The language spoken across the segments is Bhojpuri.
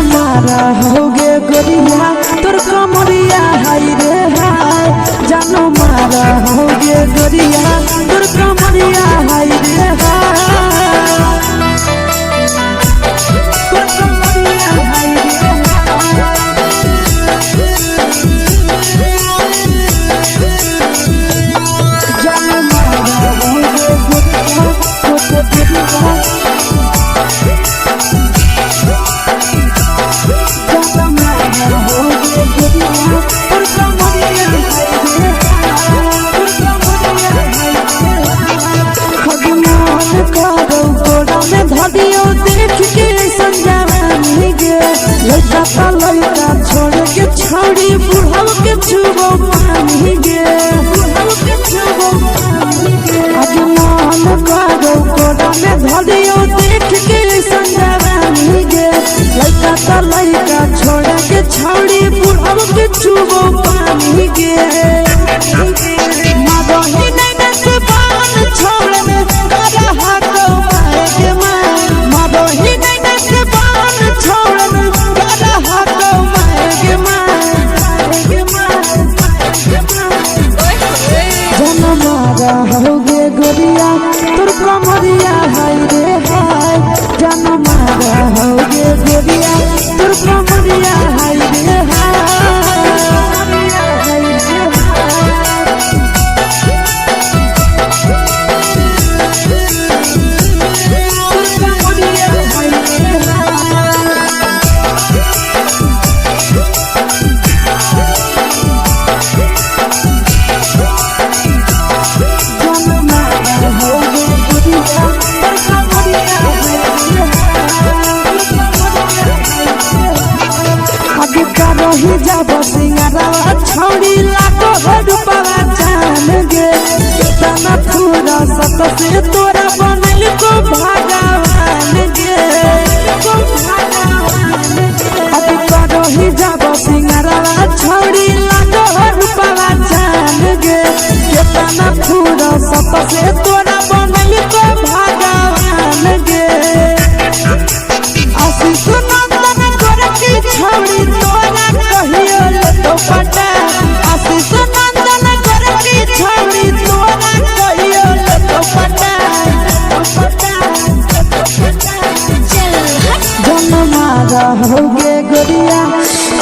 मारा होगे गोरिया तोर कमरिया हाय रे हाय जानो मारा होगे गोरिया तोर कमरिया हाय रे हाय तोर कमरिया हाय रे जानो मारा होगे गोरिया तोर कमरिया लड़का छोड़ के छौड़ी बुढ़ाव के छुबो पानी गे आज मन करो कोड़ा में धरियो देख के संजवानी गे लड़का छोड़ के छौड़ी बुढ़ाव के छुबो पानी गे मादही नहीं से बान छोड़ में करा हाथो माए गे मादही नहीं से बान छोड़ में करा हाथो माए गे जनमारा होगे गोरिया तोर कमरिया हाय रे हाय जनमारा होगे गोरिया तोर कमरिया हाय रे हाय सिंगारा छौड़ी लाखो रुपवा जान गे कितना पूरा सत से तोरा बनल को भगवान गे अति करो ही जब सिंगारा छौड़ी लाखो रुपवा जान गे कितना पूरा सत से तोरा बनल को भगवान गे आशीष नंदन करे की छौड़ी तोरा कहियो तो पटा आशीष नंदन करे की छौड़ी तोरा कहियो तो पटा जनमारा होगे गोरिया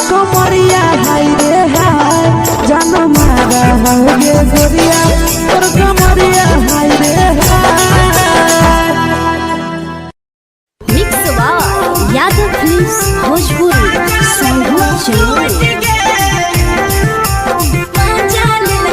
कमरिया हाय रे हाय जनमारा होगे गोरिया तोर कमरिया हाय रे हाय मिक्सवा यादव फिल्म्स भोजपुरी संगीत चैनल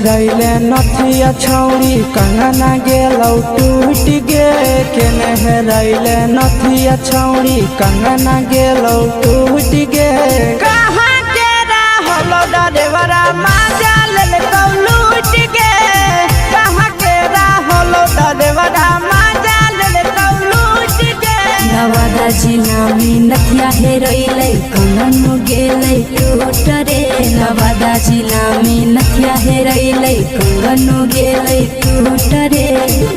रैले नथिया छौड़ी कंगना गेलौ टूट गे केने रैले नथिया छौड़ी कंगना गेलौ टूट गे कहाँ के रहलो डरेवरा माजा लेलकौ लूट गे कहाँ के रहलो डरेवरा माजा लेलकौ लूट गे नवादा जिला में नथिया हेरैलै कंगनो गेलै टूट रे नवादा जिला में नथिया हेरैलै कंगनो गेलै टूट रे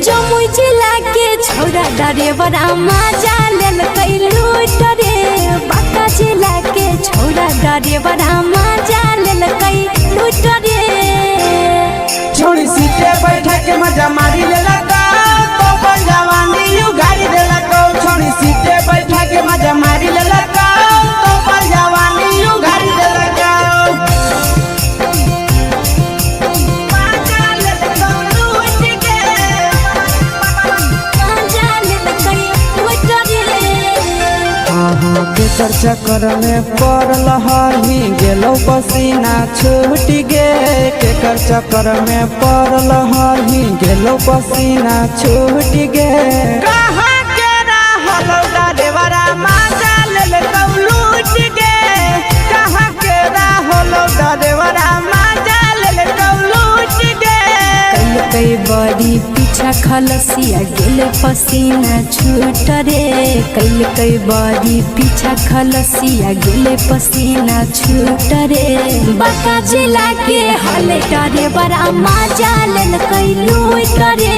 जमुई जिला के छौड़ा डरेवरा माजा लेलकै लूट रे बांका जिला के छौड़ा डरेवरा माजा लेलकै लूट रे छोड़ी सीटे बैठा के मजा मारी लेलकौ तो जवानी यू गाड़ी देलकौ छोड़ी सीटे बैठा के मजा मारी लेलकौ तो जवानी यू गाड़ी देलकौ केकर चक्कर में पड़ल हही गेलौ पसीना छूट गे केकर चक्कर में पड़ल हही गेलौ पसीना छूट गे कहाँ के रहलो डरेवरा माजा लेलकौ लूट गे कहाँ के रहलो डरेवरा माजा लेलकौ लूट गे कई बड़ी पीछा खलसिया गेले पसीना छूट रे कैल कई बारी पीछा खलसिया गेले पसीना छूट रे बाका जिला के हले डरे बड़ा मजा लेल कई लूट रे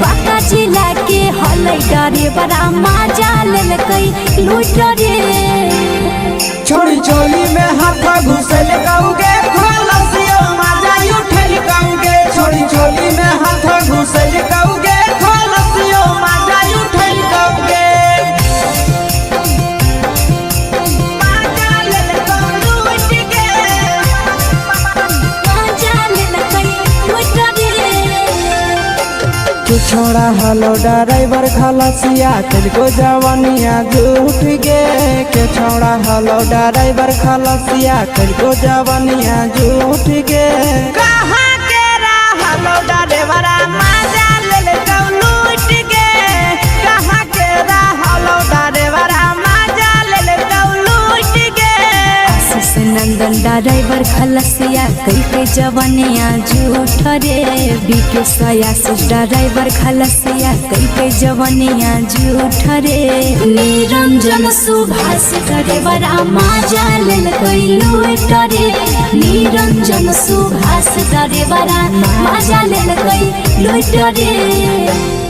बाका जिला के हले डरे बड़ा मजा लेल कई लूट रे छोड़ी चोली में हाथ घुसल गाऊंगे खलसिया मजा उठल गाऊंगे छोड़ी चोली में हाथ घुसल गाऊंगे खलसिया मजा उठल गाऊंगे छोड़ा हलो ड्राइवर खलसिया तुझको जवानिया झूठ गे के छोड़ा हलो ड्राइवर खलसिया तुझको जवानिया झूठ गे कहाँ के हलो ड्राइवर मजा ले लूट गे कहाँ के हलो ड्राइवर मजा ले लूट गे आशीष नंदन ड्राइवर खलसिया कई के जवानिया झूठ रे बीके आशीष ड्राइवर खलसिया कई के जवानिया झूठ रे निरंजन सुभाष ड्राइवर मजा लेल कई लूट रे निरंजन सुभाष ड्राइवर मजा लेल कई लूट रे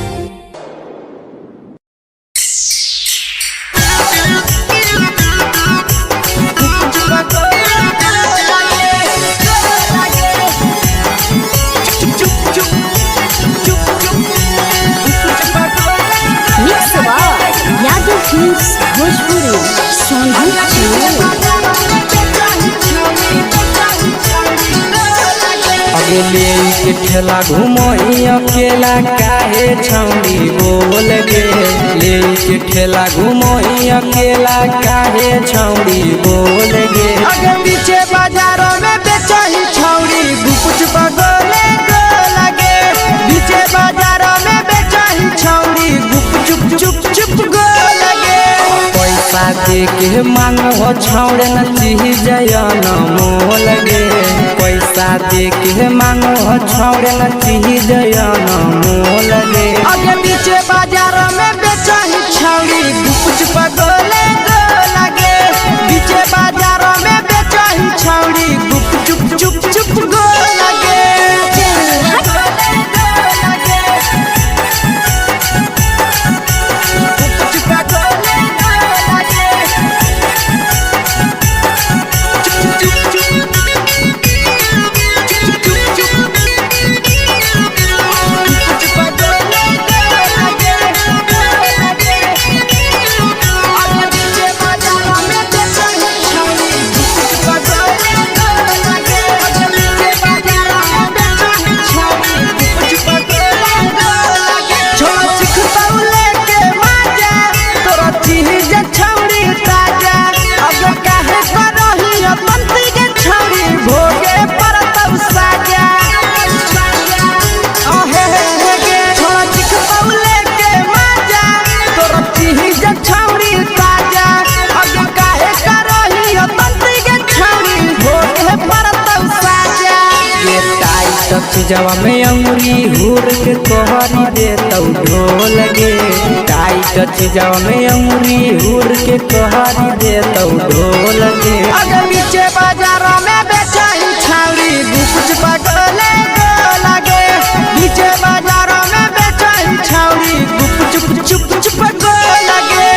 अगले के ठेला घूमो अकेला काहे छौड़ी बोल गे ले के ठेला घूमो अकेला काहे छौड़ी बोल गे अगे पीछे बाजारों में बेचही छौड़ी गुपुच पगोले गो लगे पीछे बाजारों में बेचही छौड़ी गुप चुप चुप गो लगे पैसा दे के मांगो छौड़े न चीज न मोल गे पैसा दे के मांगो छौड़े न चीज न मोल गे अगे पीछे बाजार में बेचही छौड़ी गुपुच पगोले गो लगे पीछे बाजार में बेचही छौड़ी गुप चुप गो लगे जवा में अंगुरी हुर के कोहरी दे तौ ढोल गे टाइट जवा में अंगुरी हुर के कोहरी दे तौ ढोल गे अगर पीछे बाजारों में बेचही छौड़ी गुपुच पगोले गो लगे पीछे बाजारों में बेचही छौड़ी गुप चुप गो लगे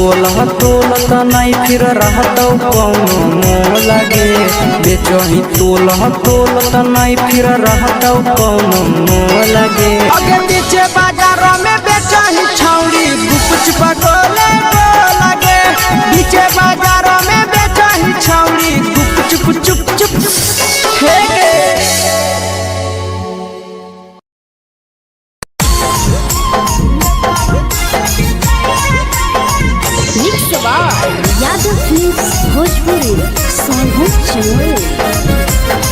तोलह तोलत नहीं फिर रहतौ कौनो मोह लगे बेचही तोलह तोलत नहीं फिर रहतौ कौनो मोह लगे आगे पीछे बाजारों में बेचही छौड़ी गुपच पटोले लगे पीछे बाजारों में बेचही छौड़ी गुपचुप चुप चुप यादव फिल्म्स भोजपुरी सोनू चमोली।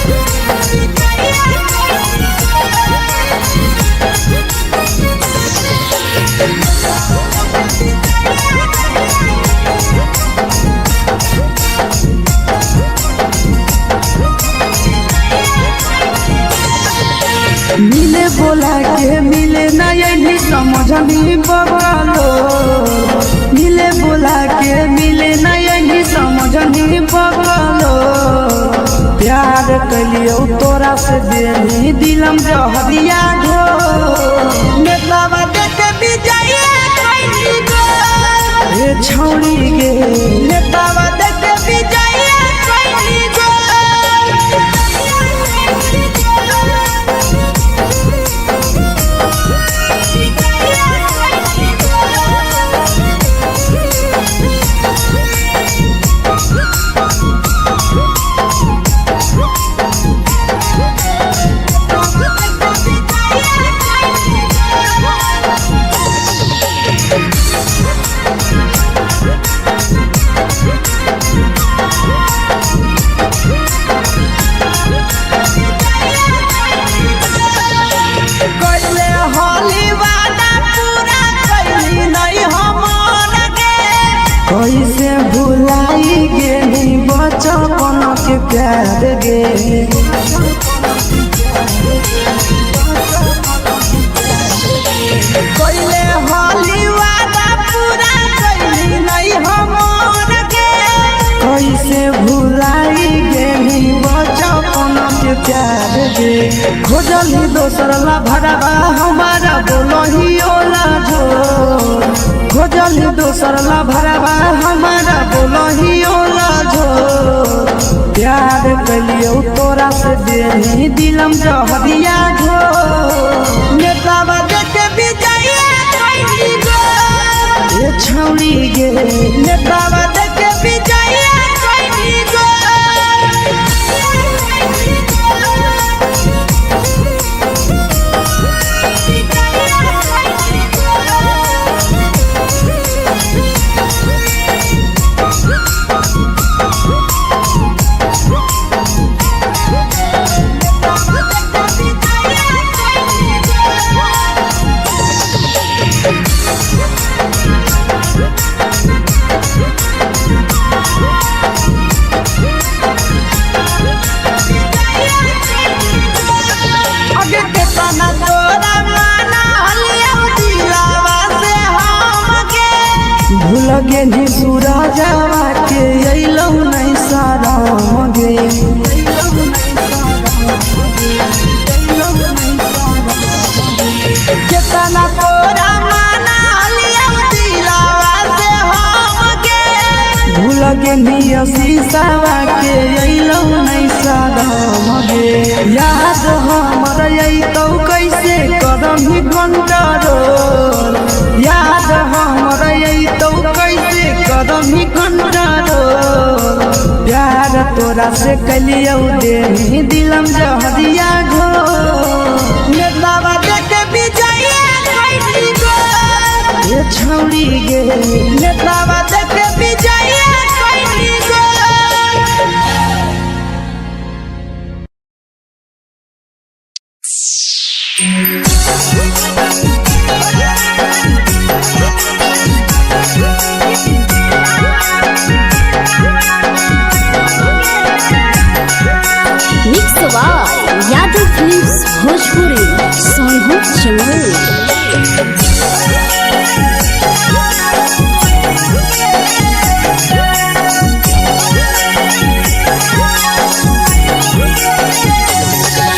मिले बोला के मिले ना यही समझनी बगलो मिले बोला के मिले ना यही समझनी बगलो प्यार कलियो तोरा से बेनी दिलम जहरिया घो नेतावा देख भी जाइए ए छौड़ी गे नेतावा देख भी जाइए कैसे भुलाई गेली बचपन के प्यार गे कोइले होली वादा पूरा कैली नहीं हमर के कैसे भुलाई गेली बचपन के प्यार गे खोजली दोसर ला भरवा हमारा बोलही ओला जो खोजली दोसर ला भरवा हमारा बोलही ओला जो प्यार कलियो तोरा से देनी दिलम जहरिया घो नेतावा देख भी जाइए ये छौड़ी गे नेतावा देख भी जाइए भूल गे सूरजवा के अइलौ नहीं सारा मगे केतना तोरा माना लिया दिलावा से हमके भूल गे शीशावा के अइलौ नहीं सारा मगे याद हमर अइतौ कैसे करही कंट्रोल याद हमर अइतौ कैसे करही कंट्रोल प्यार तोरा से कलियो देनी दिलम जहरिया घो नेतावा देख भी जाइए ये छौड़ी गे नेतावा देख भी जाइए यादव फिल्म्स भोजपुरी सोनू चमोली।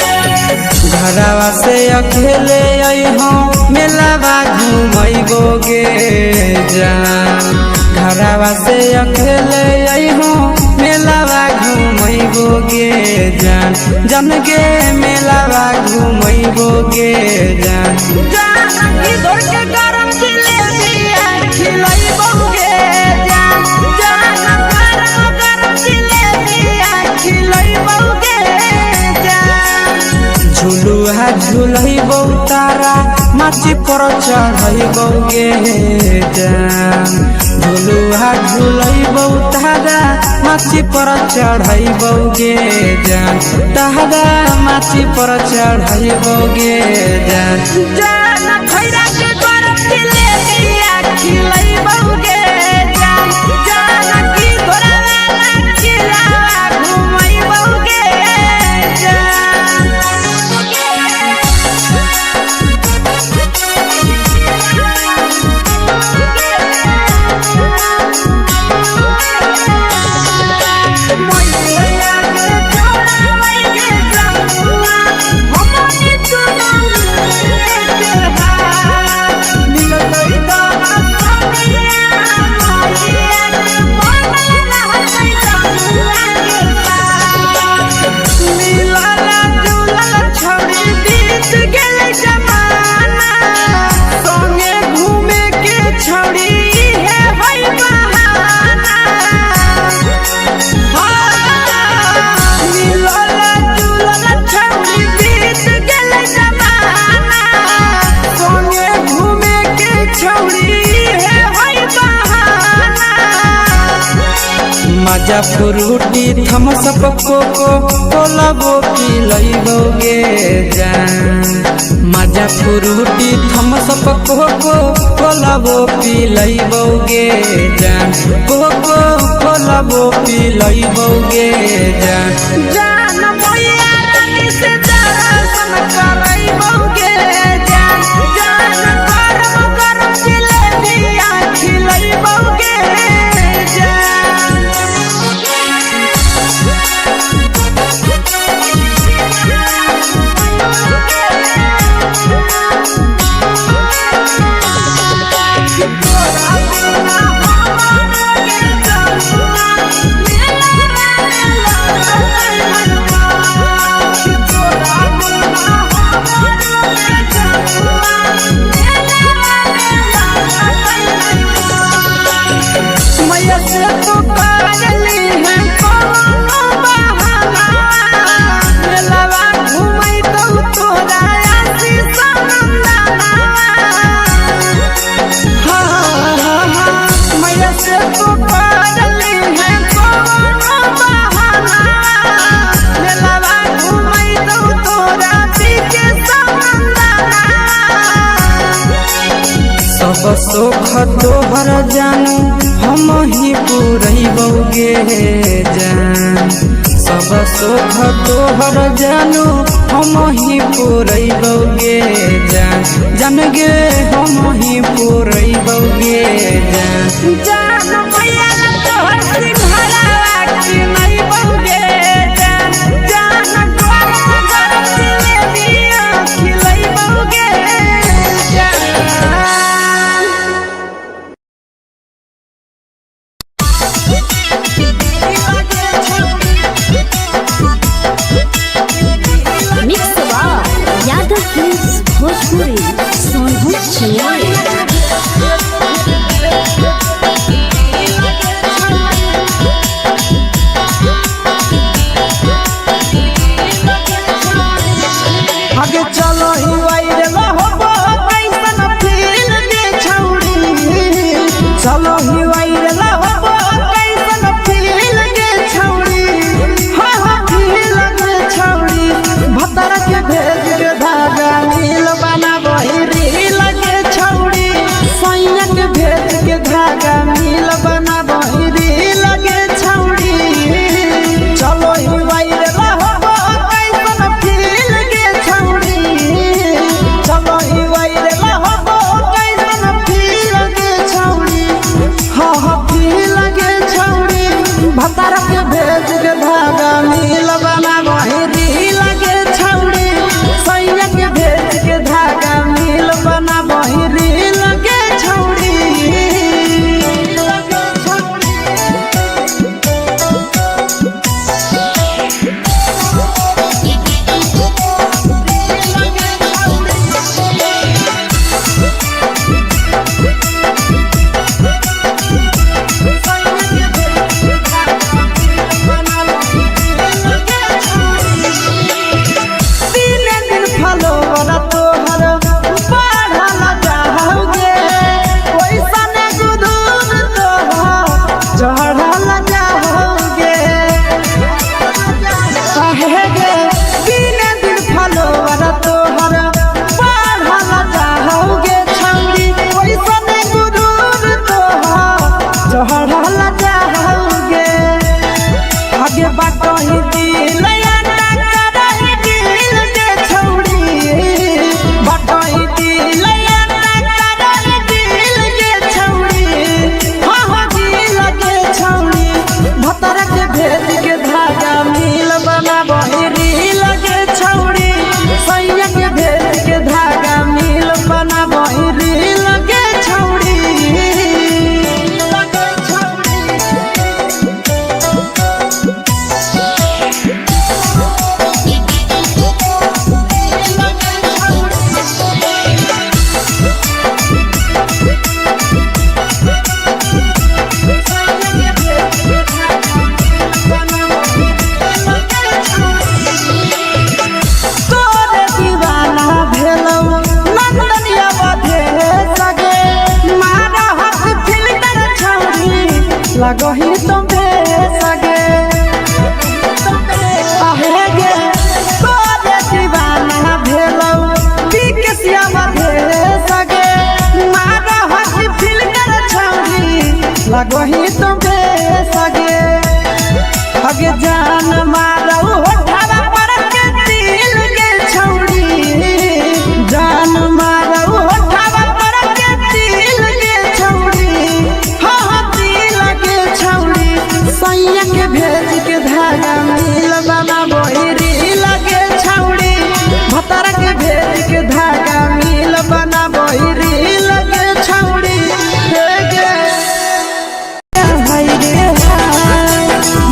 घरवा से अकेले अइहो मेलावा घूमैबो गे जान घरवा से अकेले अइहो मेलावा घूमैबो गे जान जन गे मेलावा घूमैबो गे जान जानकी दौड़ के गरम जिलेबिया खिलैबो गे जान गरम जिलेबिया खिलैबो गे जान झुलुहा झुलैबो तारा माची पर चढ़ैबो गे जान झुलुहा झुलैबो तारा माची पर चढ़ैबो गे जान तारा माची पर चढ़ैबो गे जान जान खैरा के गरम जिलेबिया खिलैबो गे जान जानकी घोड़ावाला किलावा घुमैबो गे मजा फ्रूटी थम्स अप कोको कोला वो पिलैबो गे जान मजा फ्रूटी थम्स अप कोको कोला वो पिलैबो गे जान कोको कोला वो पिलैबो गे जान जान मैया रानी से दर्शन करैबो गे जान गरम गरम जिलेबिया खिलैबो गे जान मैया से तो करली है कोनो बहाना मेलावा घुमै तो तोरा आसी सनंदना मैया से तो करली है कोनो बहाना मेलावा घुमै तो तोरा पीके सनंदना सब सुख तोहर जानू हम ही पुरैबो गे जान सब सुख तोहर जानू हम ही पुरैबो गे जान जन गे हम ही पुरैबो गे जान जान मैया तोहर सिंघरावा खिलैबो गे जान गरम गरम जिलेबिया खिलैबो गे मिक्स यादव फिल्म्स भोजपुरी सोनू चिया आगे चलो ही वायरल होबो कैसन फील दे छौड़ी चलो ही वायरल होबो कैसन फील दे छौड़ी हाँ फील दे छौड़ी भतर के भेज के धागा नील बना वही रील के छौड़ी सैया के भेज के धागा नील बना वही रील के छौड़ी चलो ही वायरल होबो कैसन फील के छौड़ी चलो ही वायरल होबो कैसन फील के छौड़ी हाँ फील के छौड़ी भतर के भेज के धागा नील बना वही रील के छौड़ी सैया के भेज के धागा नील बना वही रील के छौड़ी हके बाटही दिल आटा करही दिल के छौड़ी बाटही दिल आटा करही दिल के छौड़ी हाँ दिल के छौड़ी भतर के भेज के धागा मिल बनाबही रील के छौड़ी सैया के भेज के धागा मिल बनाबही रील के छौड़ी लगही तुम्हे सगे आहे गे तोरे दीवाना भेलौ बिकसिया बधे सगे मारा हसी फिल्टर छौरी लगही तुम्हे सगे अगे जान मारौ होठवा पर के दिल के छौरी जान मारौ होठवा पर के दिल के छौरी सैया के भेज के धागा मिल बनाबही रील के छौड़ी भतर के भेज के धागा मिल बनाबही रील के छौड़ी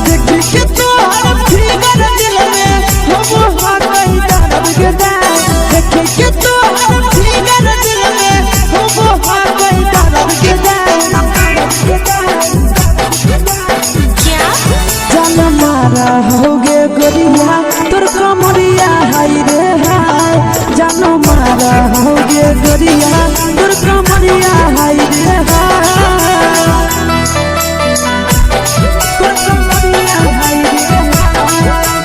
देख के तोहर फिगर दिल में हम हाकई दर्द के देख के तोहर फिगर दिल में हम हाकई दर्द के मारा होगे गोरिया तोर कमरिया हाय रे हाय जानो मारा होगे गोरिया तोर कमरिया हाय रे हाय तोर कमरिया हाय रे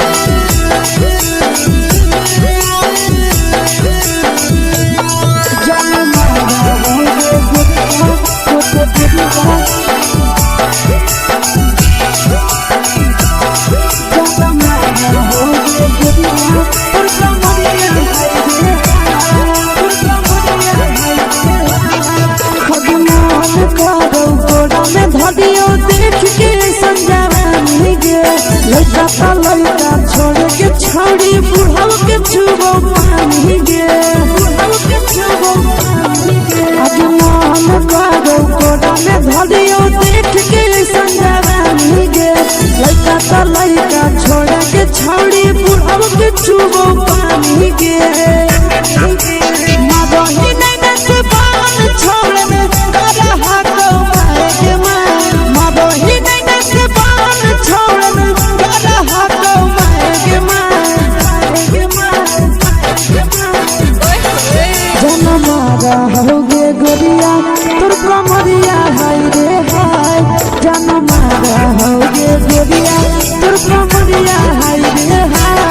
जानो मारा होगे गोरिया तोर कमरिया धदियो देख के संजवानी गे लइका ता लइका छोड़ के छौड़ी बुढ़ाव के छुबो पानी गे बुढ़ाव के छुबो पानी गे आज मन करो कोड़ा में धदियो देख के संजवानी गे लइका ता लइका छोड़ के छौड़ी बुढ़ाव के छुबो पानी गे मादही नहीं नस बान छोड़ में करा हाको मारे मादही नहीं नस बान छोड़ में करा हाको मारे जन मारा होगे गोरिया तोर कमरिया हाय रे हाय जन मारा होगे गोरिया तोर कमरिया हाय रे हाय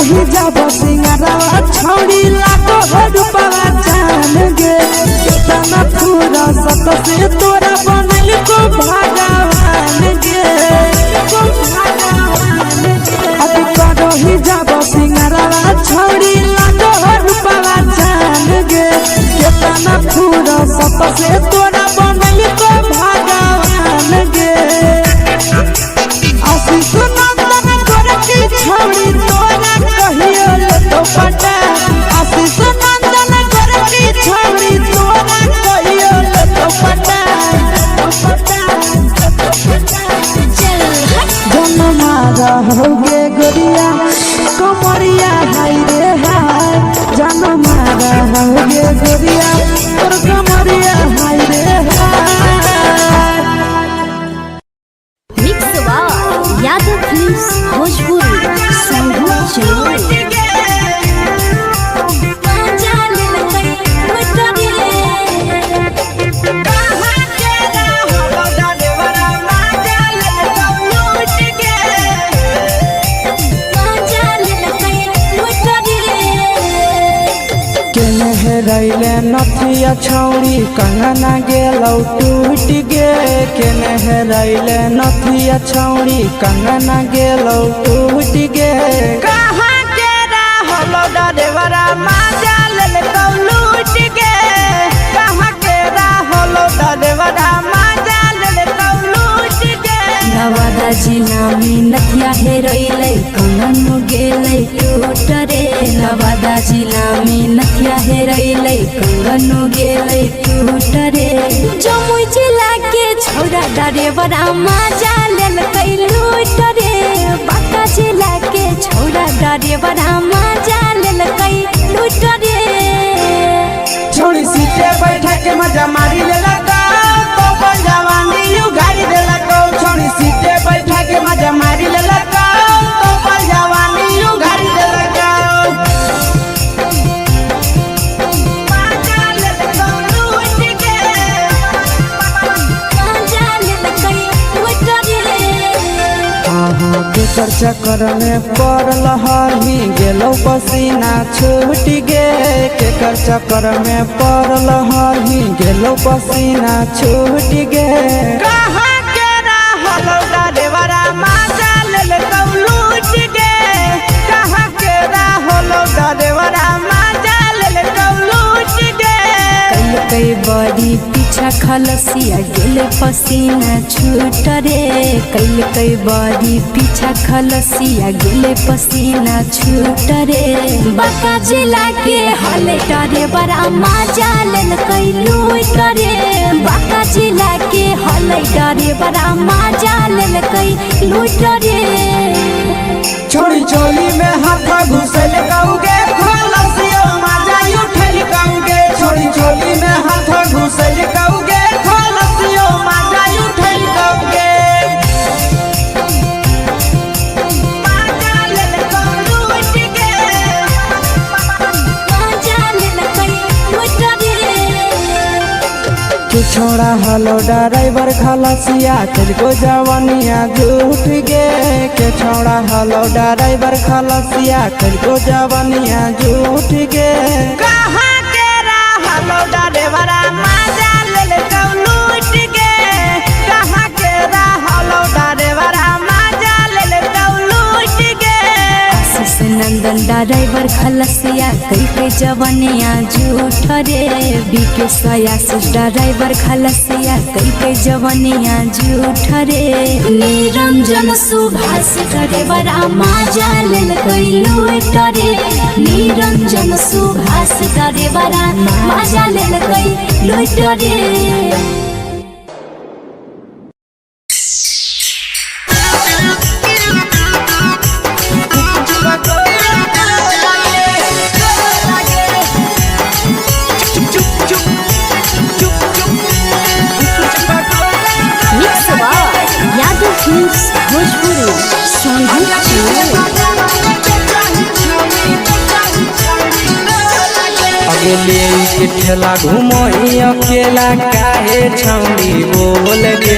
ही जब सिंगारा छौड़ी लागो रूपवा जान गे कितना पूरा सत से तोरा बनल को भगवान गे अभी करो ही जब सिंगारा छौड़ी लागो रूपवा जान गे कितना पूरा सत से तोरा बनल को भगवान गे आशीष नंदन करके छौड़ी तोरा कहियो तो पटा आशीष नंदन करके छौड़ी तोरा कहियो तो पटा जन मारा होगे गोरिया कमरिया हाय रे हाय जन मारा होगे गोरिया तोर कमरिया हाय रे हाय मिक्स यादव फिल्म्स भोजपुरी संगीत चलो रैले नथिया छौड़ी कंगना गेलौ टूट गे केने रैले नथिया छौड़ी कंगना गेलौ टूट गे कहाँ के रहलो डरेवरा माजा लेलकौ लूट गे कहाँ के रहलो डरेवरा माजा लेलकौ लूट गे नवादा जिला में नथिया हेरैलै कंगन गेलै टूट रे नवादा जिला में नथिया हेरैलै कंगन गेलै टूट रे जमुई जिला के छोरा डरेवरा माजा लेलकै लूट रे बांका जिला के छोरा डरेवरा माजा लेलकै लूट रे छोड़ी सीटे बैठा के मजा मारी लेलकौ तो जवानी यू गाड़ी देलकौ छोड़ी सीटे बैठा के मजा मारी लेलकौ तो जवानी यू गाड़ी देलकौ केकर चक्कर में पड़ल हही गेलौ पसीना छूट गे केकर चक्कर में पड़ल हही गेलौ पसीना छूट गे कहाँ के रहलो डरेवरा माजा लेलकौ लूट गे कहाँ के रहलो डरेवरा माजा लेलकौ लूट गे कई बड़ी पीछा खलसिया गेले पसीना छूट रे कई बड़ी पीछा खलसिया गेले पसीना छूट रे बांका जिला के हले डरे बड़ा माजा लेलकै लूट रे बांका जिला के हले डरे बड़ा माजा लेलकै लूट रे छोड़ी चोली में हाथ घुसल कौगे खलसियो माजा उठल कौगे छोड़ी चोली में हाथ घुसल कौगे खलसियो माजा उठल कौगे माजा लेलकौ लूट गे माजा लेलकै लूट रे तू छोड़ा हलो ड्राइवर खलसिया तेरे जवानिया झूठ गे के छोड़ा हलो ड्राइवर खलसिया तेरे जवानिया झूठ गे कहाँ के रहलो डरेवरा माजा लेलकौ लूट गे कहाँ के रहलो डरेवरा माजा लेलकौ लूट गे आशीष नंदन ड्राइवर खलसिया कई जवनिया झूठ रे बीके आशीष ड्राइवर खलसिया कई जवनिया झूठ रे निरंजन सुभाष ड्राइवरा माजा लेलकै लूट रे निरंजन सुभाष ड्राइवरा माजा लेलकै लूट रे यादव फिल्म्स भोजपुरी संगीत चलो अगले के ठेला घूमो अकेला काहे छौड़ी बोल गे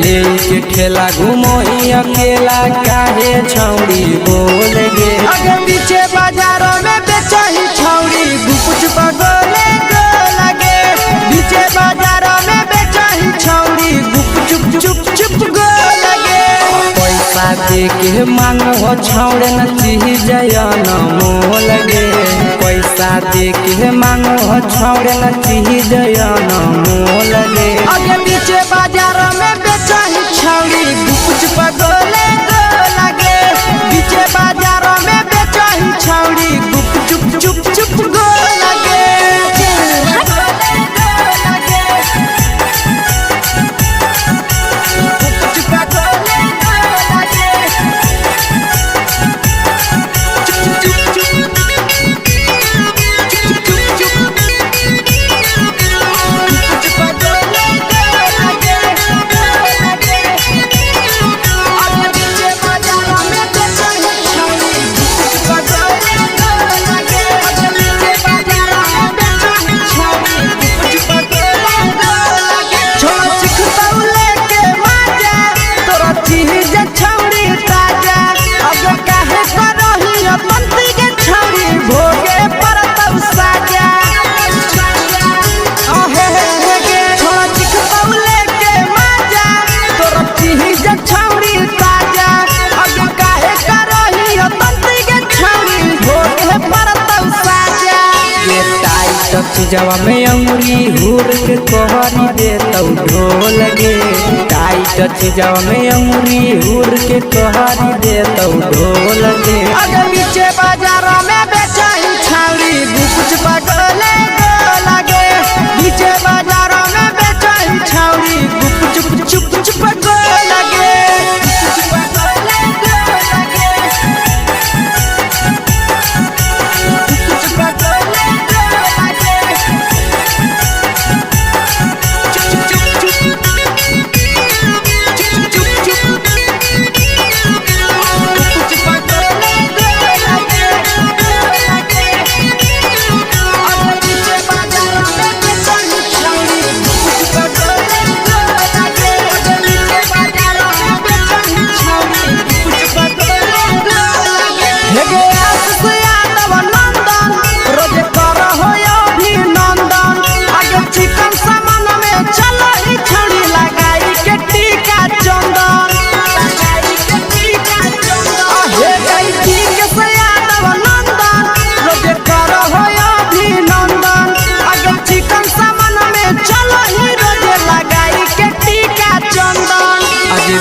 ले के ठेला घूमो अकेला काहे छौड़ी बोल गे आगे पीछे बाजारों में बेचही छौड़ी गुप चुप गोले गो लगे पीछे बाजारों में बेचही छौड़ी गुप चुप चुप चुप गो लगे पैसा दे के मांगो छौड़े न चीज न मोल गे पैसा दे के मांगो छौड़े न चीज न मोल गे आगे पीछे बाजारों में बेचही छौड़ी गुप चुप गोले गो लगे पीछे बाजारों में बेचही छौड़ी गुप चुप चुप चुप गो लगे चीजवा में अंगुरी हुर के कहरी दे तो ढोल गे टाइट चीजवा में अंगुरी हुर के कहरी दे तो ढोल गे अगर नीचे बाजार में बेचाई छावड़ी कुछ पगले लगे नीचे बाजार में बेचाई छावड़ी कुछ चुप चुप लगे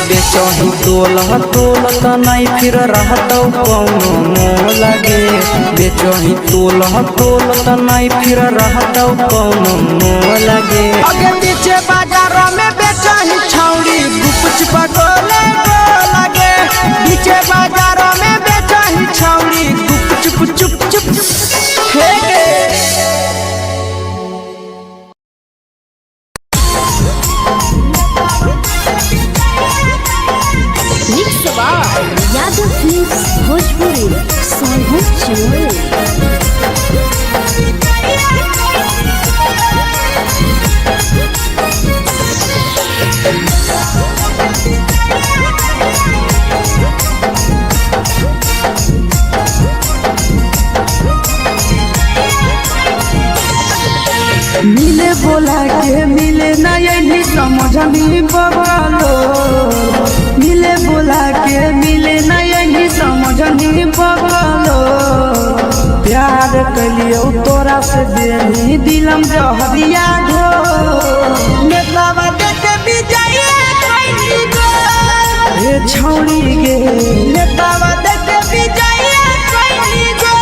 बेचही तोल त नहीं फिर रहतौ कौनो मोह लगे बेचही तोल त नहीं फिर रहतौ कौनो मोह लगे अगे नीचे बाजार में बेचही छौड़ी कुछ पगले लगे नीचे बाजार में बेचही छौड़ी चुप हे यादव फिल्म्स भोजपुरी सोनभद्र मिले बोला के मिले ना यही समझनी बवालो मिले बोला के मिले ना यही समझनी बवालो प्यार कलियो तोरा से बेनी दिलम जहरिया घो नेतावा देखे विजय कैली गो हे छौड़ी गे नेतावा देखे विजय कैली गो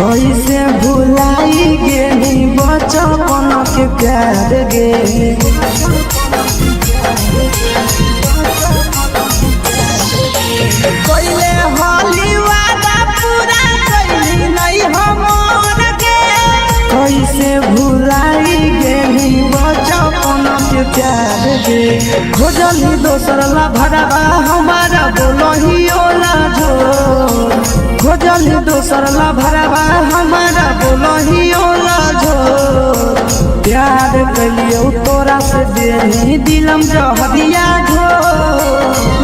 कैसे भुलाई गेली बचपन के प्यार गे कैले होली वादा पूरा कैली नहीं हमर गे कैसे भुलाई गेली बचपन के प्यार गे खोजली दोसर ला भरवा हमारा बोलही ओला जो खोजली दोसर ला भरवा हमारा बोलही ओला जो प्यार कलियो तोरा से देनी दिलम जहरिया घो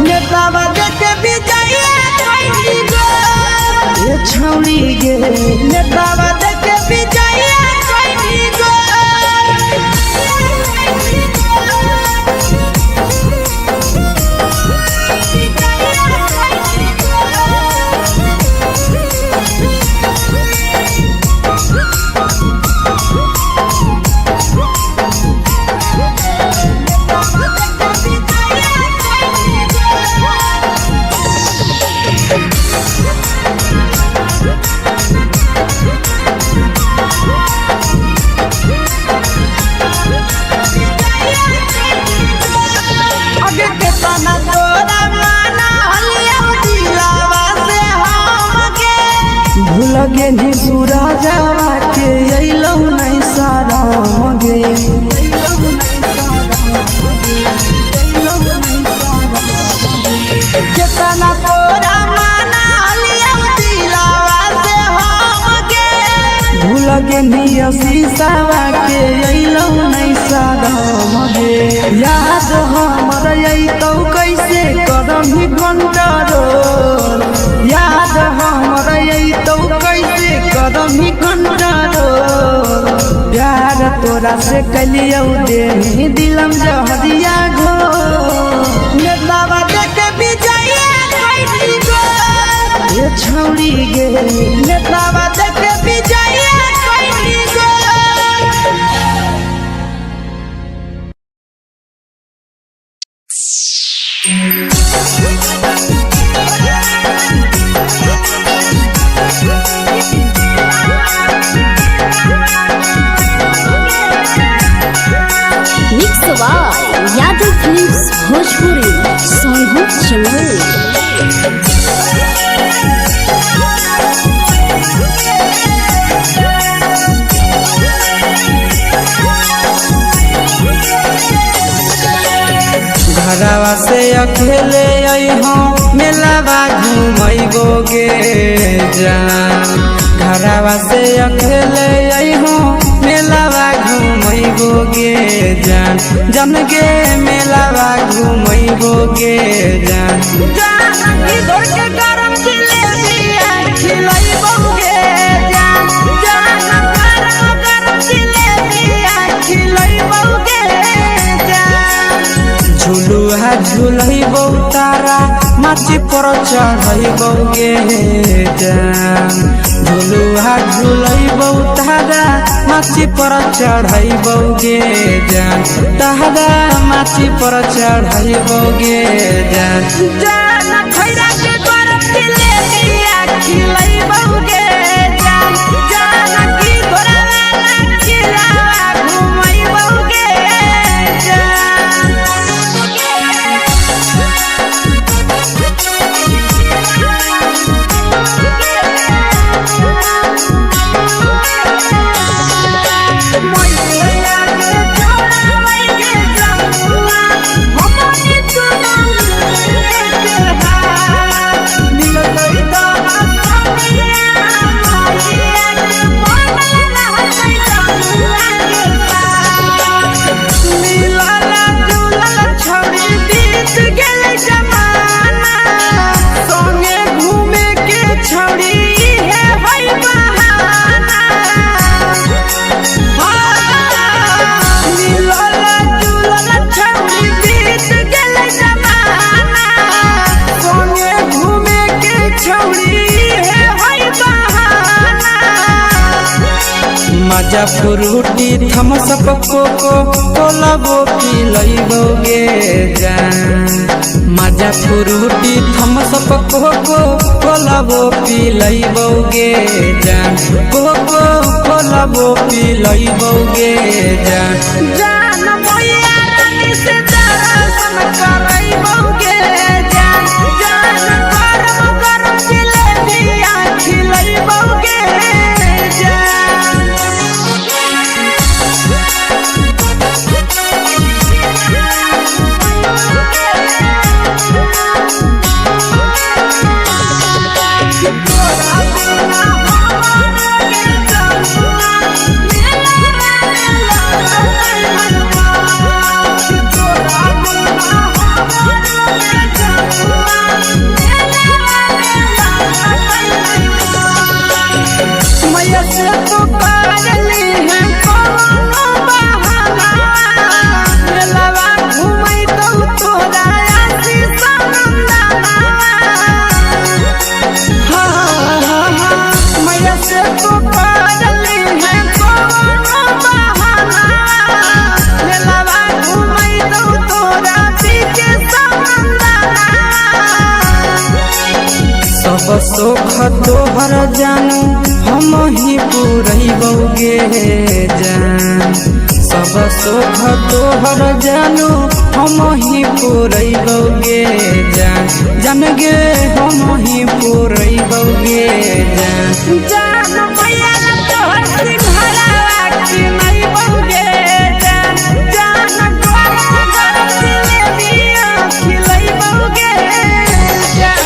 नेतावा देखे विजय कैली गो ये छौड़ी गे नेतावा देखे विजय कैली गो शीशावा के अइलौ नहीं सादम गे याद हमर अइतौ कैसे करम कंट्रोल याद हमर अइतौ कैसे करम कंट्रोल प्यार तोरा से कलियौ दे दिलम जहरिया घो नेतावा देख विजया कैसी गो ये छौड़ी गे नेतावा देख विजया कैसी गो mix by Yadav films Bhojpuri Sonu चमल। घरवा से अकेले अइहों मेलावा घूमैबो गे जान घरवा से अकेले अइहों मेलावा घूमैबो गे जान जन गे मेलावा घूमैबो गे जान जानकी दौड़ के गरम जिलेबिया खिलैबो गे जान जान गरम जिलेबिया खिलैबो गे जान झुलुहा झुलैबो तारा माची पर चढ़ैबो गे जान झुलुहा झुलैबो तारा माची पर चढ़ैबो गे जान तारा माची पर चढ़ैबो गे जान जान खैरा के गरम जिलेबिया खिलैबो गे जान जानकी घोड़ा खिलावा घुमैबो गे जान मजा फ्रूटी थम्स अप कोको कोला वो पिलैबो गे जान मजा फ्रूटी थम्स अप कोको कोला वो पिलैबो गे जान कोको कोला वो पिलैबो गे जान जान मोया रानी से दर्शन करैबो गे जान जान गरम गरम जिलेबिया खिलैबो गे जान मैया से तो पागली है कोनो बहाना मेलावा घूमै तो तोरा आसी सनंदना मैया से तो पागली है कोनो बहाना मेलावा घूमै तो तोरा पीछे सनंदना सब सुख तोहर जानू हम ही पुरैबो गे जान सब सुख तोहर जानू हम ही पुरैबो गे जान जान गे हम ही पुरैबो गे जान जान मैया तोहर सिंघरावा खिलैबो गे जान जान गरम गरम जिलेबिया खिलैबो गे जान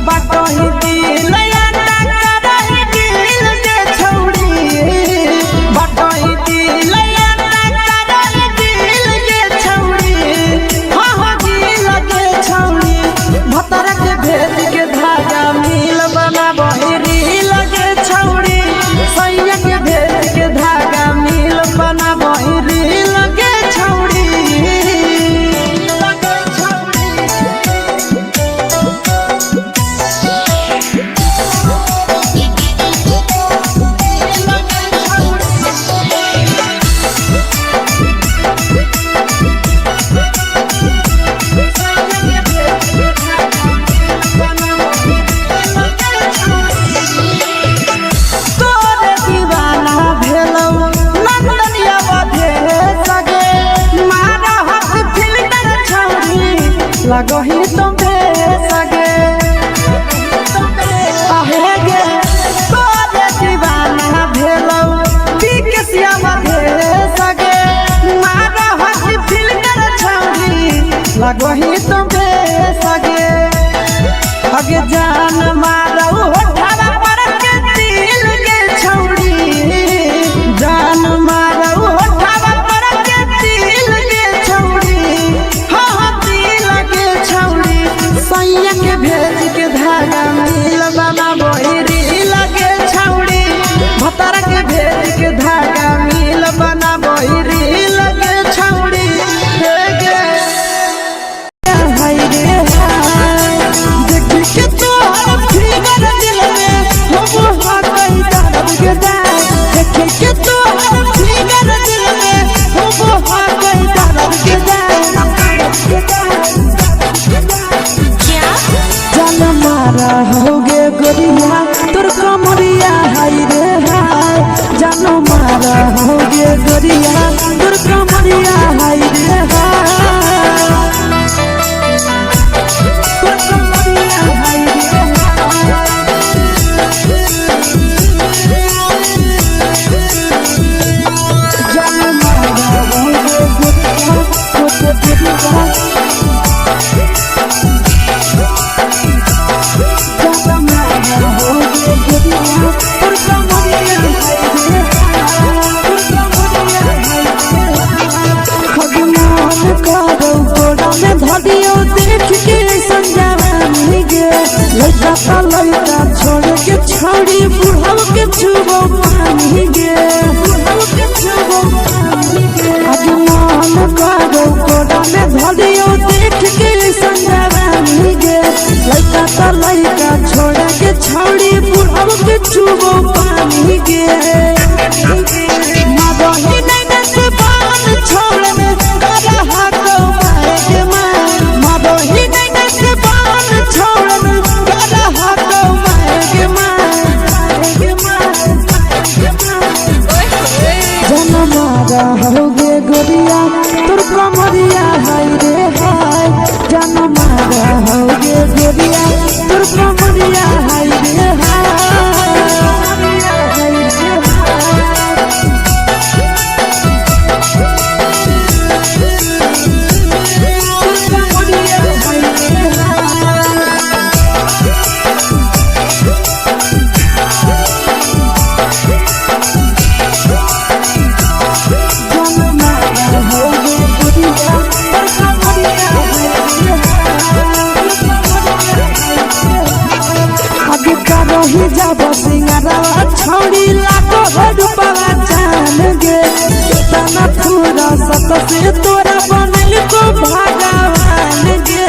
बाटही दिल आटा करही दिल के छौड़ी बाटही दिल आटा करही दिल के छौड़ी हाँ दिल के छौड़ी भतर के भेज के धागा मिल बनाबही रील के छौड़ी सैया के भेज के धागा मिल बनाबही रील के छौड़ी लगही तुम्हे सगे आहे गे तोरे दीवाना भेलौ बिकसिया मधे सगे मारा हसी फिल्टर छौड़ी लगही तुम्हे सगे अगे जान मारौ होठवा पर के दिल के छौड़ी जान मारौ होठवा पर के दिल के छौड़ी सैया के भेज के धागा मिल बनाबही रील के छौड़ी भतर के भेज के धागा मिल बनाबही रील के छौड़ी हे गे हाय रे देख के तोहर फिगर दिल में हो हाथई दर्द के देख के तोहर फिगर दिल में हो हाथई दर्द के मारा होगे गोरिया तोर कमरिया हाय रे हाय जानो मारा होगे गोरिया तोर कमरिया हाय रे हाय तोर कमरिया हाय रे जानो मारा होगे गोरिया तोर कमरिया लड़का छोड़ के छौड़ी बुढ़ाव के छुबो पानी गे आज मन करो कोड़ा में धरियो देख के संजवानी गे लड़का छोड़ के छौड़ी बुढ़ाव के छुबो पानी गे मदही नहीं से बान छोड़ में करा हाथो मारे के मां मदही नहीं से बान छोड़ में करा हाथो मारे के मां जनमारा होगे गोरिया तोर कमरिया हाय रे हाय जनमारा होगे गोरिया तोर कमरिया हाय रे ही जब सिंगारवा छौड़ी लाखो रुपवा जान गे तना पूरा सत से तोरा बनल को भगवान गे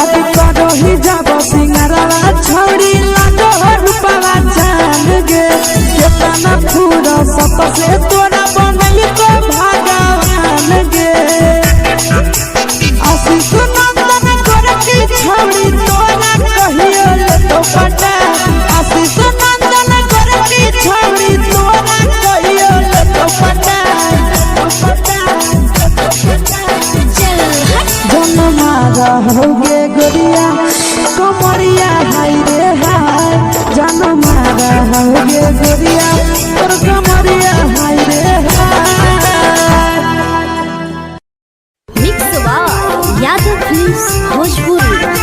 अभी करो ही जब सिंगारवा छौड़ी लाखो रुपवा जान गे तना पूरा सत से तोरा बनल को भगवान गे आशीष नंदन करती छौड़ी तोरा कहियो ले तो पटा आशीष नंदन करती छौड़ी तोरा कहियो ले तो पटा जनमारा होगे गोरिया कमरिया हाय रे हाय जनमारा होगे गोरिया तोर कमरिया हाय रे हाय मिक्स यादव फिल्म्स भोजपुरी।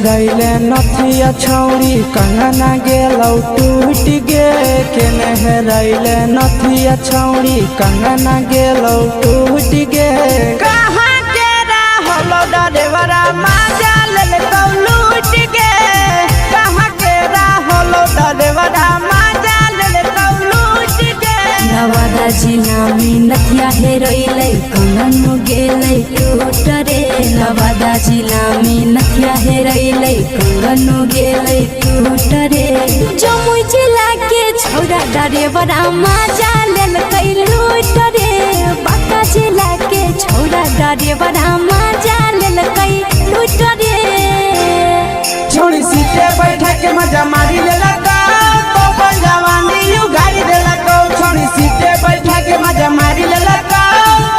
हेरैले नथिया छौड़ी कंगना गेलौ टूट गे केने हेरैले नथिया छौड़ी कंगना गेलौ टूट गे कहाँ के रहलो डरेवरा माजा लेलकौ लूट गे कहाँ के रहलो डरेवरा माजा लेलकौ लूट गे नवादा जिला में नथिया हेरैले कंगन गेलै टूट रे नवादा जिला में नथिया हेरैले कंगन गेलै टूट रे जमुई जिला के छौड़ा डरेवरा माजा लेलकै लूट रे बांका जिला के छौड़ा डरेवरा माजा लेलकै लूट रे छोड़ी सीटे बैठा के मजा मारी लेलकौ तो जवानी यू गाड़ी देलकौ छोड़ी सीटे बैठा के मजा मारी लेलकौ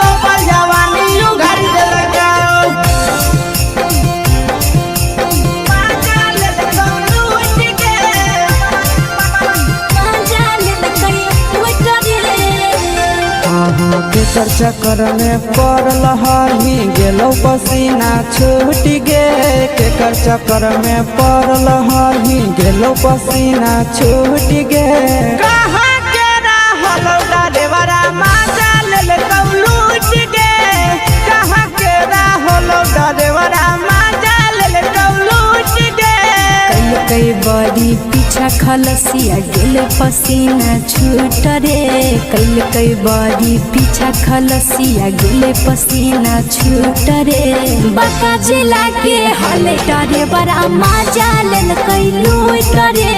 तो जवानी यू गाड़ी देलकौ माजा लेलकौ लूट गे माजा लेलकै लूट रे केकर चक्कर में पड़ल हही गेलौ पसीना छूट गे केकर चक्कर में पड़ल हही गेलौ पसीना छूट गे कहाँ के रहलो डरेवरा माजा लेलकौ लूट गे कहाँ के रहलो डरेवरा माजा लेलकौ लूट गे कई बड़ी पीछा खलसिया गेले पसीना छूट रे कई बड़ी पीछा खलसिया गेले पसीना छूट रे बांका जिला के हले डरे बड़ा माजा लेलकै लूट रे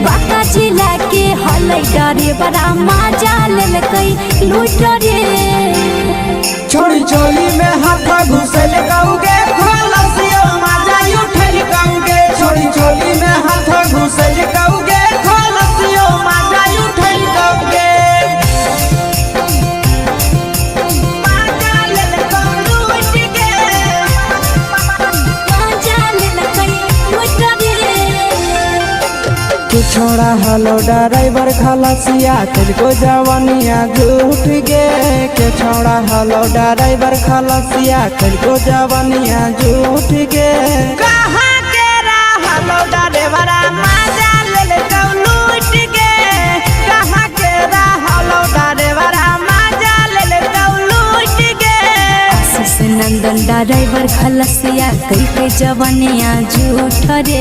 बांका जिला के हले डरे बड़ा माजा लेलकै लूट रे छोड़ी चोली में हाथ घुसल गौगे खलसियो माजा उठल गौगे छोड़ी चोली में हाथ घुसल गौगे खलसियो माजा उठल गौगे माजा लेलकौ लूट गे माजा लेलकै लूट रे तू छोड़ा हलो ड्राइवर खलसिया तुझको जवानिया झूठ गे के छोड़ा हलो ड्राइवर खलसिया तुझको जवानिया झूठ गे कहाँ के रहलो डरेवरा माजा लेलकौ लूट गे कहाँ के रहलो डरेवरा माजा लेलकौ लूट गे आशीष नंदन ड्राइवर खलसिया कई जवनिया झूठ रे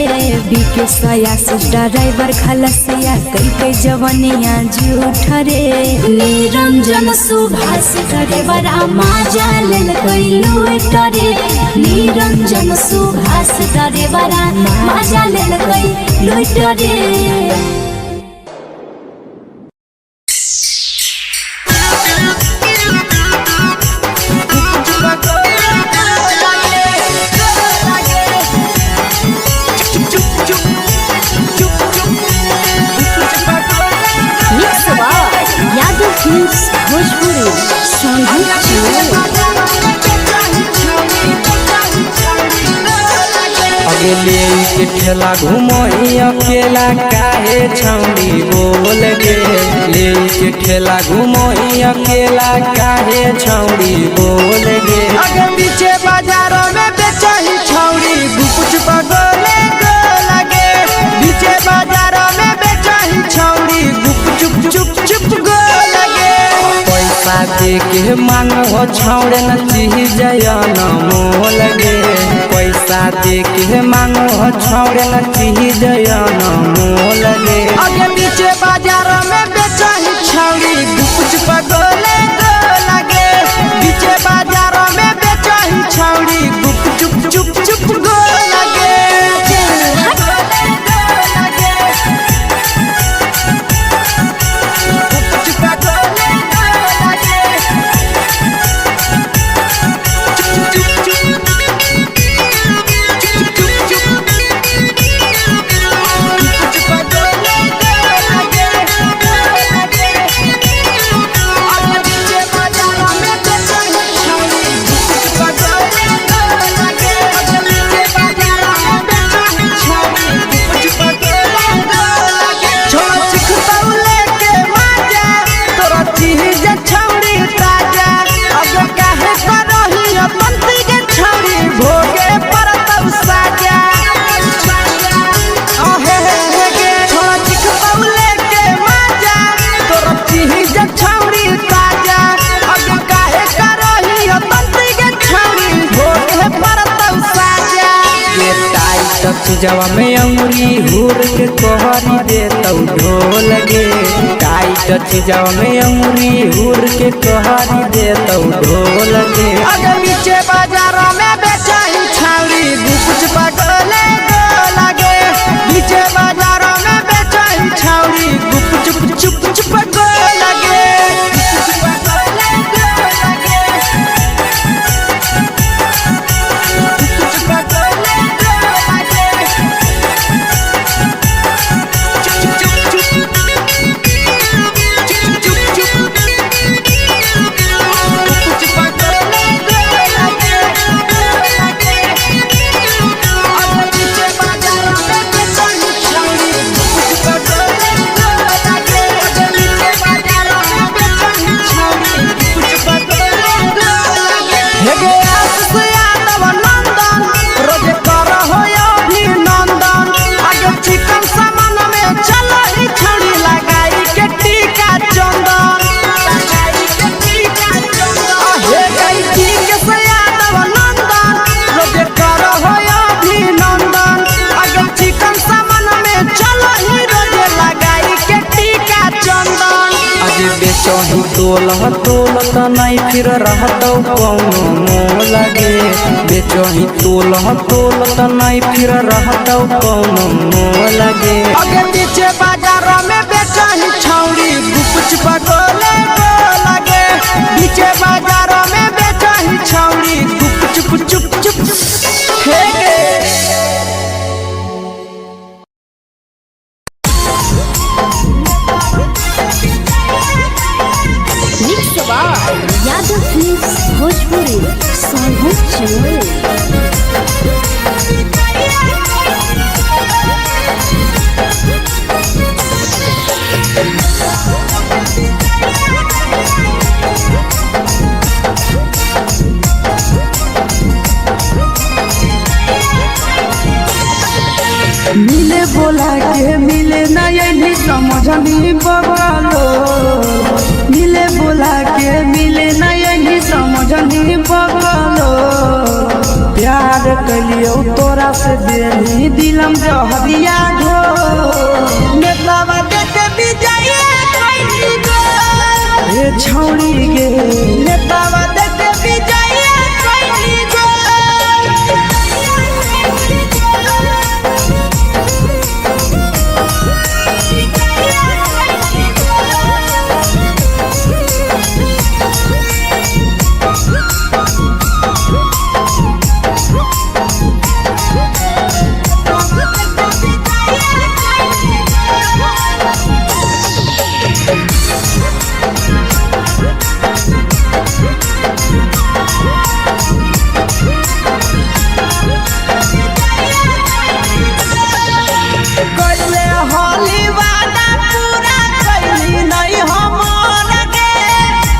बीके आशीष ड्राइवर खलसिया कई जवनिया झूठ रे निरंजन सुभाष ड्राइवरा माजा लेलकै लूट रे निरंजन सुभाष ड्राइवरा माजा लेलकै लूट रे यादव फिल्म्स भोजपुरी अगले के ठेला घुमई अकेला काहे छौड़ी बोल गे ले के ठेला घुमई अकेला काहे छौड़ी बोल गे अगे पीछे बाजारों में बेचही छौड़ी गुपुच पगोले गो लगे पीछे बाजारों में बेचही छौड़ी गुप चुप चुप गो लगे पैसा दे के मांगो छौड़े न चीज न मोल गे पैसा दे के मांगो छौड़े न चीज न मोल गे अगे पीछे बाजारों में बेचही छौड़ी गुपुच पगोले गो लगे पीछे बाजारों में बेचही छौड़ी गुप चुप गो लगे चीजवा में अंगुरी हुर के कहरी दे तो ढोल गे टाइट चीजवा में अंगुरी हुर के कहरी दे तो ढोल गे अगर नीचे बाजारों में बेचाई छावरी कुछ पगले लगे नीचे बाजारों में बेचाई छावरी चुप चुप चुप लगे बेचही तोल त नहीं फिर रहतौ कौनो मोह लगे बेचही तोल त नहीं फिर रहतौ कौनो मोह लगे अगे नीचे बाजारों में बेचही छौरी कुछ पगले लगे नीचे बाजारों में बेचही छौरी चुप चुप चुप यादव फिल्म्स भोजपुरी साहब चैनल। मिले बोला के मिले ना यही समझनी बगलो मिले बोला के मिले ना यही समझनी बगलो प्यार कलियो तोरा से बेनी दिलम जहरिया घो नेतावा देते विजय कैली गो ए छौरी गे नेतावा देते विजय कैली गो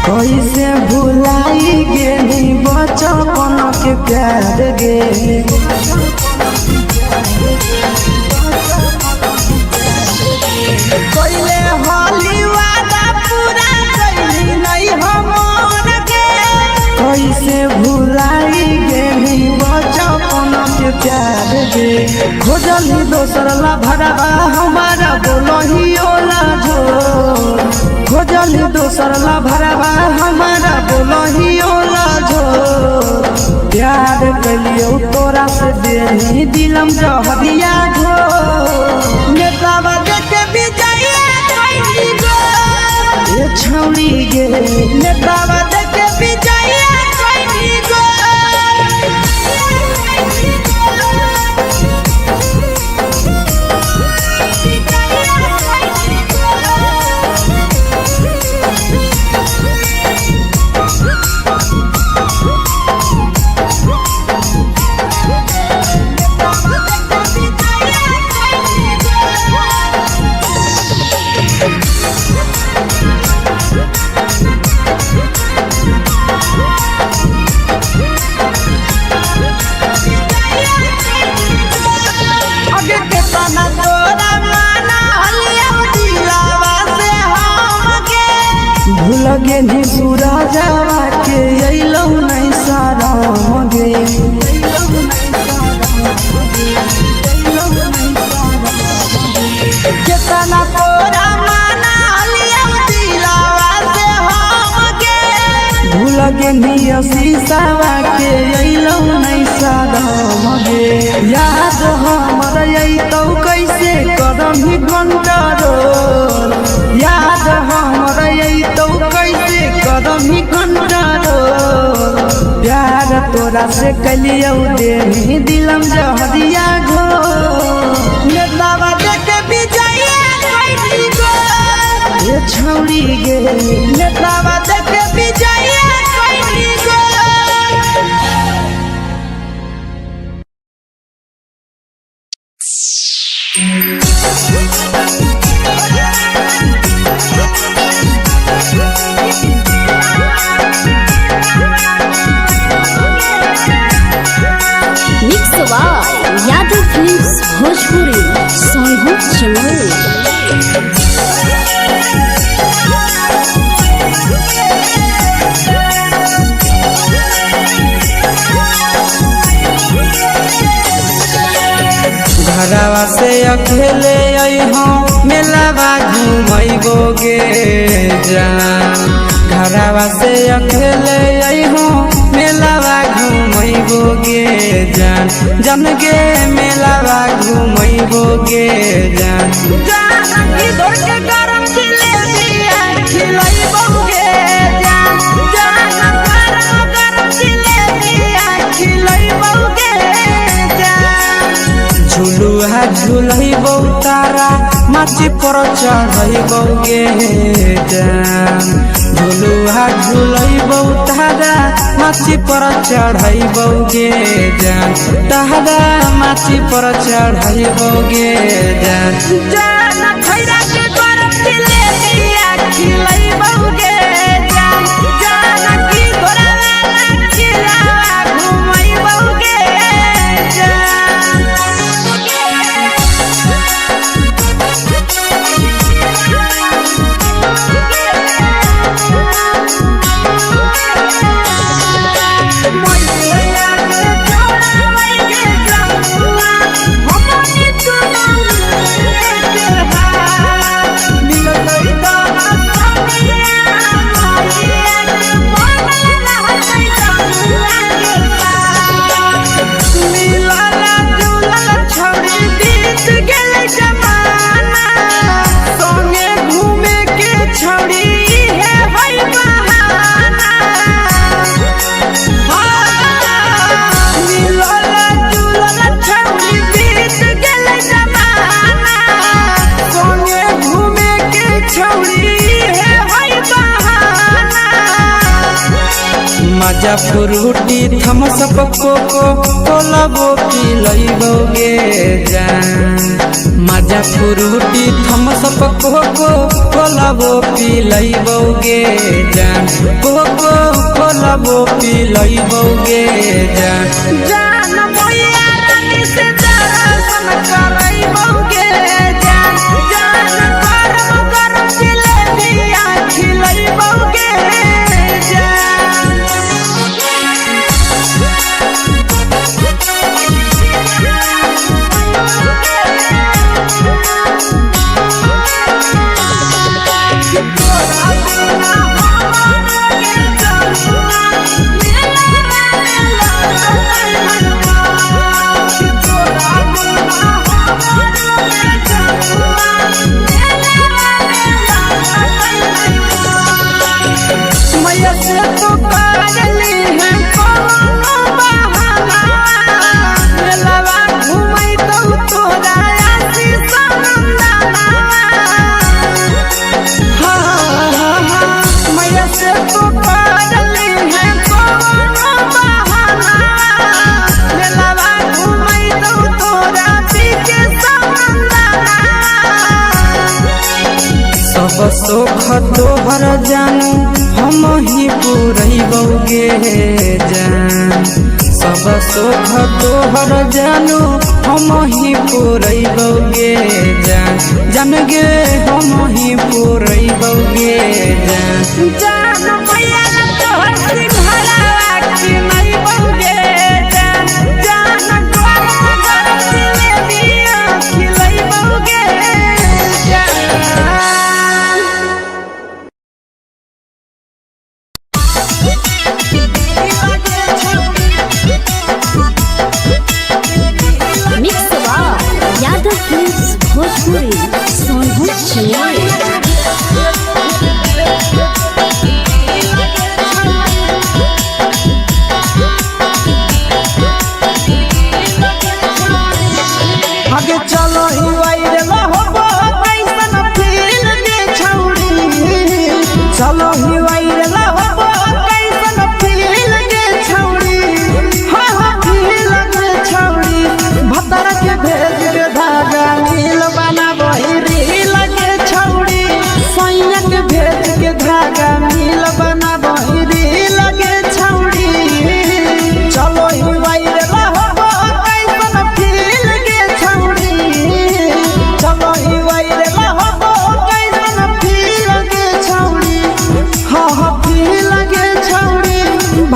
कैसे भुलाई गेली बचपन के प्यार गे कैले होली वादा पूरा कैली नहीं हमर गे कैसे भुलाई गेली बचपन के प्यार गे खोजली दोसर ला भरवा हमारा बोलही ओला झोर खोजली दोसर ला भरवा हमारा बोलही ओला झोर प्यार कलियो तोरा से देनी दिलम जहरिया घो नेतावा देखे विजय कैली गो ए छौरी गे नेतावा देखे विजय कैली गो पेनिया शीशावा के अइलौ नहीं सादम गे याद हमर अइतौ कैसे करम ही कंट्रोल याद हमर अइतौ कैसे करम ही कंट्रोल प्यार तोरा से कलियौ देनी दिलम जहरिया घो नेतावा देखे विजया कैली गो ये छौरी गे नेतावा देखे विजया कैली गो mix by Yadav films Bhojpuri Sonu चमोली। घरवा से अकेले अइहो मेलावा घूमैबो गे जान घरवा से अकेले अइहो मेलावा घूमैबो गे जान जन गे मेलावा घूमैबो गे जान जानकी दौड़ के गरम जिलेबिया खिलैबो गे जान जान गरम जिलेबिया खिलैबो गे जान झुलुहा झुलैबो तारा माची पर चढ़ैबो गे जान झुलुहा झुलैबो तारा माची पर चढ़ैबो गे जान तारा माची पर चढ़ैबो गे जान जान खैरा के गरम जिलेबिया खिलैबो गे जान जानकी घोड़ा खिलावा घुमैबो गे जान मजा फ्रूटी थम्स अप कोको कोलाबो पिलैबो गे जान मजा फ्रूटी थम्स अप कोको कोलाबो पिलैबो गे जान कोको कोलाबो पिलैबो गे जान जान मोया रानी से दर्शन करैबो गे जान जान गरम जिलेबिया खिलैबो गे जान मैया से तो काजली है कोनो बहाना मेलावा घुमै तो तोरा आसी सनंदना मैया से तो काजली है कोनो बहाना मेलावा घुमै तो तोरा पीके सनंदना सब सुख तोहर जानू हम ही पुरैबो गे जान सब सुख तोहर जानू हम ही पुरैबो गे जान जान गे हम ही पुरैबो गे जान जान मैया तोहर सिंघरावा खिलैबो गे जान जान गरम जिलेबिया खिलैबो गे जान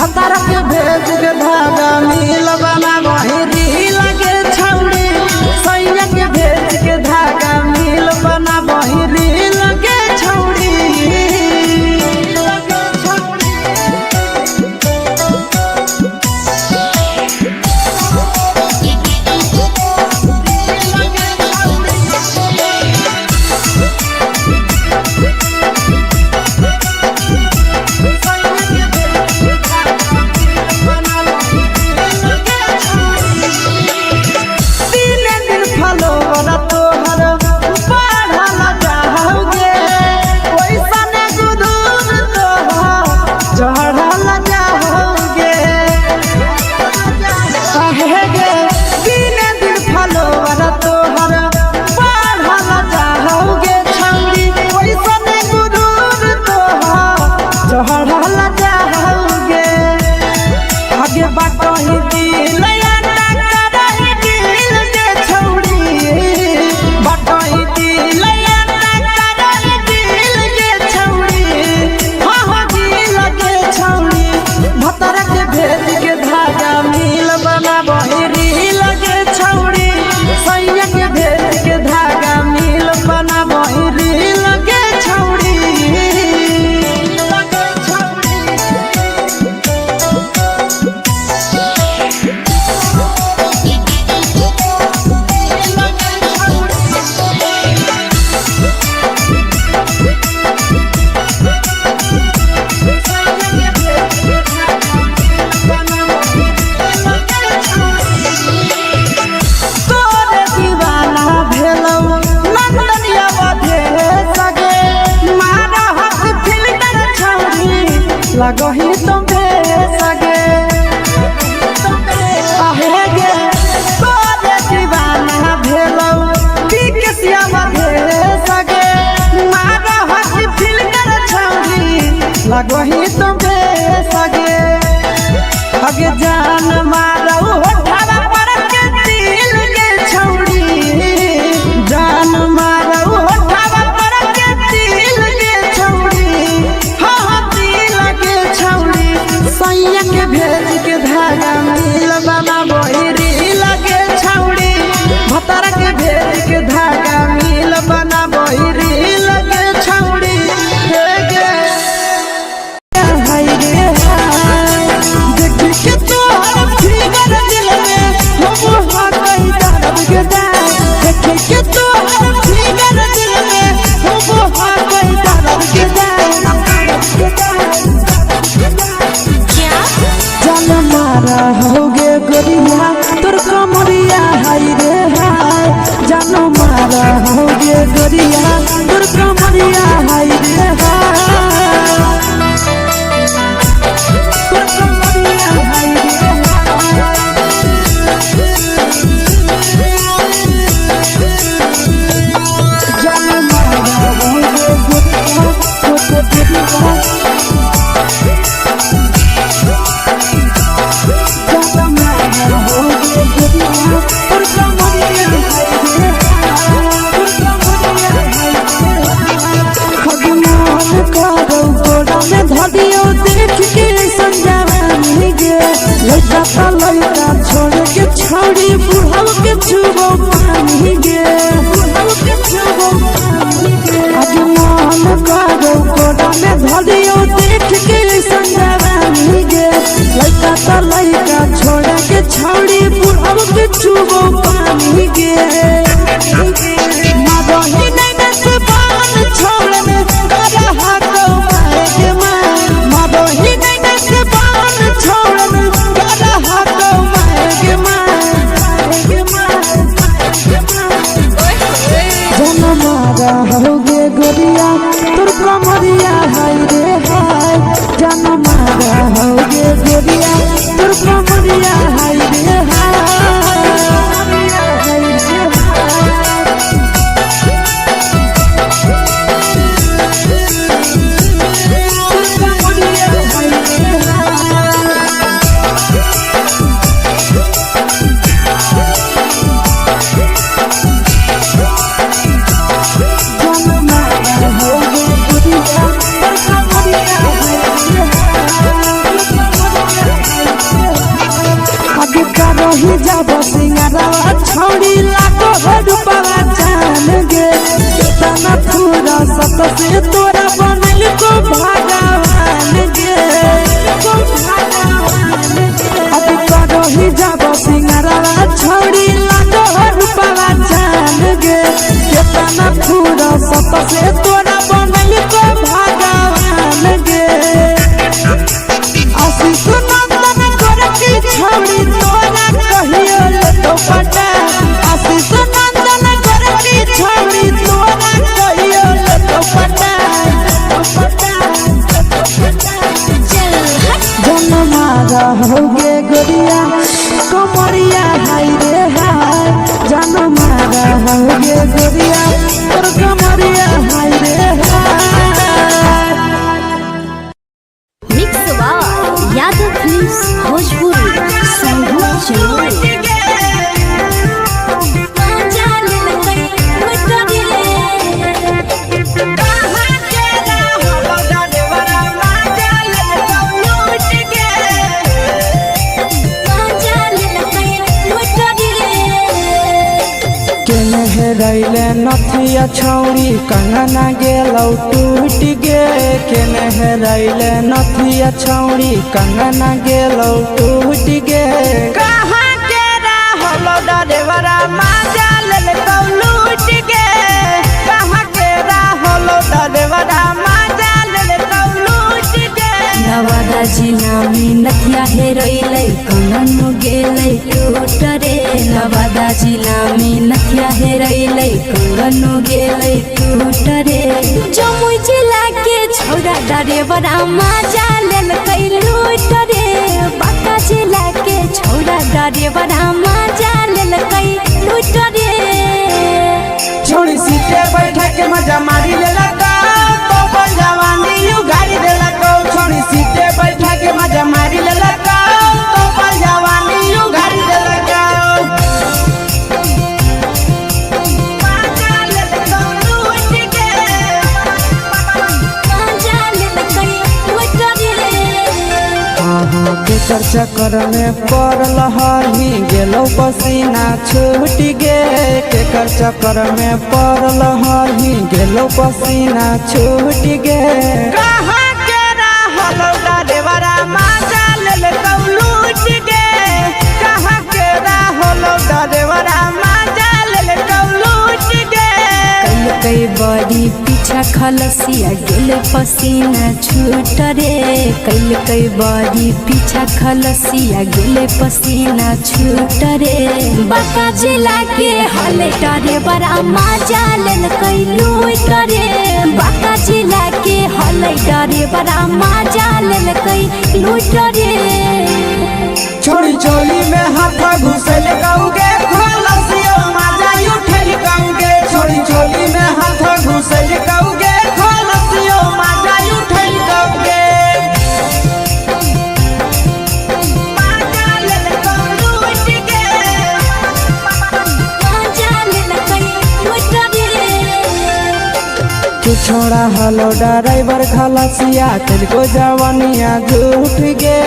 भतार के भेज के धागा मिल बना बहिरी लगे छौड़ी सैया के भेज के धागा मिल बना बहिरी लगे छौड़ी लगही तुम्हे सगे आहे गे तोरे दीवाना भेलौ बिकसिया बधे सगे मारा हसी फिल्टर छौरी लगही तुम्हे सगे अगे जान मारौ होठवा पर के दिल के छौरी जान मारौ होठवा पर के दिल के छौरी सैया के भेज के धागा मिल बना बहिरी लगे छौड़ी भतार के भेज के धागा मिल बना बहिरी लगे छौड़ी देख के तोहर फिगर दिल में हम हाथई दर्द के देख के तोहर फिगर दिल में हम हाथई दर्द के मारा होगे गोरिया तोर कमरिया हाय रे हाय जानो मारा होगे गोरिया तोर कमरिया हाय रे हाय तोर कमरिया हाय रे जानो मारा होगे गोरिया तोर कमरिया लड़का छोड़ के छौड़ी बुढ़ाव के छुबो पानी गे आज मन करो कोड़ा में धरियो देख के संजवानी गे लड़का छोड़ के छौड़ी बुढ़ाव के छुबो पानी गे मादही नहीं से बान छोड़ में करा हाथो मारे के मादही नहीं से बान छोड़ में करा हाथो मारे के जन मारा होगे गोरिया तोर कमरिया हाय रे हाय जन मारा होगे गोरिया तोर कमरिया हाय रे जब सिंगारवा छौड़ी लाखो रुपवा जान गे कितना पूरा सत से तोरा बनल को भगवान गे अब करो ही जब सिंगारवा छौड़ी लाखो रुपवा जान गे कितना पूरा सत से तोरा बनल को भगवान गे आशीष नंदन करके छौड़ी तोरा कहियो तो पटा आशीष नंदन करके छौड़ी तोरा कहियो तो पटा जन्मा रहोगे गोरिया कमरिया हाय रे हाय जन्मा रहोगे गोरिया और कमरिया हाय रे हाय। Mix by Yadav films Bhojpuri संगीत चैनल। रैले नथिया छौड़ी कंगना गेलौ टूट गे केने रैले नथिया छौड़ी कंगना गेलौ टूट गे कहाँ के रहलो डरेवरा माजा लेलकौ लूट गे कहाँ के रहलो डरेवरा माजा लेलकौ लूट गे नवादा जिला में नथिया हेरोइलै कंगन गेलै टूट रे नवादा जिला में नथिया हेरोइलै कंगन गेलै टूट रे जमुई जिला के छौड़ा डरेवरा माजा लेलकै लूट रे बांका जिला के छौड़ा डरेवरा माजा लेलकै लूट रे छोड़ी सीटे बैठा के मजा मारी लेलकौ तो जवानी यू गाड़ी देलकौ छोड़ी सीटे बैठा के मजा मारी लेलकौ तो जवानी यू गाड़ी देलकौ केकर चक्कर में पड़ल हही गेलौ पसीना छूट गे केकर चक्कर में पड़ल हही गेलौ पसीना छूट गे कहाँ के रहलो डरेवरा माजा लेलकौ लूट गे कहाँ के रहलो डरेवरा माजा लेलकौ लूट गे कई बड़ी पीछा खलसिया गेल पसीना छूट रे कई बड़ी पीछा खलसिया गेल पसीना छूट रे बांका जिला के हले डरे बड़ा माजा लेलकै लूट रे बांका जिला के हले डरे बड़ा माजा लेलकै लूट रे छोड़ी चोली में हाथ घुसल गौगे खलसियो माजा उठल गौगे छोड़ी चोली में हाथ घुसल गौगे खलसियो माजा उठल गौगे माजा लेलकौ लूट गे माजा लेलकै लूट रे तू छोड़ा हलो ड्राइवर खलसिया तेलको जवानिया झूठ गे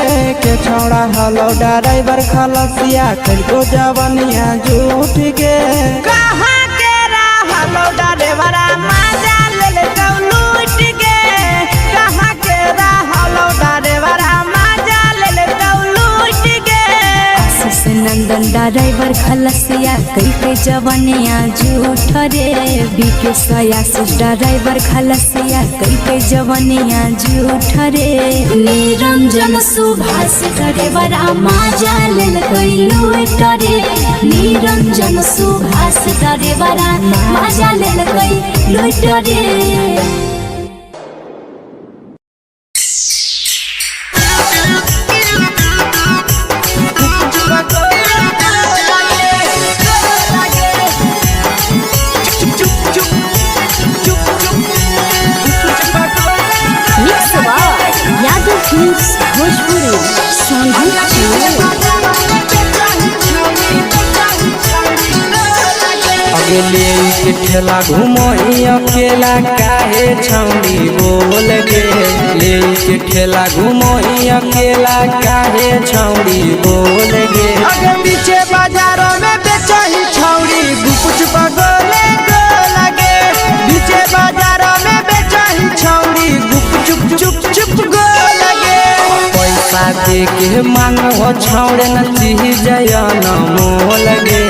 के छोड़ा हलो ड्राइवर खलसिया तेलको जवानिया झूठ गे कहाँ के रहलो डरेवरा माजा लेलकौ लूट गे कहाँ के रहलो डरेवरा माजा लेलकौ लूट गे आशीष नंदन ड्राइवर खलसिया कई जवानिया झूठ रे बीके आशीष ड्राइवर खलसिया कई जवानिया झूठ रे निरंजन सुभाष ड्राइवरा माजा लेलकै लूट रे निरंजन सुभाष ड्राइवरा माजा लेलकै लूट रे यादव फिल्म्स भोजपुरी संगीत चैनल। अगले के ठेला घुमोई अकेला काहे छौड़ी बोल गे ले के ठेला घुमोई अकेला काहे छौड़ी बोल गे आगे पीछे बाजार दे के मांगो छौड़े न चीज न मोल गे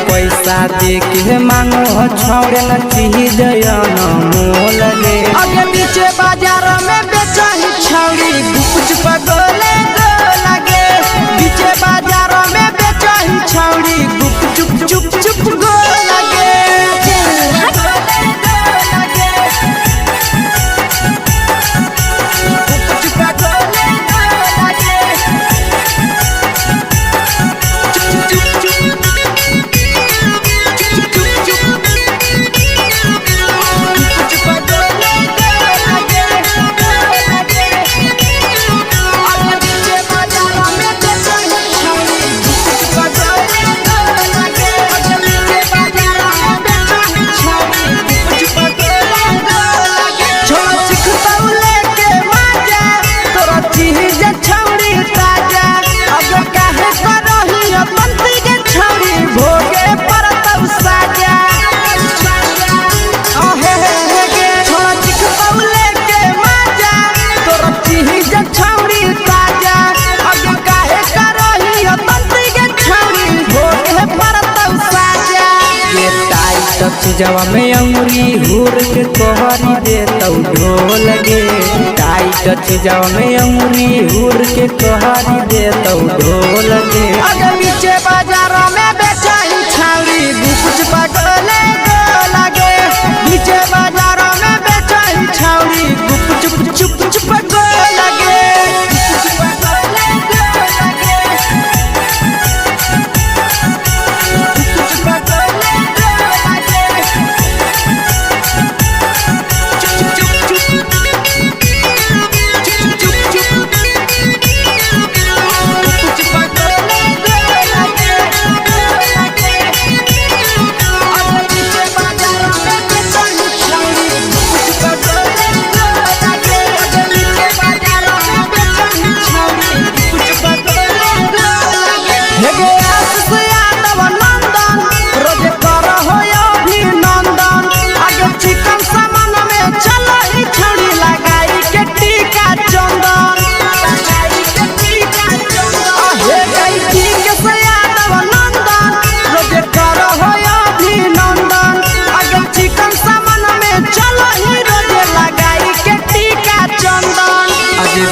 पैसा दे के मांगो छौड़े न चीज न मोल गे आगे पीछे बाजार में बेचाही छौड़ी कुछ पगोले गोला गे पीछे बाजार में बेचाही छौड़ी चुप चुप चुप गोला गे जवा में अंगुरी हुर के तोहरी दे तौ ढोल गे टाइट जवा में अंगुरी हुर के तोहरी दे तौ ढोल गे आगे पीछे बाजार में बेचाही छौड़ी कुछ पगोले गोला गे पीछे बाजार में बेचाही छौड़ी चुप चुप चुप गोला गे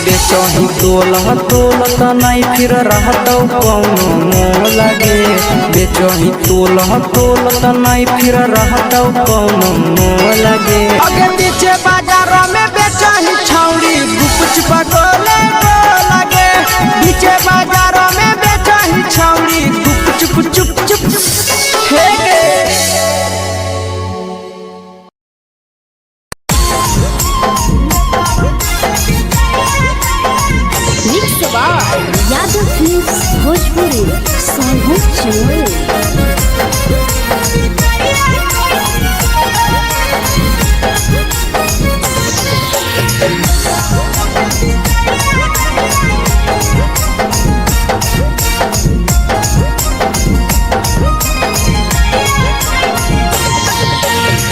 बेचही तोल त नहीं फिर रहतौ कौनो मोल गे बेचही तोल त नहीं फिर रहतौ कौनो मोल गे आगे पीछे बाजार में बेचाही छौड़ी कुछ पगोले गोला गे पीछे बाजार में बेचाही छौड़ी चुप चुप चुप हे गे यादव फिल्म्स भोजपुरी साहू चोर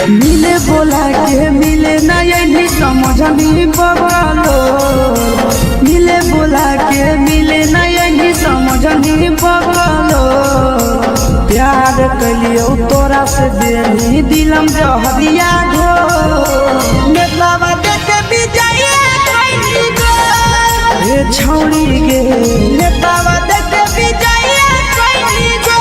मिले बोला के मिले ना यही समझनी बगलो मिले बोला के मिले ना यही समझनी बगलो प्यार कलियो तोरा से देनी दिलम जहरिया घो नेतावा देखे विजय कैली गो ए छौड़ी गे नेतावा देखे विजय कैली गो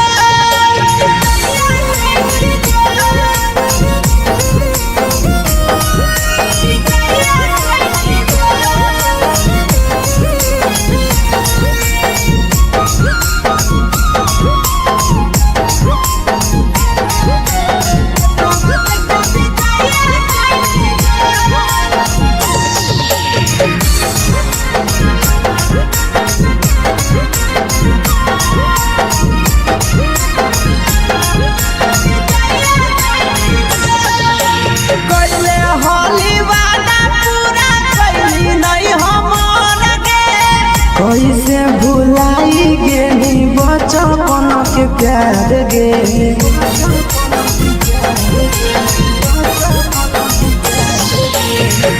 कैसे भुलाई गेली बचपन के प्यार गे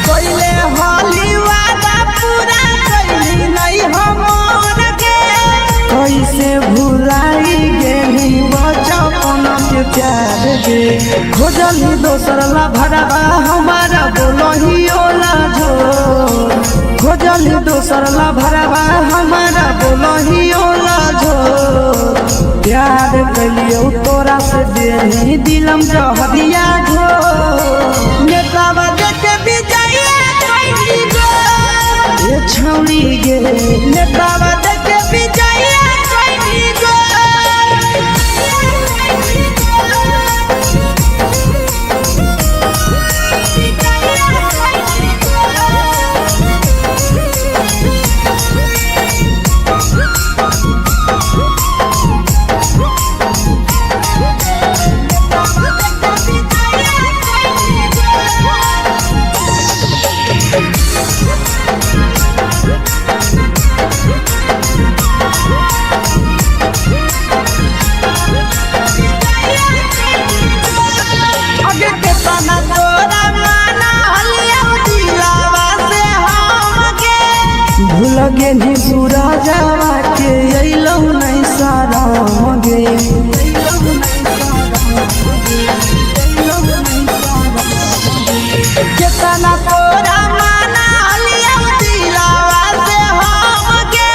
कैले हली वादा पूरा कैली नहीं हमर कैसे भुलाई गेली बचपन के प्यार गे खोजली दोसर ला भरवा हमारा बोलही ओला झो खोजली दोसर ला भरवा हमारा बोलही ओला झो प्यार कलियो तोरा से देनी दिलम जहरिया घो नेतावा देखे विजय कैली गो ये छौड़ी गे नेतावा देखे विजय कैली गो भूलगे नी पूरा जावा के अइलौ नहीं सारा मगे केतना तोरा माना लिया दिलावा से हमगे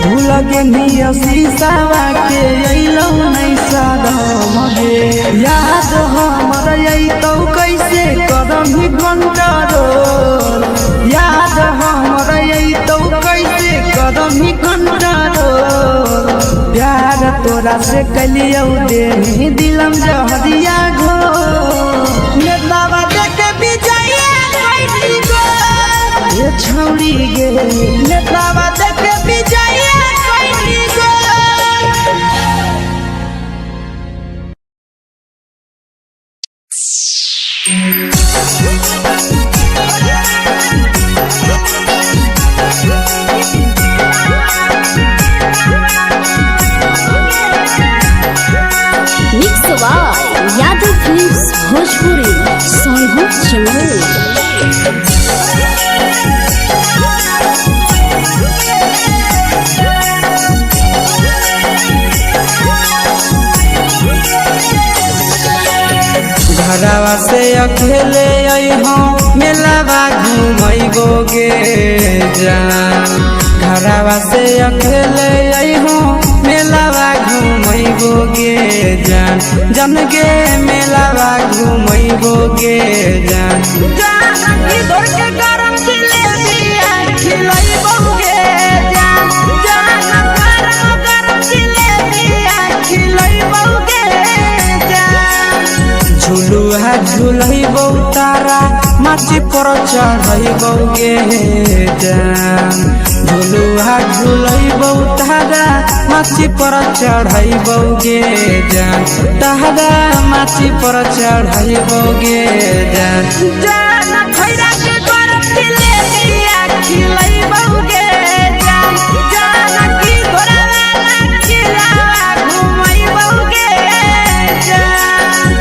भूलगे नी शीशावा के अइलौ नहीं सारा मगे याद हमर अइतौ कैसे करम कंट्रोल याद हमर अइतौ कैसे करम कंट्रोल प्यार तोरा से कलियौ देनी दिलम जहरिया घो नेतावा देखे विजय कैली गो ये छौड़ी गे नेतावा देखे विजय कैली गो यादव फिल्म्स भोजपुरी सोनू चमोली घरवा से अकेले अइहो मेलावा घूमैबो गे जान घरवा से अकेले अइहो मेलावा घूमैबो गे जान जन गे मेलावा घूमैबो गे जान जानकी दौड़ के गरम जिलेबिया खिलैबो गे जान जान गरम जिलेबिया खिलैबो गे जान झुलुहा झुलैबो तारा माची पर चढ़ैबो गे जान झुलुहा झुलैबो तारा माची पर चढ़ैबो गे जान तारा माची पर चढ़ैबो गे जान जान खैरा के गरम जिलेबिया खिलैबो गे जान जानकी घोड़ावाला खिलावा घुमैबो गे जान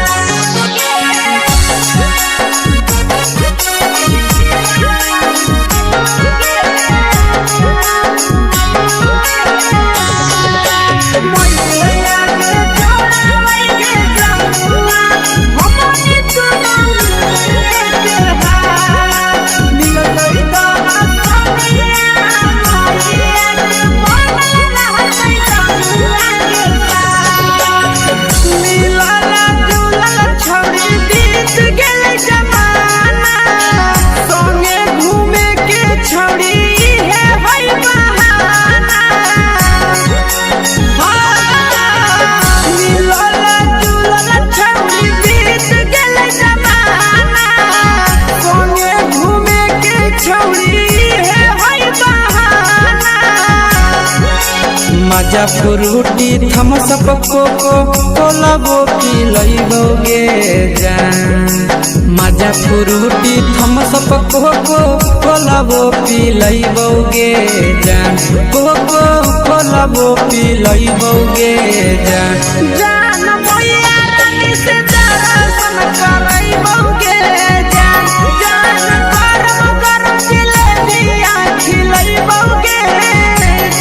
मजा फ्रूटी थम्स अप कोको कोला वो पी लइबो गे जान मजा फ्रूटी थम्स अप कोको कोला वो पी लइबो गे जान कोको कोला वो पी लइबो गे जान जान मोया रानी से दर्शन करैबो गे जान जान गरम गरम जिलेबिया खिलैबो गे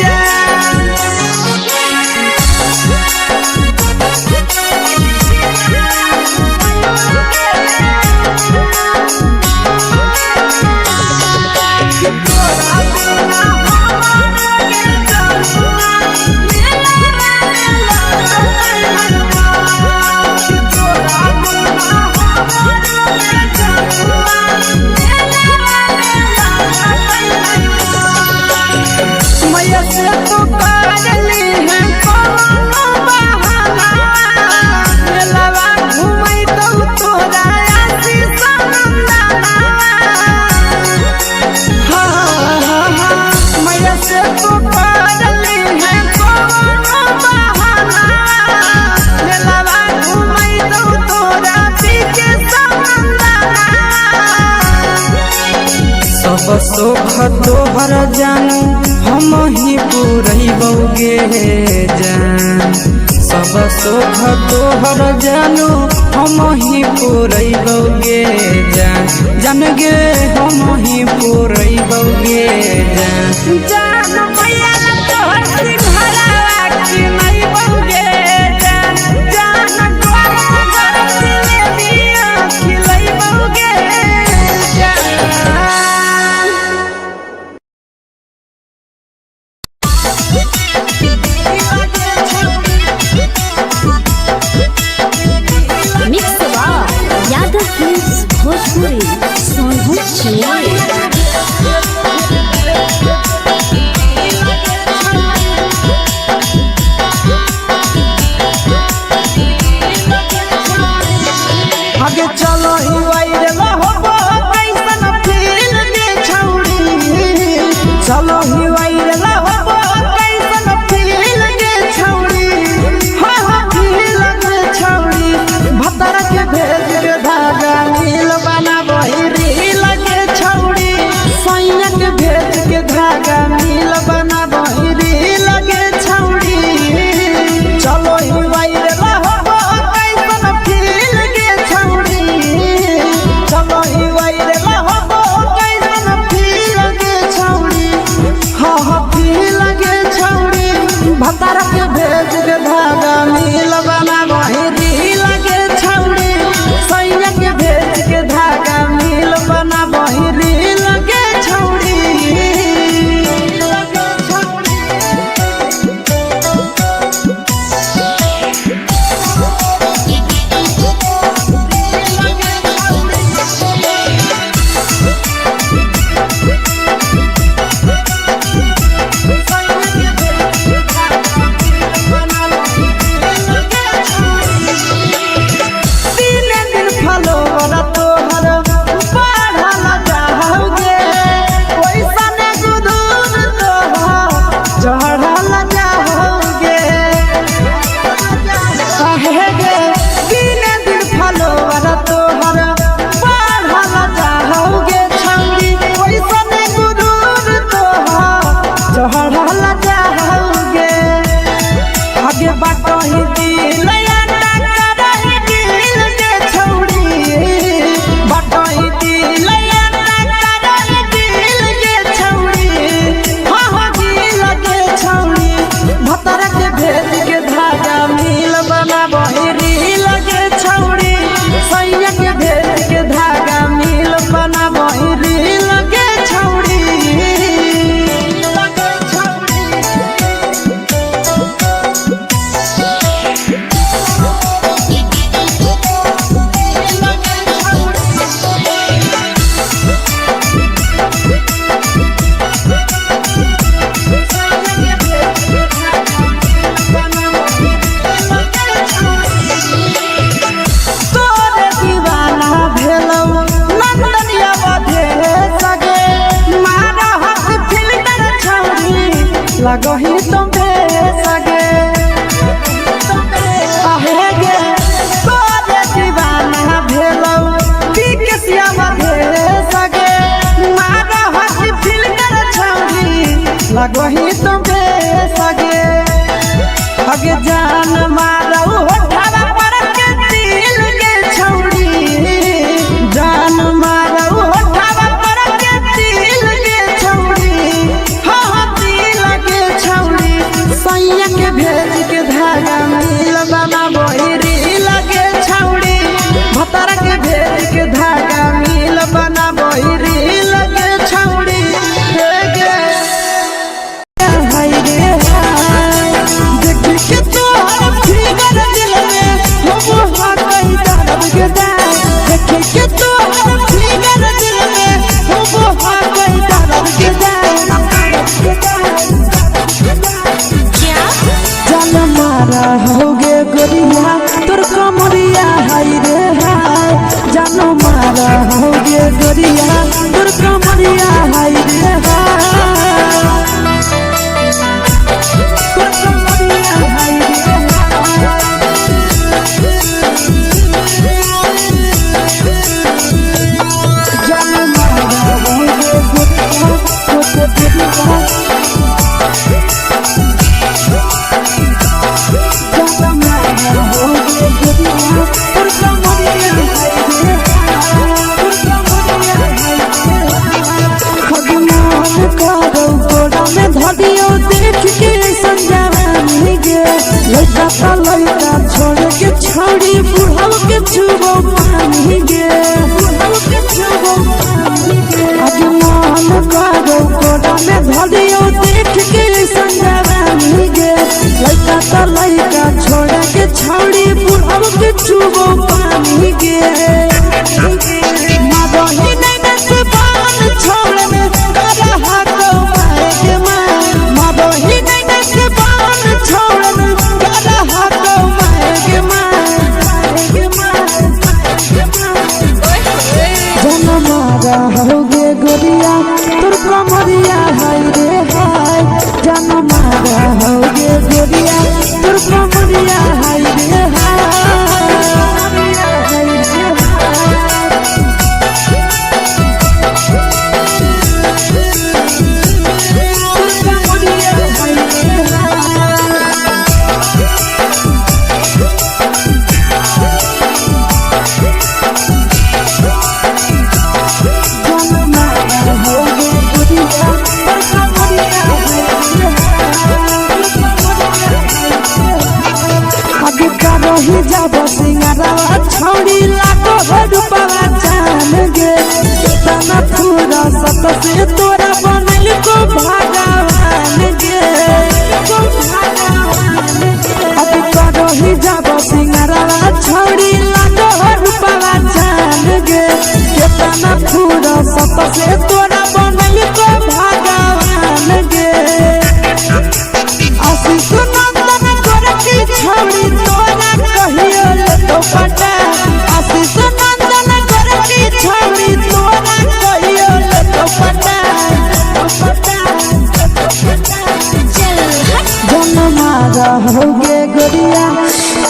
जान तोहर जानू हम ही पुरैबौगे जान सब सुख तोहर जानू हम ही पुरैबौगे जान जान गे हम ही पुरैबौगे जान जान मैया तोहर सिंघरावा की नहीं बौगे जान जान गोर दिले दिया खिलै बौगे मिक्स यादव फिल्म्स भोजपुरी सोनभद्र चेन्नई। आगे चलो ही वायरल होबो कैसन फील दे छौड़ी चलो ही वायरल होबो कैसन फील दे छौड़ी हां हां फील दे छौड़ी भतर के भेज के धागा नील बना बहिरी लगे छौड़ी सैया के भेज के धागा नील बना बहिरी लगे छौड़ी चलो ही वायरल होबो कैसन फील दे छौड़ी चलो ही वायरल होबो कैसन फील दे छौड़ी हां हां फील दे छौड़ी भतर के भेज के धागा नील बना बहिरी लगे छौड़ी सैया के भेज के धागा नील बना बहिरी लगे छौड़ी लगही तुम्हे सगे आहे गे तोरे दीवाना भेलौ के सियावा भे सगे मारा हसी फिल्टर छौरी लगही तुम्हे सगे अगे जान मारौ होठावा पर के दिल के छौरी जान मारौ होठावा पर के दिल के छौरी हां दिल के छौरी सैया के भेज के धागा मिल बना बहिरी लगे छौरी भतर के भेज के धागा मिल बना बहिरी लगे छौरी हे गे हाय रे हाय देख के तोहर फिगर दिल में हम हाथ कहीं दर्द के देख के तोहर फिगर दिल में हम हाथ कहीं दर्द के जान मारा होगे गोरिया तोर कमरिया हाय रे हाय जान मारा होगे गोरिया तोर कमरिया हाय रे हाय तोर कमरिया हाय रे जान मारा होगे गोरिया लड़का का लड़का छोड़ के छौड़ी बुढ़ाव के छुबो पानी गे आज मन करो कोड़ा में धरियो देख के संजवानी गे लड़का का लड़का छोड़ के छौड़ी बुढ़ाव के छुबो पानी गे मादोही नहीं नस बान छोड़ में करा हाथों माए के माँ मादोही नहीं नस बान छोड़ में करा हाथों माए के माँ जनमारा होगे गोरिया तुर कमरिया हाय रे हाय जनमारा होगे गोरिया तुर कमरिया हाय रे हाय सिंगारा छौड़ी लाखो रुपवा जान गे तना पूरा सत से तोरा बनल को भगवान गे अब करो ही जब सिंगारा छौड़ी लाखो रुपवा जान गे तना पूरा सत से तोरा बनल को भगवान गे आशीष नंदन करती छौड़ी तोरा कहियो तो पटा आशीष नंदन करती छौड़ी तोरा कहियो तो पटा जनमारा होगे गोरिया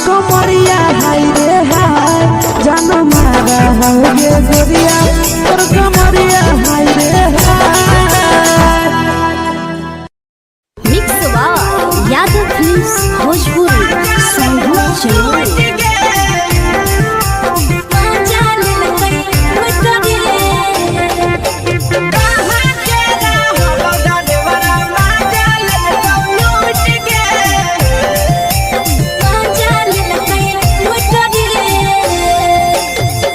कमरिया हाय रे हाय जनमारा होगे गोरिया और कमरिया हाय रे हाय मिक्स यादव फिल्म्स भोजपुरी संगीत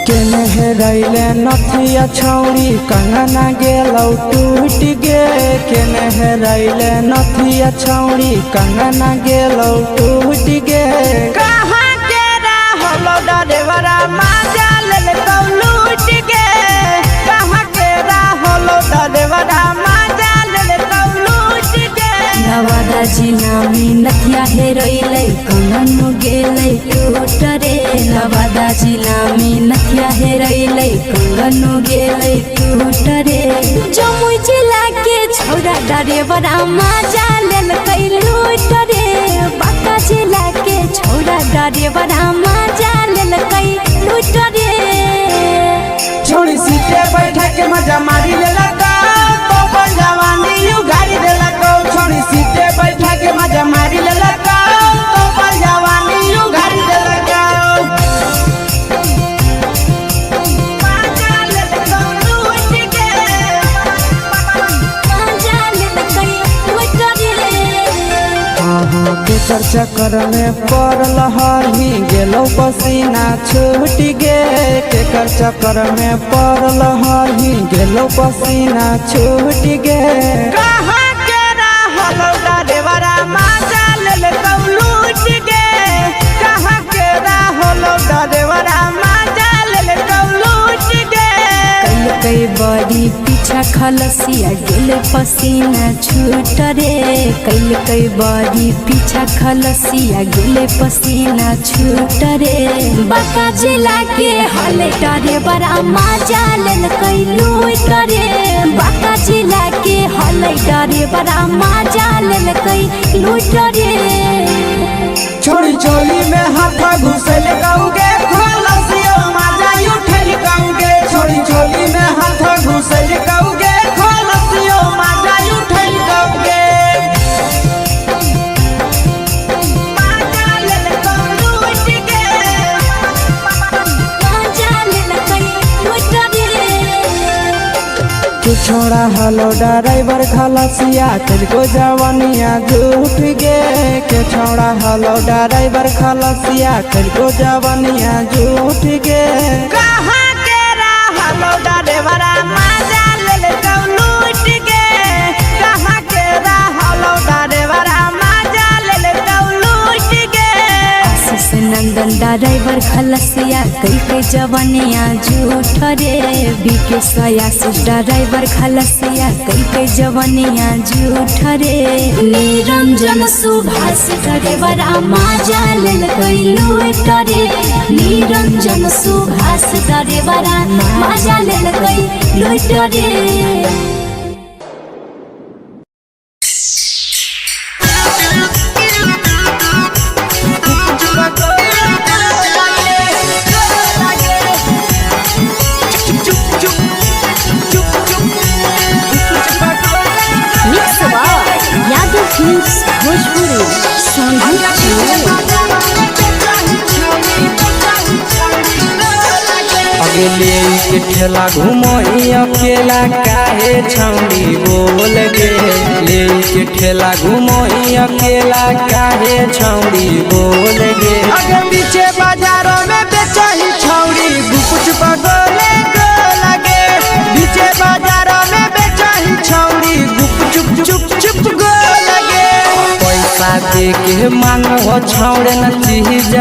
चैनल रैले नथिया छौड़ी कंगना गेलौ टूट गे केने रैले नथिया छौड़ी कंगना गेलौ टूट गे कहाँ के रहलो डरेवरा माजा लेलकौ लूट गे कहाँ के रहलो डरेवरा माजा लेलकौ लूट गे नवादा जिला में नथिया हेरोइलै कंगन गेलै टूट रे नवादा जिला में नथिया हेरोइलै कंगन गेलै टूट रे जमुई जिला के छौड़ा डरेवरा माजा लेलकै लूट रे बांका जिला के छौड़ा डरेवरा माजा लेलकै लूट रे छोड़ी सीटे बैठा के मजा मारी लेलकौ तो जवानी यू गाड़ी देलकौ छोड़ी सीटे बैठा के मजा मारी लेलकौ तो जवानी यू गाड़ी देलकौ माजा लेलकौ लूट गे माजा लेलकै लूट रे केकर चक्कर में पड़ल हही गेलौ पसीना छूट गे केकर चक्कर में पड़ल हही गेलौ पसीना छूट गे कहाँ के रहलो डरेवरा माजा लेलकौ लूट गे कहाँ के रहलो डरेवरा माजा लेलकौ लूट गे कई बड़ी पीछा खलसिया गेल पसीना छूट रे कई बड़ी पीछा खलसिया गेल पसीना छूट रे बांका जिला के हले डरे बड़ा माजा लेलकै लूट रे बांका जिला के हले डरे बड़ा माजा लेलकै लूट रे छोड़ी चोली में हाथ घुसल गौगे खलसियो माजा उठल गौगे छोड़ी चोली में हाथ घुसल गौगे खलसियो माजा उठल गौगे माजा लेलकौ लूट गे माजा लेलकै लूट रे कुछ छोड़ा हलो ड्राइवर खलसिया तुझको जवानिया झूठ गे के छोड़ा हलो ड्राइवर खलसिया तुझको जवानिया झूठ गे कहाँ के हलो ड्राइवर मजा ले लूट गे कहाँ के हलो ड्राइवर मजा ले लूट गे आशीष नंदन ड्राइवर खलसिया कई के जवानिया झूठ रे बीके आशीष ड्राइवर खलसिया कई के जवानिया झूठ रे निरंजन सुभाष ड्राइवर मजा ले लूट रे निरंजन सुभाष ड्राइवर मजा ले लूट रे भोजपुरी अगले के ठेला घूमो अकेला काहे छौड़ी बोल गे ले के ठेला घूमो अकेला काहे छौड़ी बोल गे अगे पीछे बाजारों में बेचही छौड़ी गुपचुप गोले गो लगे पीछे बाजारों में बेचही छौड़ी गुपचुप चुप चुप गो लगे पैसा दे के मांगो छौड़े न चीज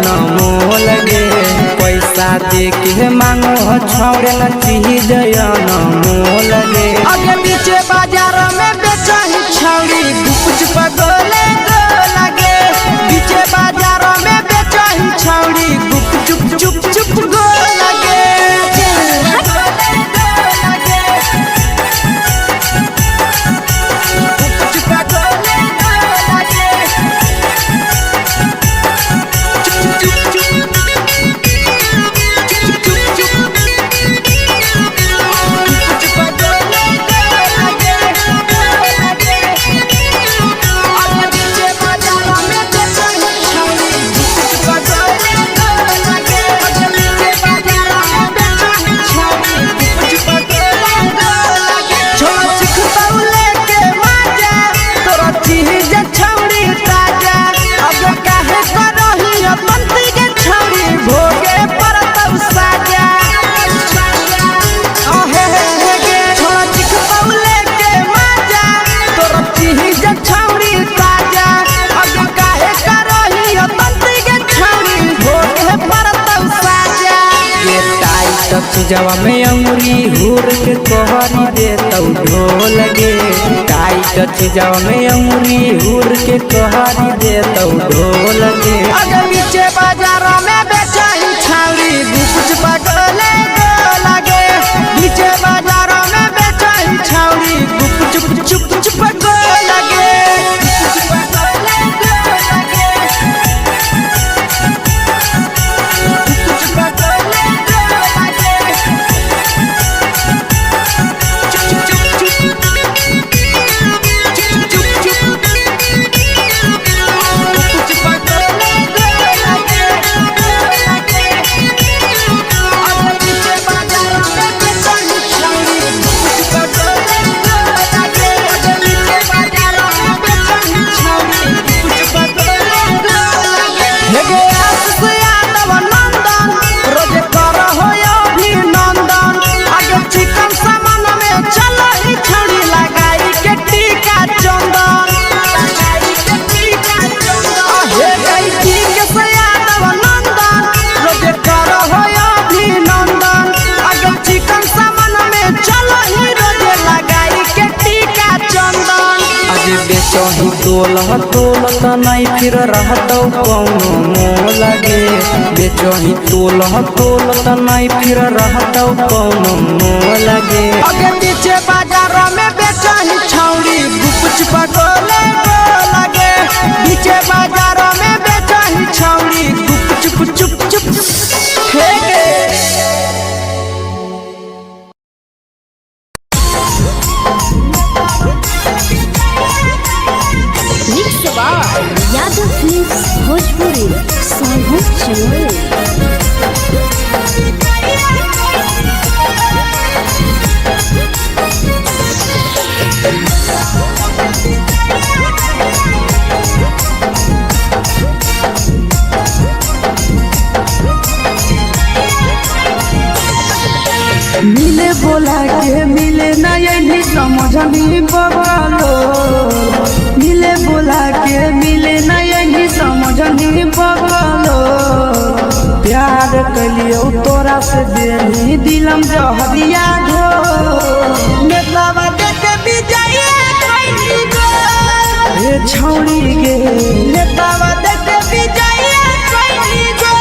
न मोल गे पैसा दे के मांगो छौड़े न चीज न मोल गे अगे पीछे बाजारों में बेचही छौड़ी गुपचुप गोले गो लगे पीछे बाजारों में बेचही छौड़ी गुपचुप चुप चुप गो लगे जवा में अंगुरी हुर के तोहरी दे तौ ढोल गे टाइट जवा में अंगुरी हुर के तोहरी दे तौ ढोल गे अगे पीछे बाजारों में बेचही छौड़ी गुपचुप गोले गो लगे पीछे बाजारों में बेचही छौड़ी गुपचुप चुप चुप गो लगे बेचही तोल त नहीं फिर रहतौ कौनो मोल गे बेचही तोल त नहीं फिर रहतौ कौनो मोल गे अगे पीछे बाजारों में बेचही छौड़ी गुपचुप गोले गो लगे पीछे बाजारों में बेचही छौड़ी गुपचुप चुप चुप हे यादव फिल्म्स भोजपुरी सोनू चोर समझनी बगलो मिले बोला के मिले न यही समझनी बगलो प्यार कलियो तोरा से देनी दिलम जहरिया घो नेतावा देख विजय कैली गो ए छौड़ी गे नेतावा देख विजय कैली गो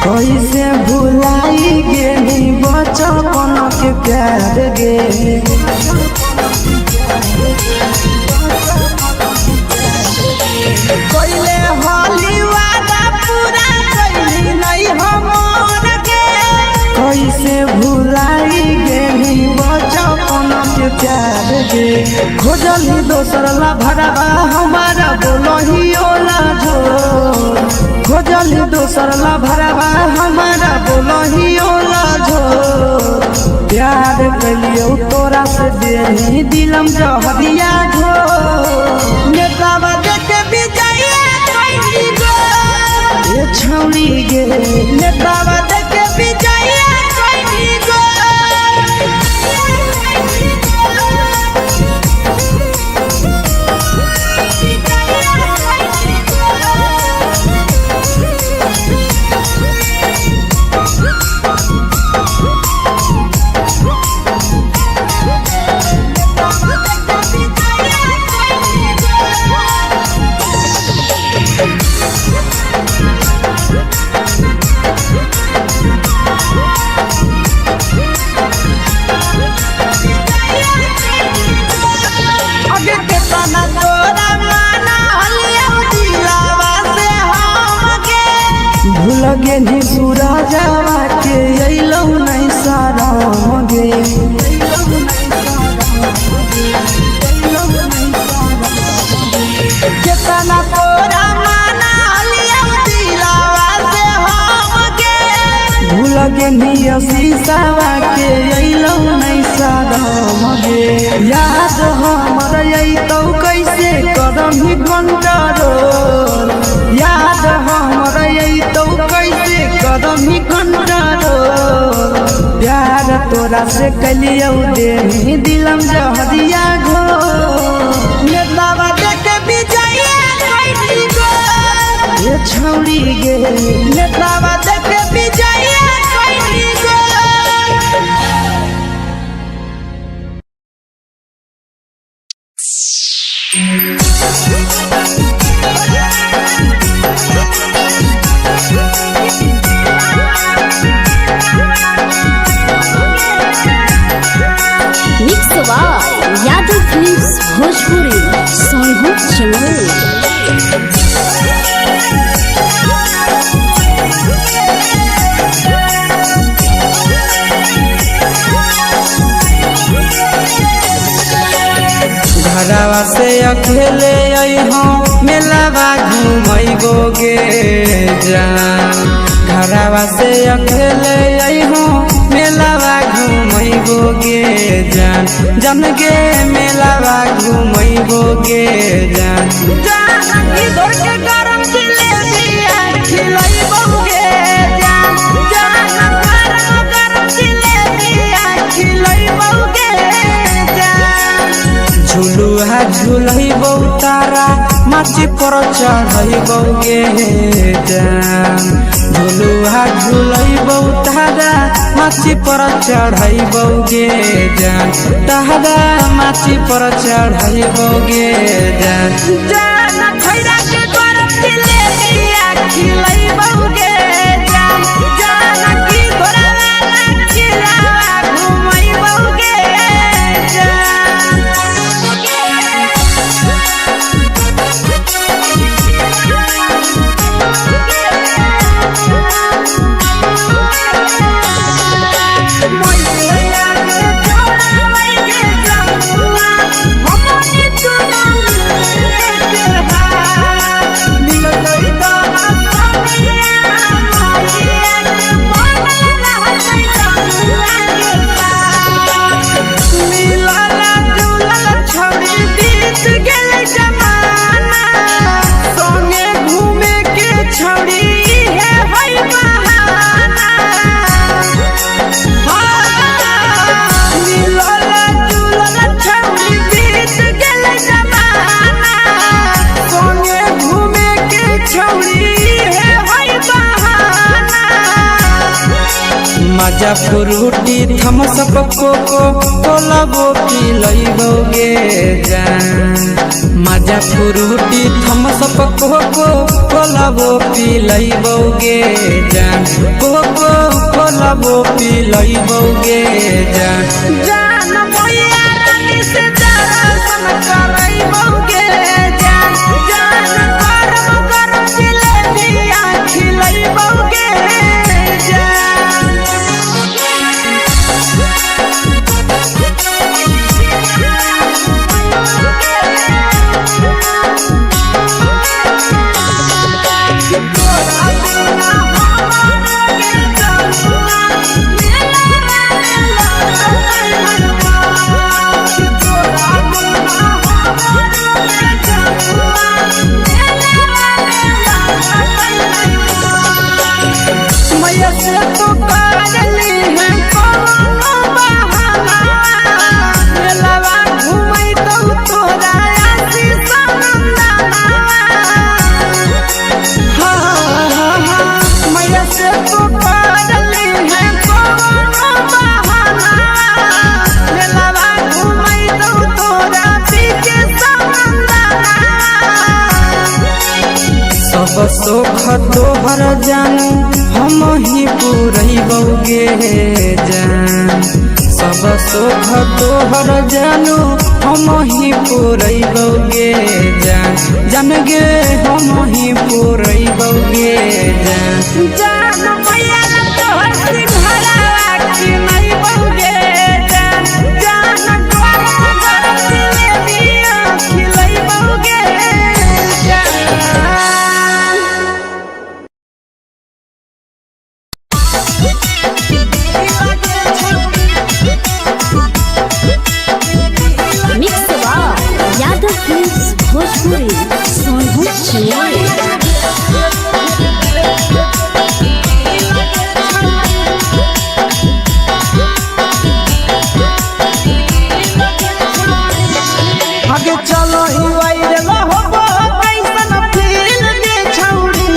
कैसे भुलाई गेली बचपन के प्यार गे कैले होली वादा पूरा कैली नहीं हमर गे कैसे भुलाई गेली बचपन के प्यार गे खोजली दोसर ला भरवा हमारा बोलही ओला जो खोजली दोसर ला भरवा हमारा बोलही ओला झो प्यार कलियो तोरा से देनी दिलम जहरिया घो नेतावा देख विजय कैली गो ए छौड़ी गे नेतावा देख विजय कैली गो भूलगे नी सूरजवा के अइलौ नहीं साराम गे केतना तोरा माना लिया दिलावा से हम गे भूलगे नी शीशावा के अइलौ नहीं साराम गे याद हमर अइतौ कैसे करम कंट्रोल याद हमर अइतौ कैसे करम कंट्रोल प्यार तोरा से कलियो देनी दिलम जहरिया घो नेतावा देख विजय कैली गो ए छौड़ी गे नेतावा देख विजय कैली गो यादव फिल्म्स भोजपुरी सोनू चमोली घरवा से अकेले अइहो मेलावा घूमैबो गे जान घरवा से अकेले अइहो मेलावा घूमैबो गे जान जन गे मेलावा घूमैबो गे जान जान की दौड़ के गरम जिलेबिया खिलैबो गे जान जान गरम जिलेबिया खिलैबो गे जान झुलुहा झुलैबो तारा माची पर चढ़ैबो गे जान झुलुहा झुलैबो तारा माची पर चढ़ैबो गे जान तारा माची पर चढ़ैबो गे जान जान खैरा के गरम जिलेबिया खिलैबो गे जान जान की घोड़ा वाला खिलावा घुमैबो गे जान मजा फ्रूटी थम्स अप कोको कोला वो पी लइबोगे जान मजा फ्रूटी थम्स अप कोको कोला वो पी लइबोगे जान कोको कोला वो पी लइबोगे जान जान मोया रानी से दर्शन करइबोगे जान जान गरम गरम जिलेबिया खिलइबोगे जान मैया से तो काजली है कोनो बहाना मेलावा घूमै तो तोरा आसी सनंदना मैया से तो काजली है कोनो बहाना मेलावा घूमै तो तोरा पीछे सनंदना सब सुख तोहर जानू हम ही पूरइबोगे जान सब सुख तोहर जानू हम ही पूरइबोगे जान जान गे हम ही पूरइबोगे जान जान मैया तोहर सिंघरावा खिलइबोगे जान जान गरम गरम जिलेबिया खिलइबोगे जान मिक्स यादव फिल्म्स भोजपुरी सोनू चिड़िया आगे चलो ही वायरल होबो कैसन फील दे छौड़ी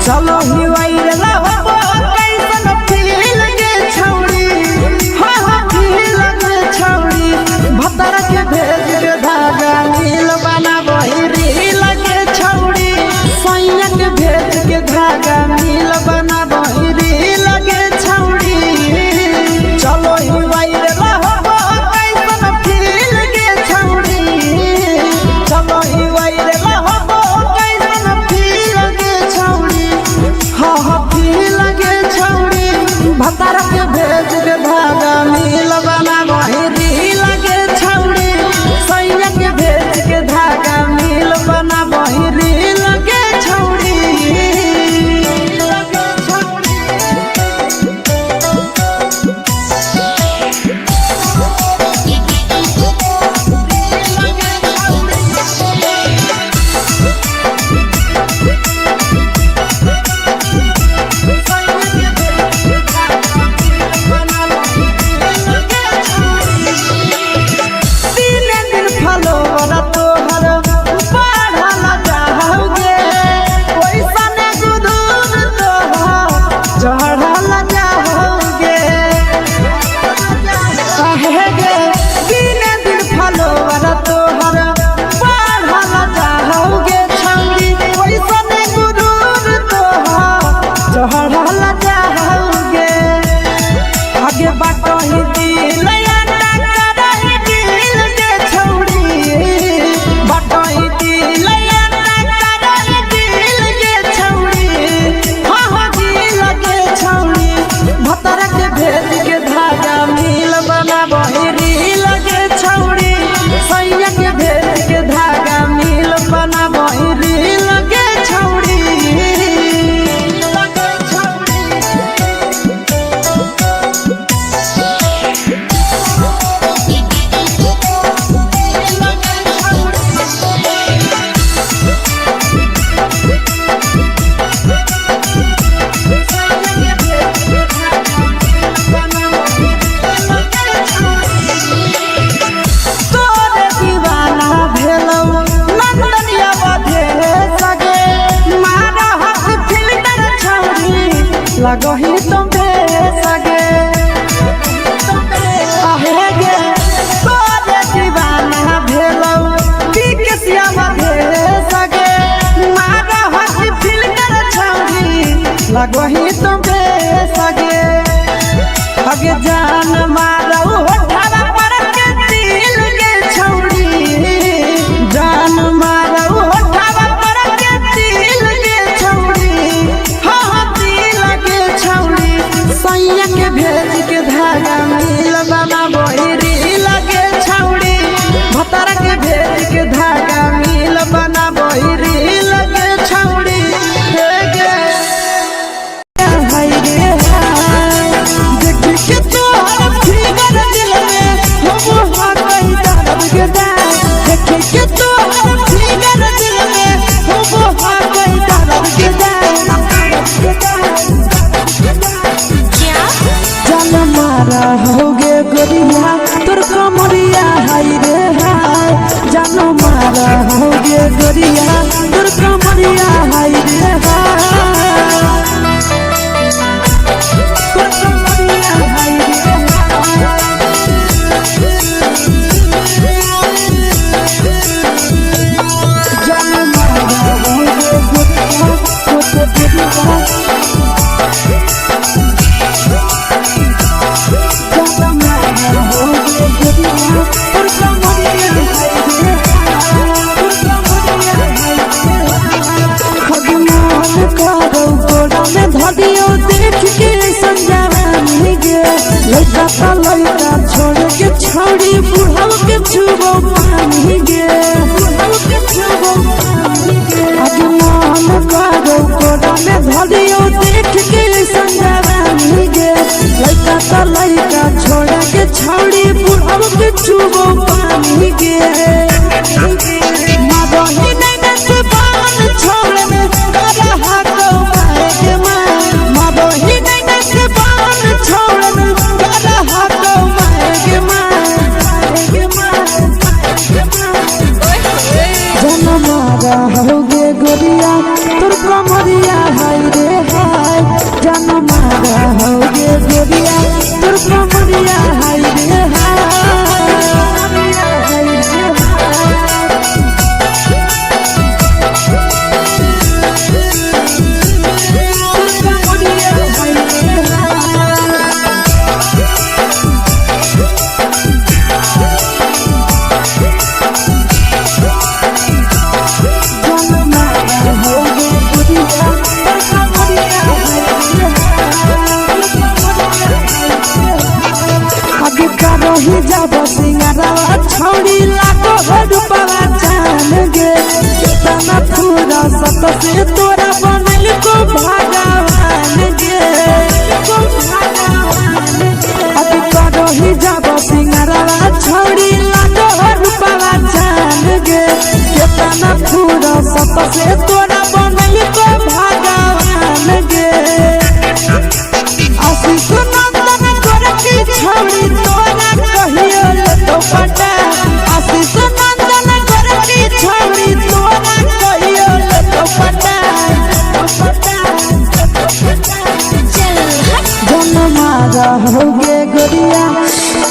चलो ही वायरल होबो कैसन फील दे छौड़ी हाँ हाँ फील दे छौड़ी भतर के भेज के धागा नील बना बहिरी लगे छौड़ी सैया के भेज के धागा नील बना बहिरी लगे छौड़ी चलो ही वायरल होबो कैसन फील दे छौड़ी चलो ही वायरल होबो कैसन फील दे छौड़ी हाँ हाँ फील दे छौड़ी भतर के भेज के धागा नील बना बहिरी लगे छौड़ी सैया के भेज के धागा नील बना बहिरी लगे छौड़ी लगे छौड़ी बना मारा होगे गोरिया तोर कमरिया हाय रे हाय जानो मारा होगे गोरिया तोर कमरिया हाय रे हाय तोर कमरिया हाय रे जानो मारा होगे गोरिया तोर कमरिया लड़का छोड़ के छौड़ी बुढ़ाव के छुबो पानी गे मन करो कोड़ा में धरियो देख के संजवानी गे लड़का छोड़ के छौड़ी बुढ़ाव के छुबो पानी गे मदही नहीं से बान छोड़ में करा हाथो माए के मां मदही नहीं से बान छोड़ में करा हाथो माए के मां जनमारा होगे गोरिया तोर कमरिया हाय रे हाय जनमारा होगे गोरिया तोर कमरिया हाय रे हाय सिंगारा छौड़ी लाखो रुपवा जान गे कितना पूरा सत से तोरा बनल को भगवान गे अभी करो ही जब सिंगारा छौड़ी लाखो रुपवा जान गे कितना पूरा सत से तोरा बनल को भगवान गे आशीष नंदन करती छौड़ी तोरा कहियो तो पटा आशीष नंदन करती छौड़ी तोरा कहियो तो पटा जनमारा होगे गोरिया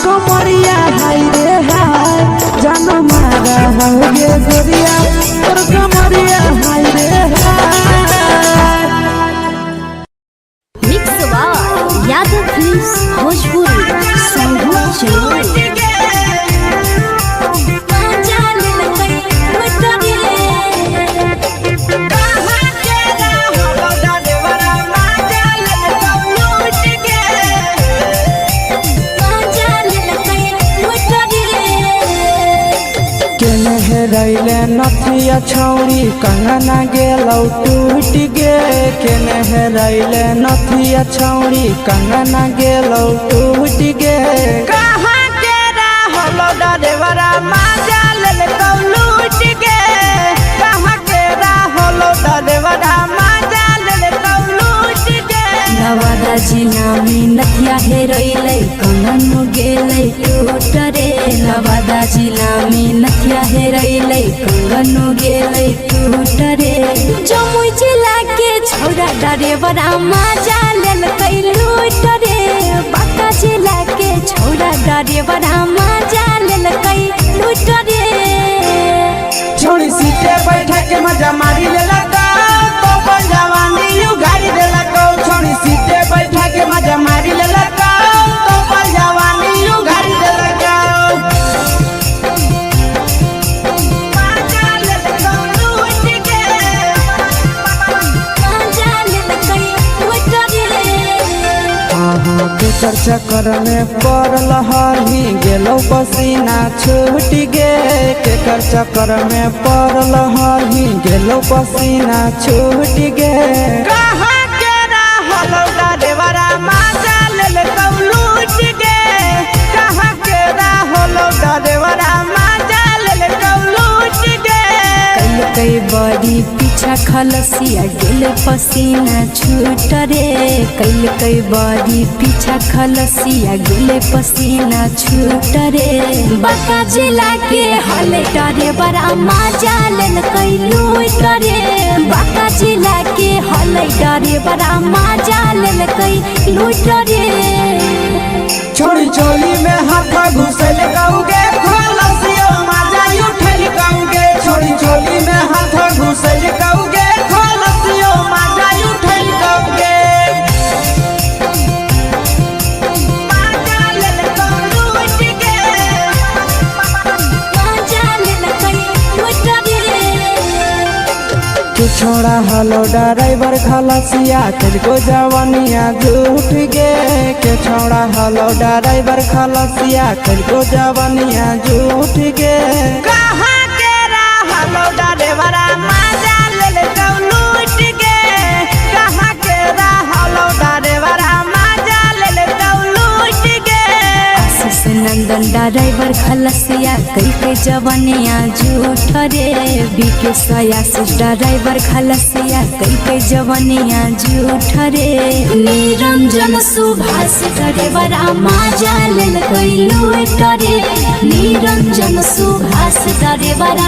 कमरिया हाय रे हाय जनमारा होगे गोरिया तोर कमरिया हाय रे हाय mix by Yadav films Bhojpuri संगीत चैनल रैले नथिया छौड़ी कंगना गेलौ टूट गे केने रैले नथिया छौड़ी कंगना गेलौ टूट गे कहाँ के रहलो डरेवरा माजा लेलकौ लूट गे कहाँ के रहलो डरेवरा माजा लेलकौ लूट गे नवादा जिला में नथिया हेरोइलै कंगन गेलै टूट रे नवादा जिला में नथिया हेरोइलै कंगन गेलै टूट रे जमुई जिला के छौड़ा डरेवरा माजा लेलकै लूट रे बांका जिला के छौड़ा डरेवरा माजा लेलकै लूट रे छोड़ी सीटे बैठा के मजा मारी लेलकौ तो जवानी यू गाड़ी देलकौ छोड़ी सीटे बैठा के मजा मारी लेलकौ तो जवानी यू गाड़ी देलकौ माजा लेलकौ लूट के माजा लेलकै लूट रे केकर चक्कर में पड़ल हही गेलौ पसीना छूट गे केकर चक्कर में पड़ल हही गेलौ पसीना छूट गे कहाँ के रहलो डरेवरा माजा लेलकौ लूट गे कहाँ के रहलो डरेवरा माजा लेलकौ लूट गे कई बड़ी पीछा खलसिया गेले पसीना छूट रे कैल कई बारी पीछा खलसिया गेले पसीना छूट रे बाका जिला के हले डरे बड़ा मजा लेल कई लूट रे बाका जिला के हले डरे बड़ा मजा लेल कई लूट रे छोड़ी चोली में हाथ घुसल गाऊंगे खलसिया मजा उठल गाऊंगे छोड़ी चोली में हाथ घुसल गाऊंगे खलसिया मजा उठल गाऊंगे मजा लेल लूट के मजा लेल कई लूट रे तू छोड़ा हलो ड्राइवर खलसिया तेरे जवानिया झूठ गे के छोड़ा हलो ड्राइवर खलसिया तेरे जवानिया झूठ गे कहाँ के रहलो डरेवरा मजा लेल लूट के कहाँ के रहलो डरेवरा मजा लेल लूट के आशीष नंदन ड्राइवर खलसिया कई के जवानिया झूठ रे बीके आशीष ड्राइवर खलसिया कई के जवानिया झूठ रे निरंजन सुभाष ड्राइवर मजा लेल कई लूट रे निरंजन सुभाष ड्राइवर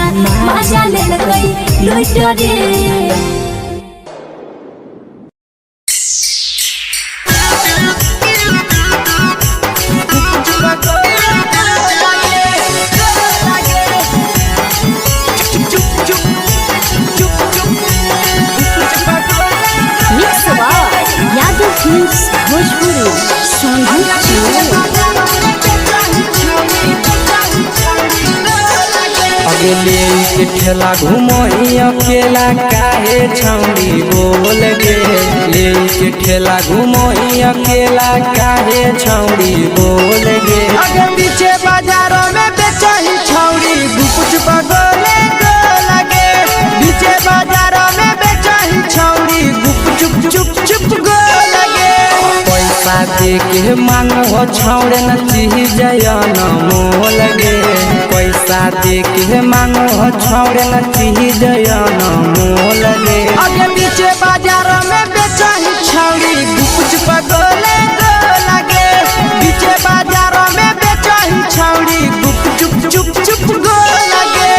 मजा लेल कई लूट रे यादव फिल्म्स भोजपुरी अगले के ठेला घूमो अकेला काहे छौड़ी बोल गे ले के ठेला घूमो अकेला काहे छौड़ी बोल गे आगे पीछे बाजारों में बेचही छौड़ी गुप चुप गोले गो लगे पीछे बाजारों में बेचही छौड़ी गुप चुप चुप चुप गो लगे पैसा दे के मांगो छौड़े न चीज न मोल गे पैसा दे के मांगो छौड़े न चीज न मोल गे आगे पीछे बाजारों में बेचही छौड़ी गुप चुप गोले गो लगे पीछे बाजारों में बेचही छौड़ी गुप चुप चुप चुप गो लगे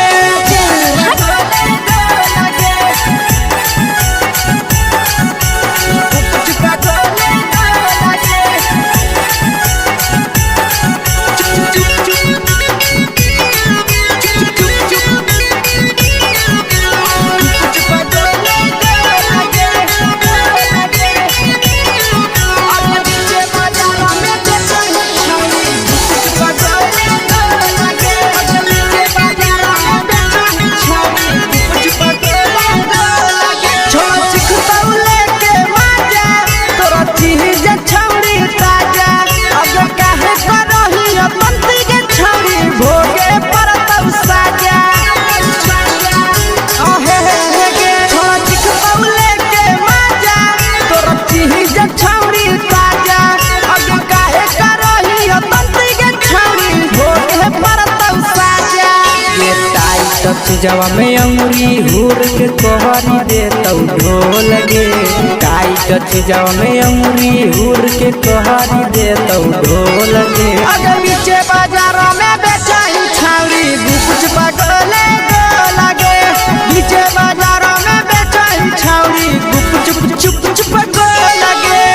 जवा में अंगुरी हुर के तोहरी दे तौ ढोल गे टाइट जवा में अंगुरी हुर के तोहरी दे तौ ढोल गे आगे पीछे बाजारों में बेचही छौड़ी गुप चुप गोले गो लगे पीछे बाजारों में बेचही छौड़ी गुप चुप चुप चुप गो लगे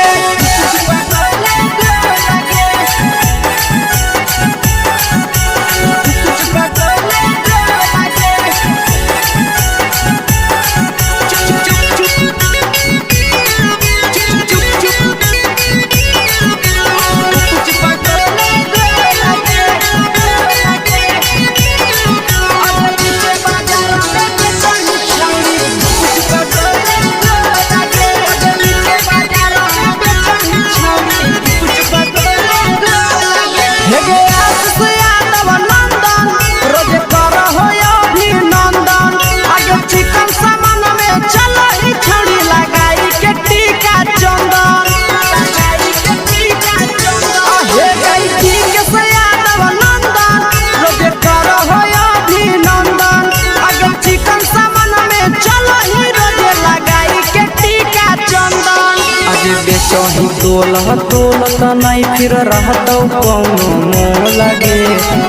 बेचही तोलह तोलत नहीं फिर रहतौ कौनो मोह लगे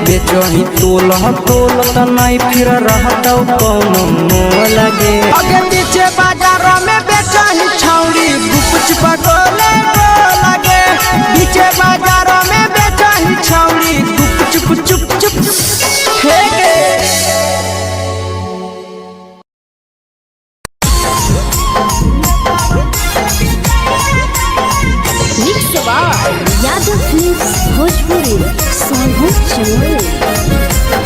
बेचही तोलह तोलत नहीं फिर रहतौ कौनो मोह लगे आगे पीछे बाजारों में बेचही छौड़ी गुपच पटोले लगे पीछे बाजारों में बेचही छौड़ी गुपचुप चुप चुप फेंके यादव फिल्म्स भोजपुरी सोनू चमोली।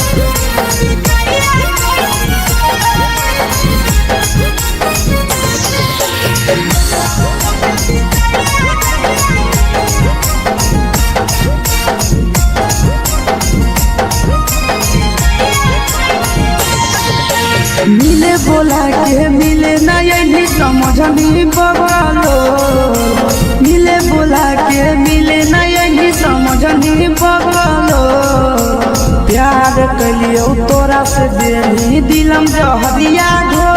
मिले बोला के मिले ना यही समझनी बवालो मिले बोला के मिले ना यही समझनी बवालो प्यार कलियो तोरा से देनी दिलम जहरिया घो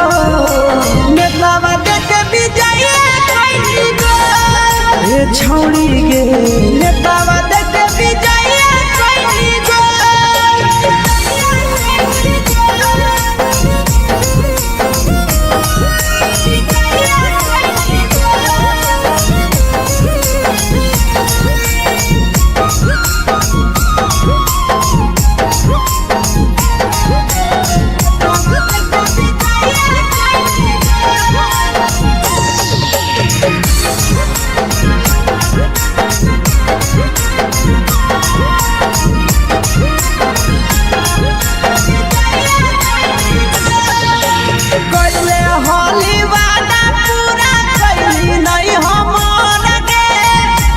नेतावा देखे विजय कैली गो ए छौड़ी गे नेतावा देखे विजय कैली गो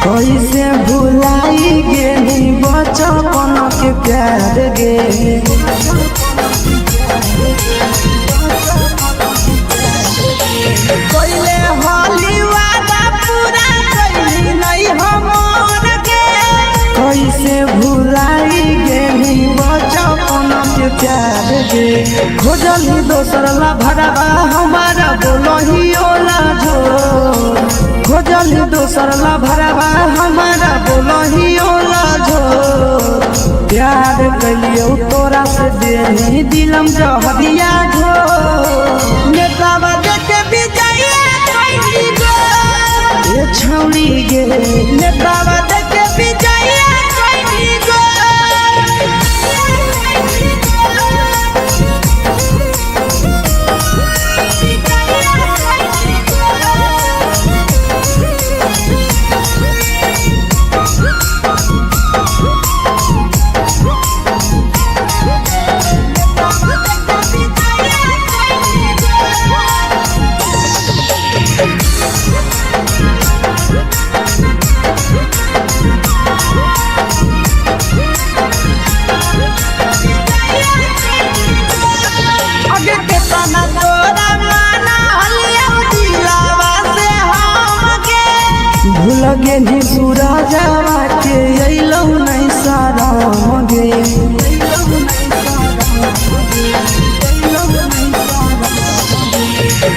कैसे भुलाई गेली बचपन के प्यार गे कैले होली वादा पूरा कैली नहीं हमर गे कैसे भुलाई गेली बचपन के प्यार गे खोजली दोसर ला भरवा हमारा बोलही ओला जो खोजली दोसर ला भरवा हमारा बोलही ओला जो प्यार कलियो तोरा से देनी दिलम जहरिया घो नेतावा देखे विजय कैली गो ए छौड़ी गे नेतावा देखे विजय कैली गो लगे नी सूरजवा के अइलौ नहीं सारा मगे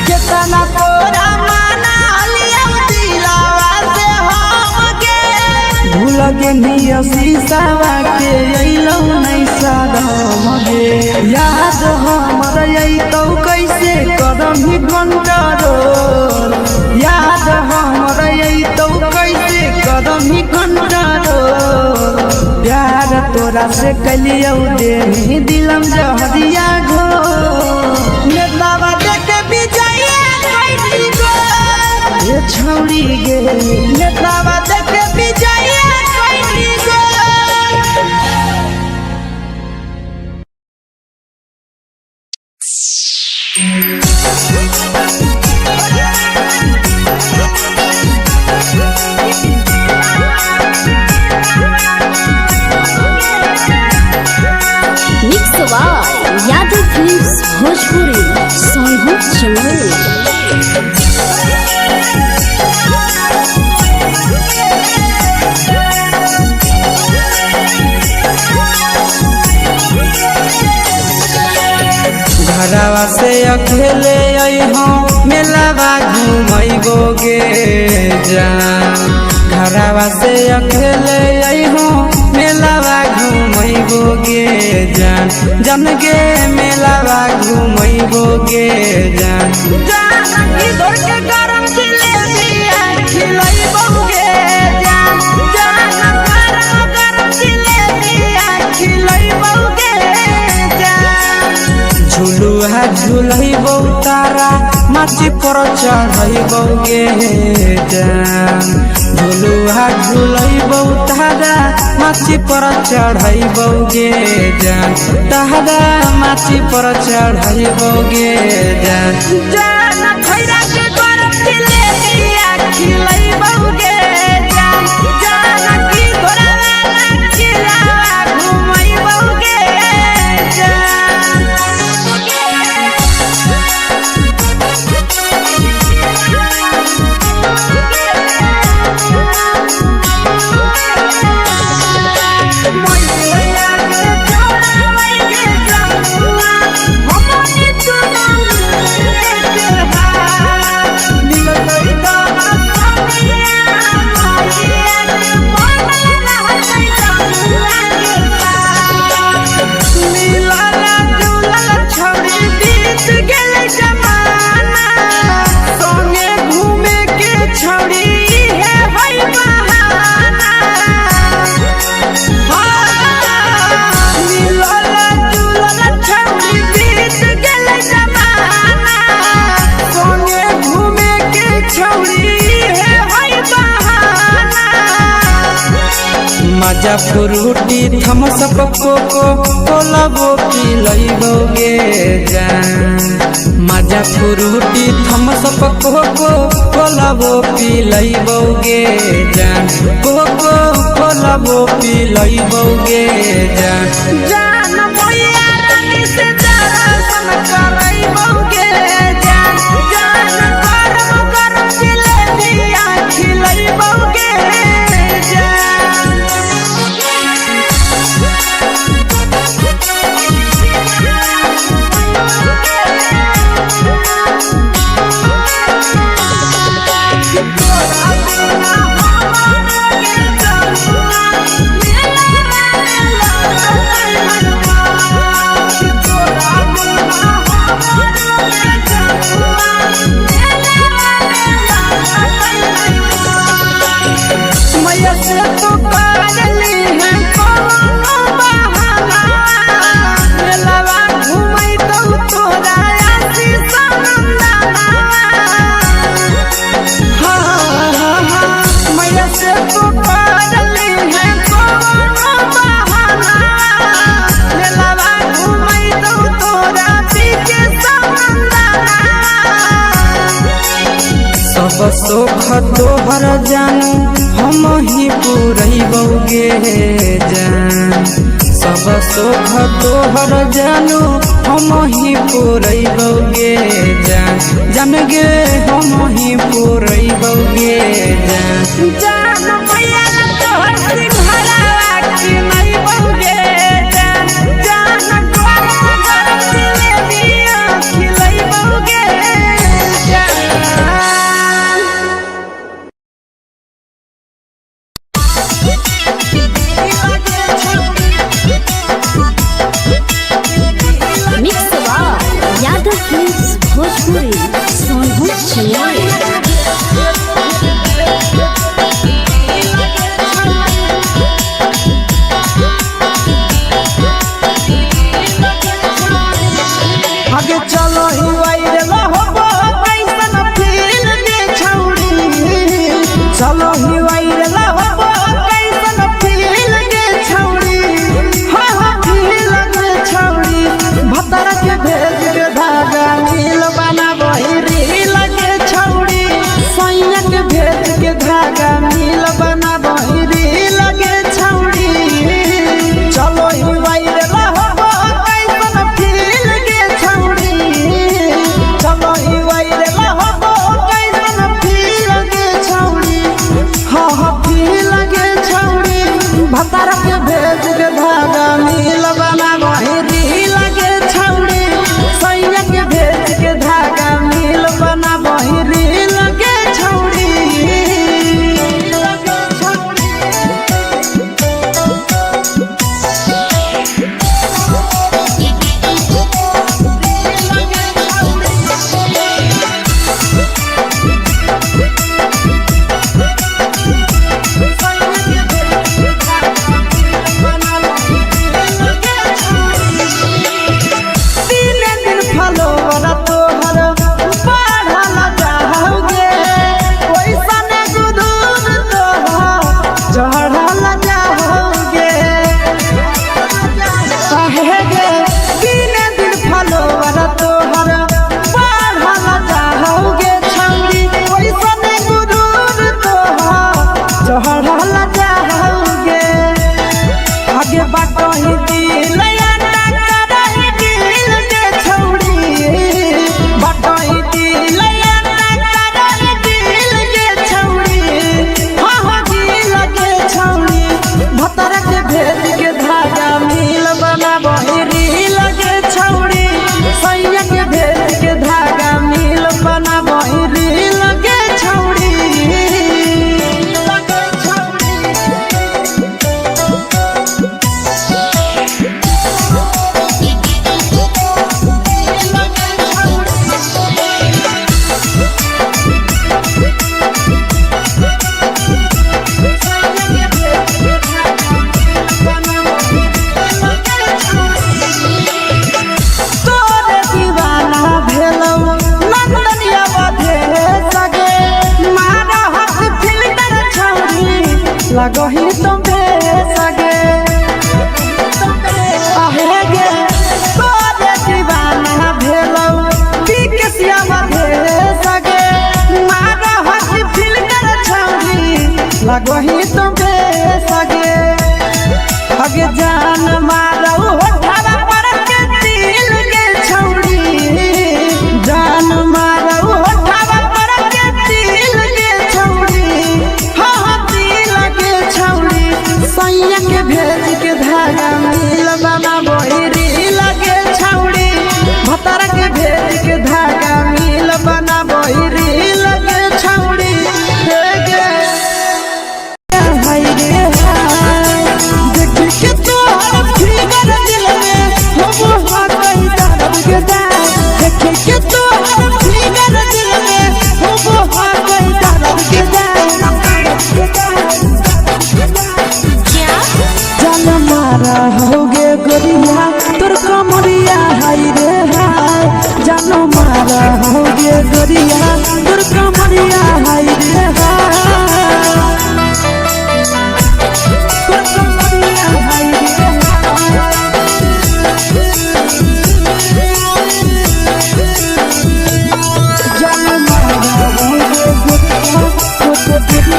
केतना तोरा माना लिया दिलावा से हमगे भूल गे नी शीशावा के अइलौ नहीं सारा मगे याद हमर अइतौ कैसे करम ही कंट्रोल याद हमर अइतौ कैसे करम ही कंट्रोल प्यार तोरा से कलियौ देनी दिलम जहरिया घो नेतावा देखे विजय कैली गो ए छौड़ी गे नेतावा देखे विजय कैली गो यादव फिल्म्स भोजपुरी सोनू चमोली। घरवा से अकेले अइहो मेलावा घूमैबोगे जान घरवा से अकेले अइहो मेलावा घूमैबोगे जान जन गे मेलावा घूमैबोगे जान जानकी दौड़ के गरम जिलेबिया खिलैबोगे जान गरम जिलेबिया खिलैबोगे जान झुलुहा झुलैबो तारा माची पर चढ़ैबोगे जान झुलुहा झुलैबो तारा माची पर चढ़ैबोगे जान तारा माची पर चढ़ैबोगे जान जान खैरा के गरम जिलेबिया खिलैबोगे जान जानकी घोड़ा चिलावा घुमैबोगे जान मजा फ्रूटी थम्स अप कोको कोला वो पिलैबोगे जान मजा फ्रूटी थम्स अप कोको कोला वो पिलैबोगे जान कोको कोला वो पिलैबोगे जान जान मोया रानी से दर्शन करैबोगे जान गरम जिलेबिया खिलैबोगे जान मैया से तो पागली है कोनो बहाना मेलावा घूमै तो तोरा आसी सनंदना मैया से तो पागली है कोनो बहाना मेलावा घूमै तो तोरा पीछे सनंदना सब सुख तोहर जानू हम ही पुरैबोगे जान सब सुख तोहर जानू हम ही पुरैबोगे जान जन गे हम ही पुरैबोगे जान जान मैया तोहर सिंघरावा खिलैबोगे जान गरम जिलेबिया खिलैबोगे जान मिक्स यादव फिल्म्स भोजपुरी सोनभद्र चेन्नई आगे चलो ही वायरल होबो कैसन फील दे छौड़ी चलो ही वायरल होबो कैसन फील दे छौड़ी हाँ फील दे छौड़ी भतर के भेज के धागा नील बना वही रील के छौड़ी सैया के भेज के धागा नील बना वही रील के छौड़ी चलो ही वायरल होबो कैसन फील के छौड़ी चलो ही वायरल होबो कैसन फील के छौड़ी हाँ फील के छौड़ी भतर के भेज के धागा नील बना वही रील के छौड़ी सैया के भेज के धागा नील बना दोसर के भेज के धागा मिल बनाबई रील के छौड़ी हे गे हाय रे हाय देख के तोहर फिगर दिल में हम हाथई दर्द के दाग देख के तोहर फिगर दिल में हम हाथई दर्द के दाग जान मारा होगे गोरिया तोर कमरिया हाय रे हाय जान मारा होगे गोरिया तोर कमरिया हाय रे हाय तोर कमरिया हाय रे हाय जान मारा होगे गोरिया तोर कमरिया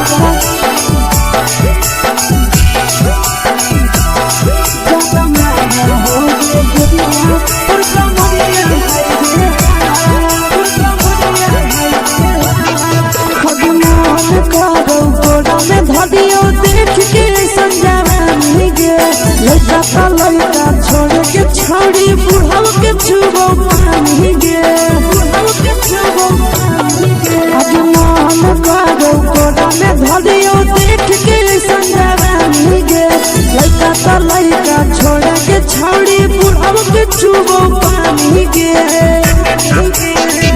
लड़का छोड़ के छौड़ी बुढ़ाव के छुबो पानी गे आज मन करो कोड़ा में धरियो देख के संजवानी गे लड़का छोड़ के छौड़ी बुढ़ाव के छुबो पानी गे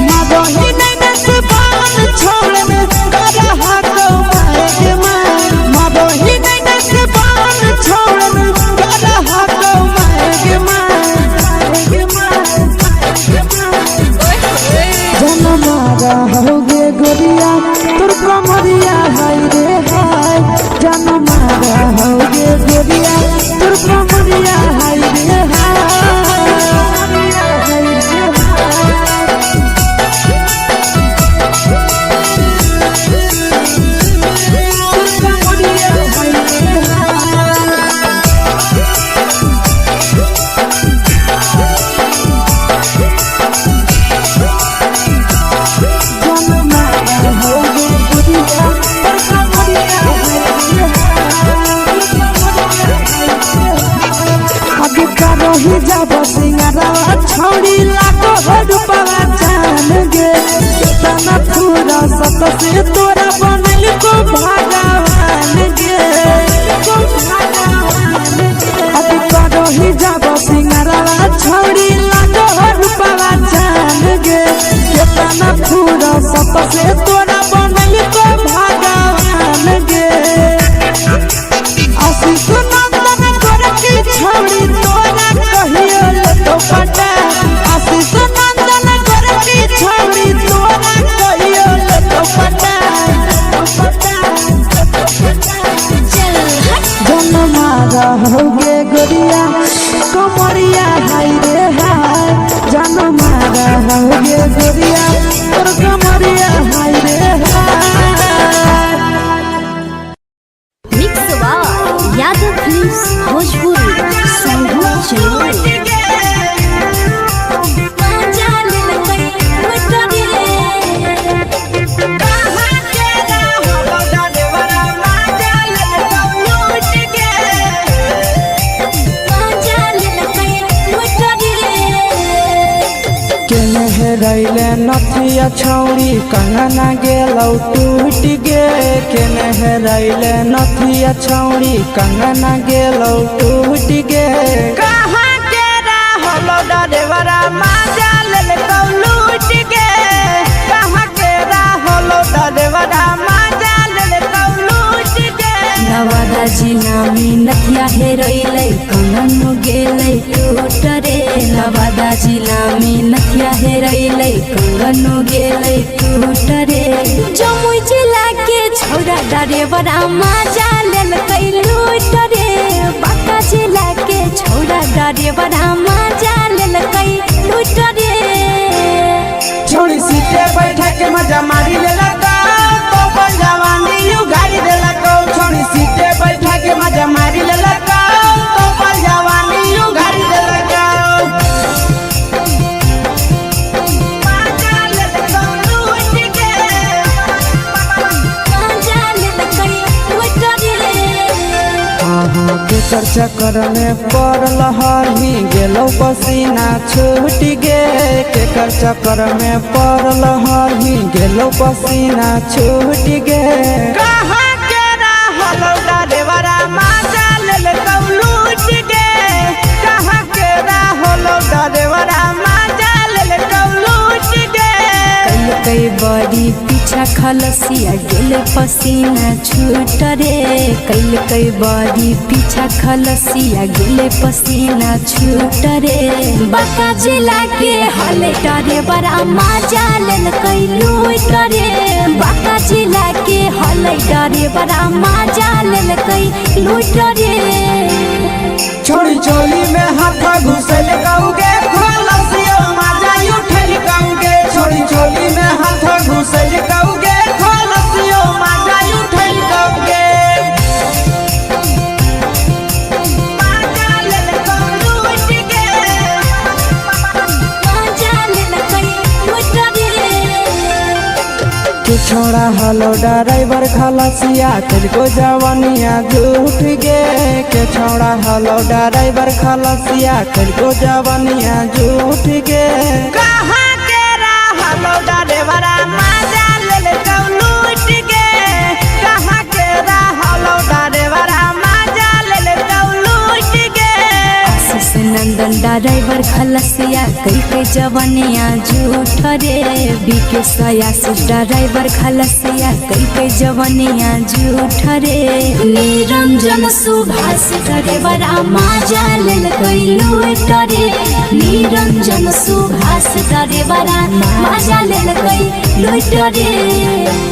मादही नहीं से बान छोड़ में करा हाथो माए के मां मादही नहीं से बान छोड़ में करा हाथो माए के मां जन मारा होगे गोरिया तोर कमरिया हाय रे हाय जन मारा होगे गोरिया तोर कमरिया हाय रे ही जब सिंगारा छौड़ी लागो रूपवा जान गे कितना पूरा सत से तोरा बनल को भगवान गे अति करो ही जब सिंगारा छौड़ी लागो रूपवा जान गे कितना पूरा सत से तोरा बनल को भगवान गे आशीष नंदन कर की छौड़ी तोरा कहियो तो पटा आशीष नंदन कर की छौड़ी तोरा कहियो तो पटा जन मारा होगे गोरिया कमरिया हाय रे हाय जन मारा होगे गोरिया तोर कमरिया हाय रे हाय mix by Yadav films Bhojpuri संगीत चैनल रैले नथिया छौड़ी कंगना गेलौ टूट गे केने रैले नथिया छौड़ी कंगना गेलौ टूट गे कहां के रहलो डरेवरा माजा ले लूट गे कहां के रहलो डरेवरा माजा ले लूट गे नवादा जिला में नथिया हेरोइलै कंगन गेलै टूट रे नवादा जिला में नथिया हेरोइलै कंगन गेलै टूट रे जमुई जिला के छौड़ा डरेवरा माजा लेलकै लूट रे बांका जिला के छौड़ा डरेवरा माजा लेलकै लूट रे छोड़ी सीटे बैठा के मजा मारी लेला तो जवानी यू गाड़ी देला को छोड़ी सीटे बैठा के मजा मारी लेला तो जवानी यू गाड़ी देला केकर चक्कर में पड़ल हही गेलो पसीना छूट गे केकर चक्कर में पड़ल हही गेलो पसीना छूट गे कहाँ के रहल डरेवरा माजा लेल लूट गे कहाँ के रहल डरेवरा माजा लेल लूट गे कई बड़ी पीछा खलसिया गेले पसीना छूट रे कई बड़ी पीछा खलसिया गेले पसीना छूट रे बाका जिला के हले डरे बड़ा मजा लेल कई लूट रे बाका जिला के हले डरे बड़ा मजा लेल कई लूट रे छोड़ी चोली में हाथ घुसल गाऊगे खलसियो माजा उठल गाऊगे छोड़ी चोली में हाथ घुसल गाऊगे खलसियो माजा उठल गाऊगे माजा लेल लूट गे मजा लेल कई लूट रे के छोड़ा हलो ड्राइवर खलसिया तुझको जवानिया झूठ गे के छोड़ा हलो ड्राइवर खलसिया तुझको जवानिया झूठ गे कहाँ के रहल डरेवरा माजा लेल लूट गे कहाँ के रहल डरेवरा माजा लेल लूट गे आशीष नंदन ड्राइवर खलसिया कई जवानिया झूठ रे बीके आशीष ड्राइवर खलसिया कई जवानिया झूठ रे निरंजन सुभाष ड्राइवर मजा लेल कई लूट रे निरंजन सुभाष ड्राइवर मजा लेल कई लूट रे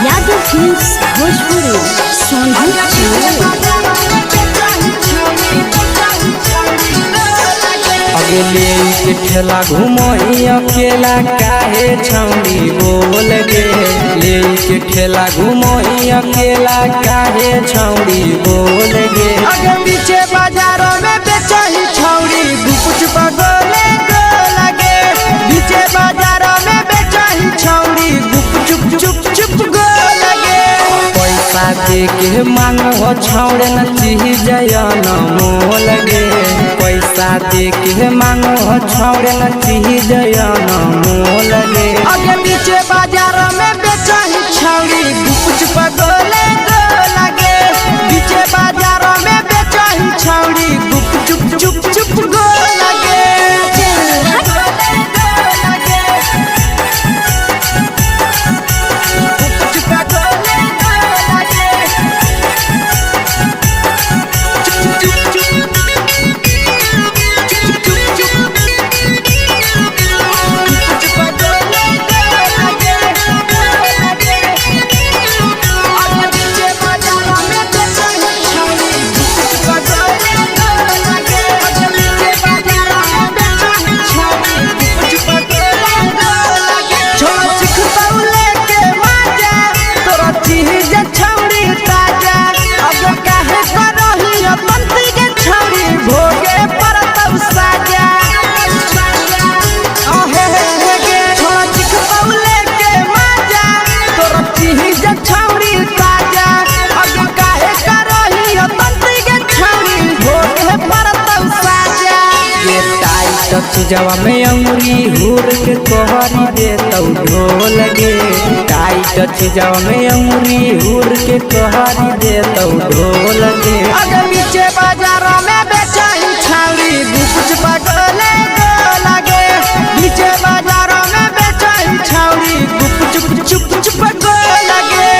यादव फिल्म्स भोजपुरी अगले के ठेला घूमो अकेला काहे छौड़ी बोल गे ले के ठेला घूमो अकेला काहे छौड़ी बोल गे आगे पीछे बाजारों में बेचही छौड़ी गुप चुप गोले गो लगे पीछे बाजारों में बेचही छौड़ी गुप चुप चुप चुप गो लगे पैसा दे के मांगो छौड़े न चीज न मोल गे पैसा दे के मांगो छौड़े न चीज न मोल गे आगे पीछे बाजारों में बेचही छौड़ी गुप चुप गोले गो लगे पीछे बाजारों में बेचही छौड़ी गुप चुप चुप चुप गो लगे चीजवा में अंगुरी हुर के तोहरी दे तौ ढोल गे टाइट चीजवा में अंगुरी हुर के तोहरी दे तौ ढोल गे आगे पीछे बाजारों में बेचही छौड़ी गुप चुप गोले गो लगे पीछे बाजारों में बेचही छौड़ी गुप चुप चुप चुप गो लगे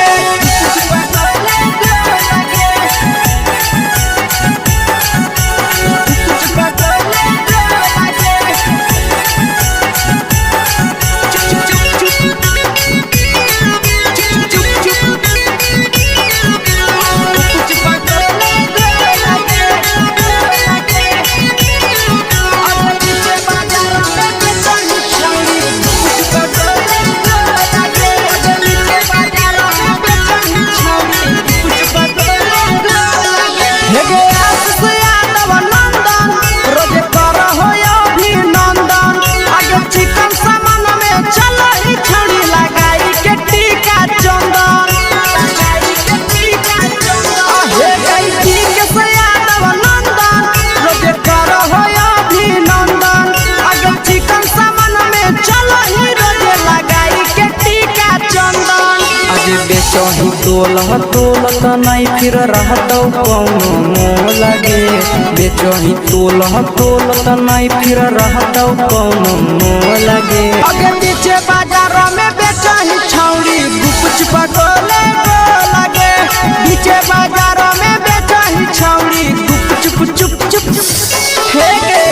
तोलत नहीं फिर रहतौ कौनो मोह लगे बेचही तोलत नहीं फिर रहतौ कौनो मोह लगे अगे पीछे बाजारों में बेचही छौड़ी गुपच पटोले लगे पीछे बाजारों में बेचही छौड़ी गुप चुप चुप फेंके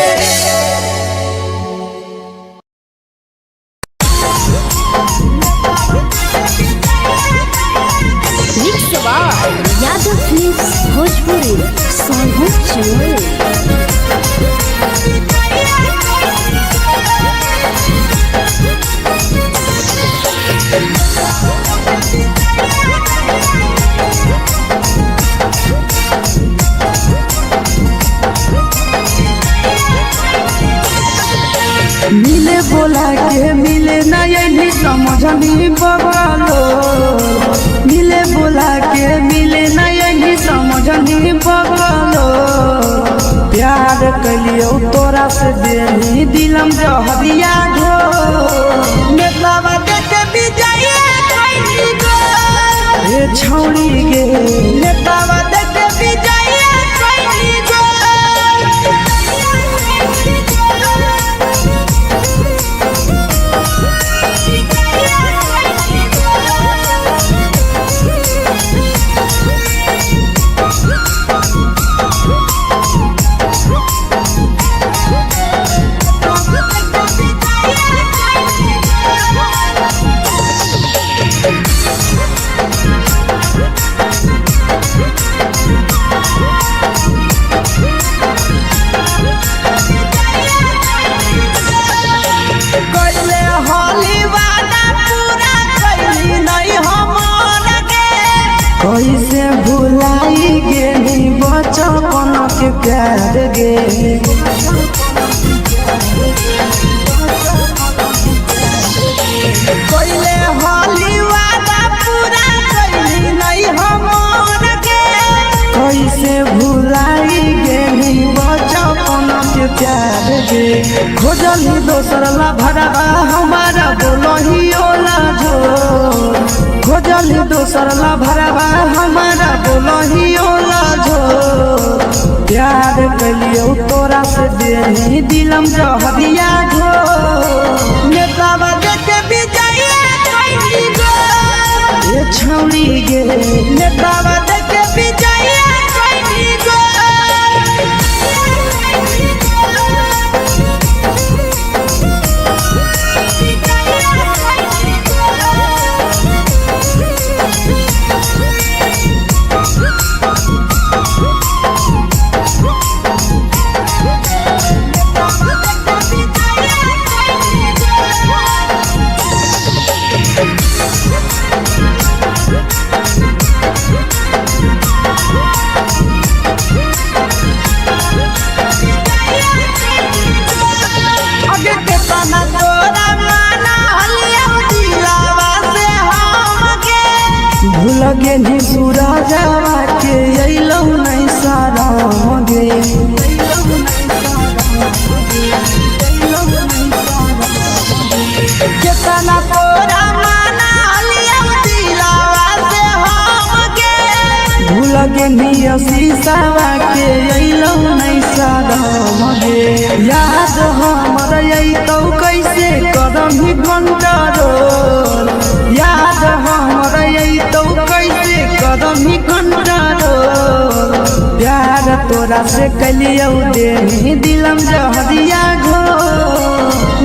यादव फिल्म्स भोजपुरी सोनू चमोली। मिले बोला के मिले ना यही समझनी बगलो मिले बोला के मिले ना यही समझनी बगलो प्यार कलियो तोरा से देनी दिलम जहरिया घो नेतावा देखे विजय कैली गो ए छौड़ी गे नेतावा देखे विजय कैली गो कैसे भुलाई गेली बचपन के प्यार गे कैले होली वादा पूरा कैली नहीं हमर गे कैसे भुलाई गेली बचपन के प्यार गे खोजली दोसर ला भरवा हमारा बोलही ओला जो खोजली दोसर ला भरवा हमारा बोलही ओला जो प्यार कलियो तोरा से देनी दिलम जहरिया घो नेतावा देखे विजय कैली गो ए छौड़ी गे नेतावा देखे विजय कैली गो भूलगे नी सूरजवा के अइलौ नहीं सारा मगे केतना तोरा माना लिया दिलावा से हमगे भूलगे नी शीशावा के अइलौ नहीं सारा मगे याद हमर अइतौ कैसे करम कंट्रोल याद हमर अइतौ कैसे करम कंट्रोल प्यार तोरा से कलियो देनी दिलम जहरिया घो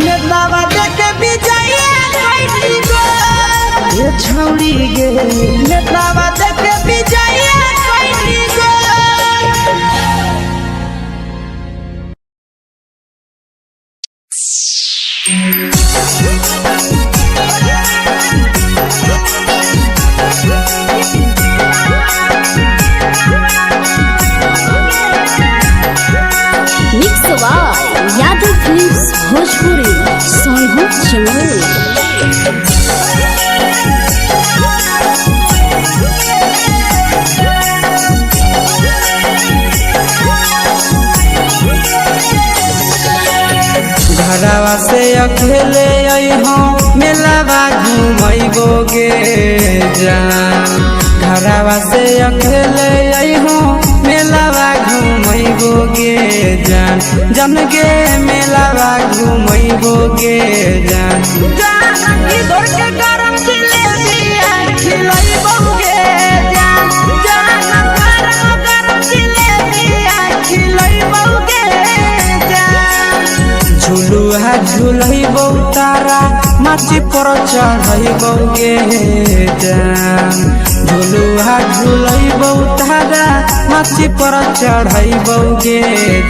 नेतावा देखे विजय कैली गो ए छौड़ी गे नेतावा देखे विजय कैली गो यादव फिल्म्स भोजपुरी सोनू चमोली। घरवा से अकेले अइहो मेलावा घुमैबो गे जान घरवा से अकेले अइहो मेलावा घूमैबो गे जान जन गे मेलावा घूमैबो गे जान जानकी दौड़ के गरम जिलेबिया खिलैबो गे जान गरम जिलेबिया खिलैबो गे जान झुलुहा झुलैबो तारा माची पर चढ़ैबो गे जान झुलुहा झुलैबो तारा माची पर चढ़ैबो गे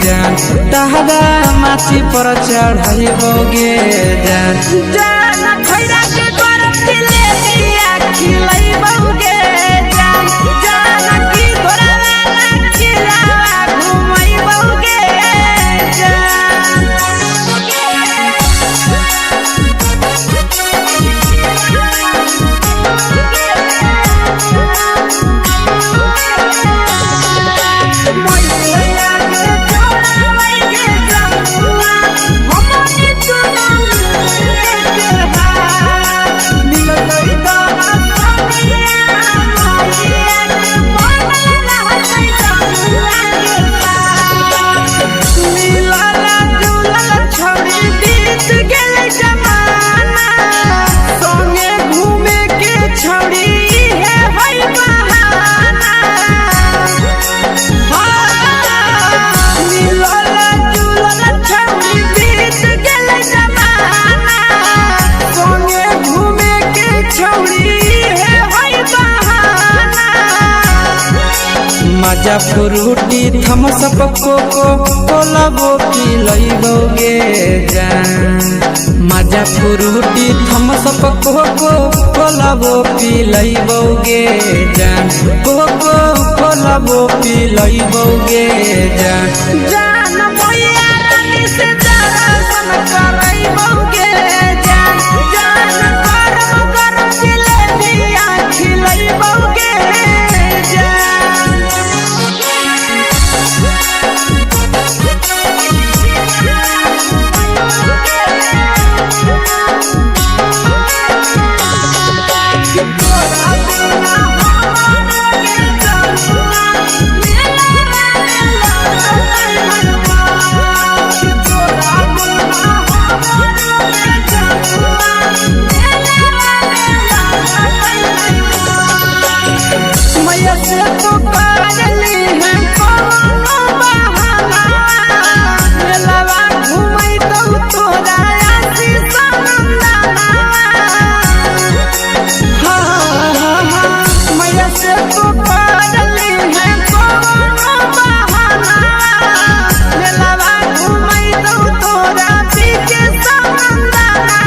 जान तारा माची पर चढ़ैबो गे जान जान खैरा के गरम जिलेबिया खिलैबो गे जान जानकी घोड़ावाला किलावा घुमैबो गे जान मजा फ्रूटी थम्स अप कोको कोला वो पिलैबो गे जान मजा फ्रूटी थम्स अप कोको कोला वो पिलैबो गे जान कोको कोला वो पिलैबो गे जान जान मोया रानी से दर्शन करैबो गे जान गरम गरम जिलेबिया खिलैबो गे जान मैया से तो पागली है कोनो बहाना मेलावा घुमै तो तोरा आसी सनंदना मैया से तो पागली है कोनो बहाना मेलावा घुमै तो तोरा पीके सनंदना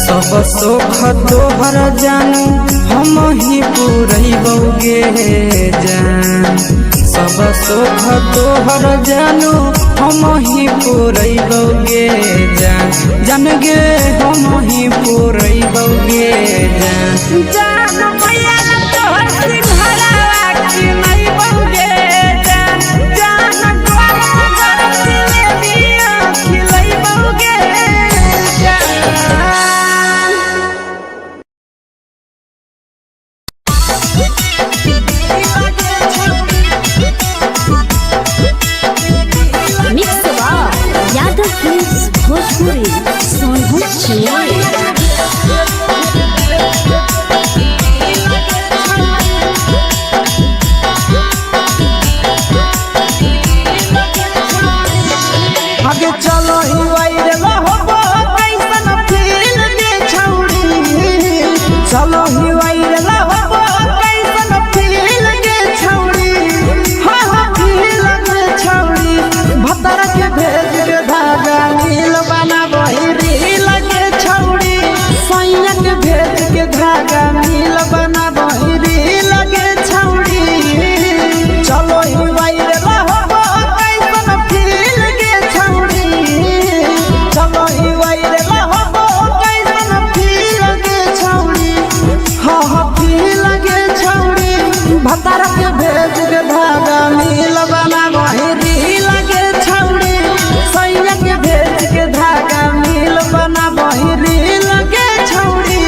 सब सुख तोहर जानू हम ही पुरैबो गे जान सब सुख तोहर जानू हम ही पुरैबो गे जान जन गे हम ही पुरैबो गे जान जान मैया तोहर सिंघरावा खिलैबो गे जान गरम गरम जिलेबिया खिलैबो गे जान मिक्स यादव फिल्म्स भोजपुरी सोनभद्र आगे चलो ही वायरल होबो कैसन फील दे छौड़ी चलो ही वायरल होबो कैसन फील दे छौड़ी हाँ फील दे छौड़ी भतर के भेज के धागा नील बना बहिरी लगे छौड़ी सैया के भेज के धागा नील बना बहिरी लगे छौड़ी चलो ही वायरल होबो कैसन फील दे छौड़ी चलो ही वायरल होबो कैसन फील दे छौड़ी हाँ फील दे छौड़ी भतर के भेज के धागा नील बना बहिरी लगे छौड़ी सैया के भेज के धागा नील बना बहिरी लगे छौड़ी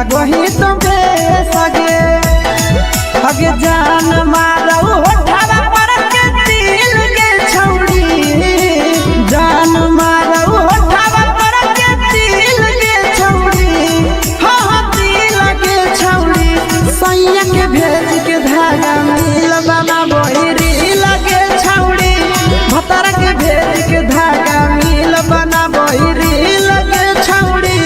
लगही तो बेसगे अगे जान मारौ होठवा पर के दिल के छौड़ी जान मारौ होठवा पर के दिल के छौड़ी हाँ दिल के छौड़ी सैया के भेज के धागा मिल बना बहिरी लगे छौड़ी भतर के भेज के धागा मिल बना बहिरी लगे छौड़ी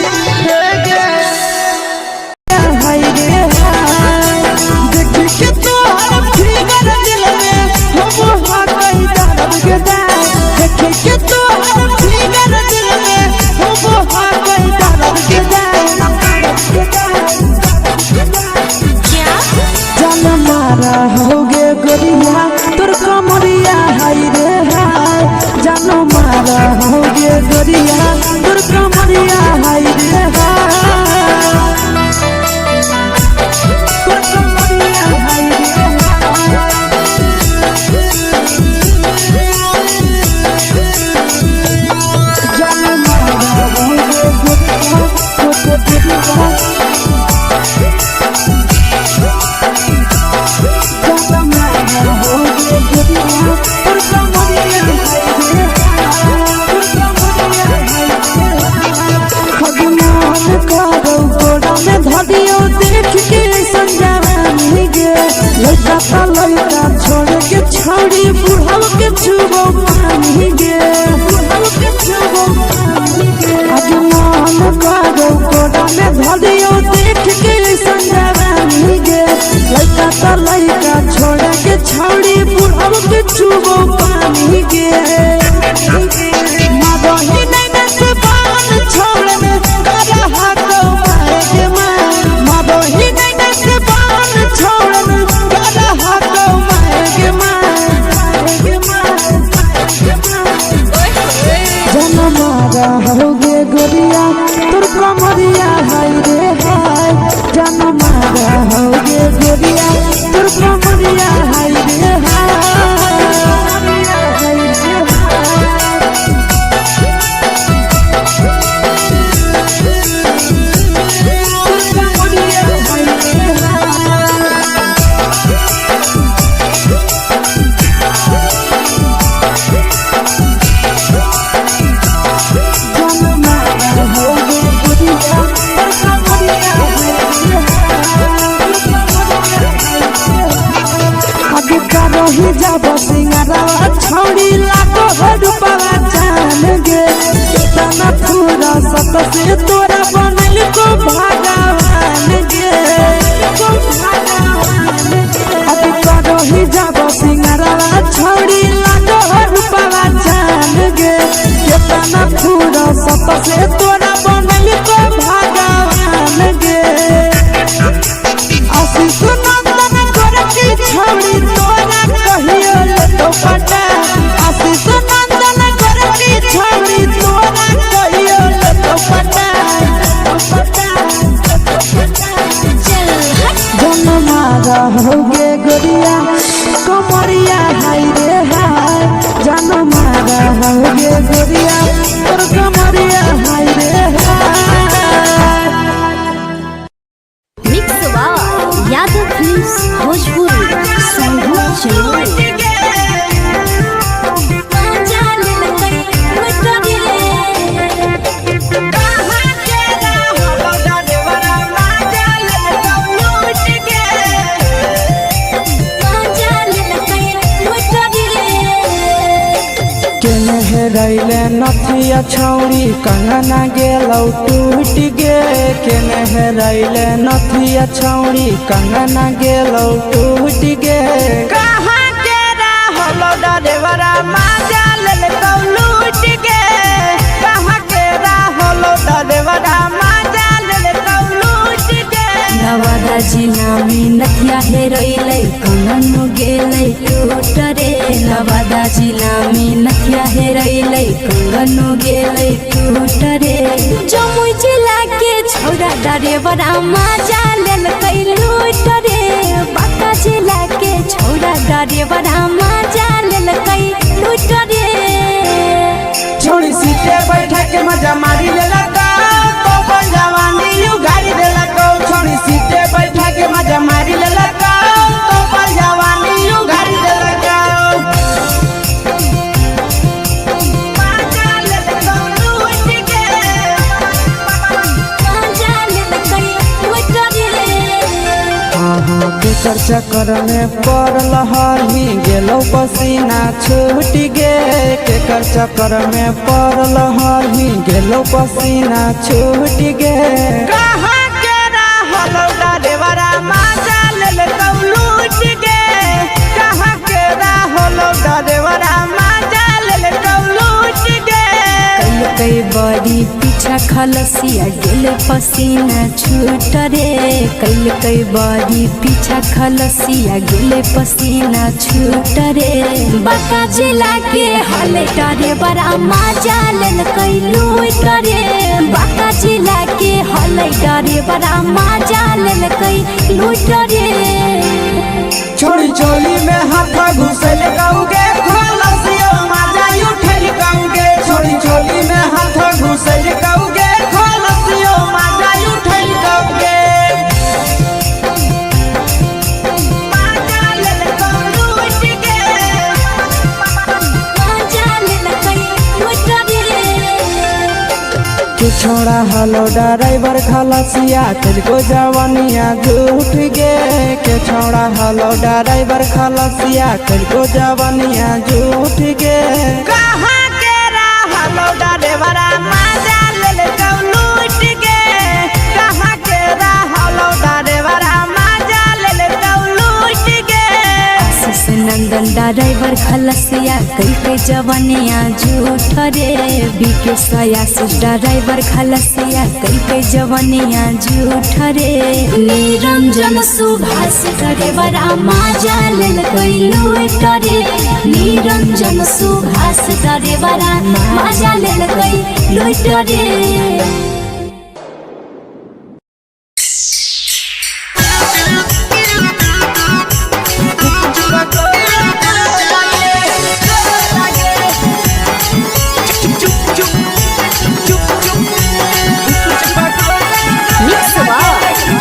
होगे गोरिया तोर कमरिया हाय रे हाय जानो मारा होगे गोरिया तोर कमरिया हाय रे हाय तोर कमरिया हाय रे जानो मारा होगे गोरिया तोर कमरिया लड़का छोड़ के छौड़ी बुढ़ाव के छुबो पानी गे आज मन करो कोड़ा में धरियो देख के संजवानी गे लड़का छोड़ के छौड़ी बुढ़ाव के छुबो पानी गे मादही नहीं से बान छोड़ में करा हाथो मारे के मादही नहीं से बान छोड़ में करा हाथो मारे के जनमारा होगे गोरिया तोर कमरिया हाय रे हाय जनमारा होगे गोरिया तोर कमरिया हाय रे ही जब सिंगारा छौड़ी लागो रूपवा जान गे कितना पूरा सत से तोरा बनल को भगवान गे अभी करो ही जब सिंगारा छौड़ी लागो रूपवा जान गे कितना पूरा सत से तोरा बनल को भगवान गे आशीष नंदन करती छौड़ी तोरा कहियो तो पटा आशीष नंदन करती छौड़ी तोरा कहियो तो पटा जनमारा होगे गोरिया कमरिया हाय रे हाय जनमारा होगे गोरिया तोर कमरिया हाय रे हाय मिक्स यादव फिल्म्स भोजपुरी संगीत चैनल रैले नथिया छौड़ी कंगना गेलौ टूट गे केने रैले नथिया छौड़ी कंगना गेलौ टूट गे कहाँ के रहलो डरेवरा माजा लेलकौ लूट गे कहाँ के रहलो डरेवरा माजा लेलकौ लूट गे नवादा जिला में नथिया हेरोइलै कंगन गेलै टूट रे नवादा जिला में नथिया हेरोइलै कंगन गेलै टूट रे जमुई जिला के छौड़ा डरेवरा माजा लेलकै लूट रे बांका जिला के छौड़ा डरेवरा माजा लेलकै लूट रे छोड़ी सीटे बैठा के मजा मारी लेलकौ तो जवानी यू गाड़ी देलकौ केकर चक्कर में पड़ल हही गेलो पसीना छूट गे केकर चक्कर में पड़ल हही गेलो पसीना छूट गे कहाँ के रहल डरेवरा माजा लेल लूट गे कहाँ के रहल डरेवरा माजा लेल लूट गे कई बड़ी पीछा खलसिया गेल पसीना छूट रे कई बड़ी पीछा खलसिया गेल पसीना छूट रे बाका जिला के हले डरे बड़ा मजा लेल कई लूट रे बाका जिला के हले डरे बड़ा मजा लेल कई लूट रे छोड़ी चोली में हाथ घुसल गाऊगे खलसियो माजा उठल गाऊगे छोड़ी चोली में हाथ घुसल गाऊगे खलसियो माजा उठल गाऊगे माजा लेल लूट गे मजा लेल कई लूट रे के छोड़ा हलो ड्राइवर खलसिया तुझको जवानिया झूठ गे के छोड़ा हलो ड्राइवर खलसिया तुझको जवानिया झूठ गे कहाँ के रहल डरेवरा माजा लेल लूट गे कहाँ के रहल डरेवरा माजा लेल लूट गे आशीष नंदन ड्राइवर खलसिया कई जवानिया झूठ रे बीके आशीष ड्राइवर खलसिया कई जवानिया झूठ रे निरंजन सुभाष ड्राइवर मजा लेल कई लूट रे निरंजन सुभाष ड्राइवर मजा लेल कई लूट रे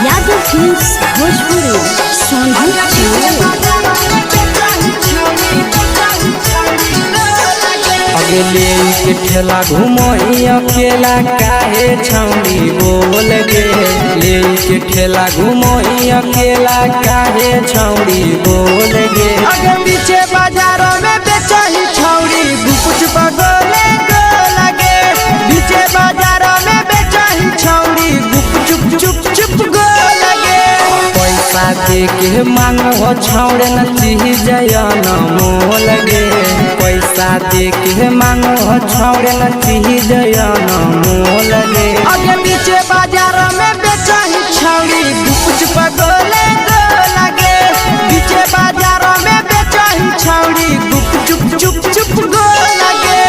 यादव फिल्म्स भोजपुरी अगले के ठेला घूमो अकेला काहे छौड़ी बोल गे ले के ठेला घूमो अकेला काहे छौड़ी बोल गे अगे पीछे बाजारों में बेचाही छौड़ी गुपुच पगोले गो लगे पीछे बाजारों में बेचाही छौड़ी गुप चुप चुप चुप गो लगे पैसा दे के मांगो छौड़े न चीज न मोल गे पैसा दे के मांगो छौड़े न चीज न मोल गे अगे पीछे बाजारों में बेचाही छौड़ी गुपुच पगोले गो लगे पीछे बाजारों में बेचाही छौड़ी गुप चुप चुप चुप गो लगे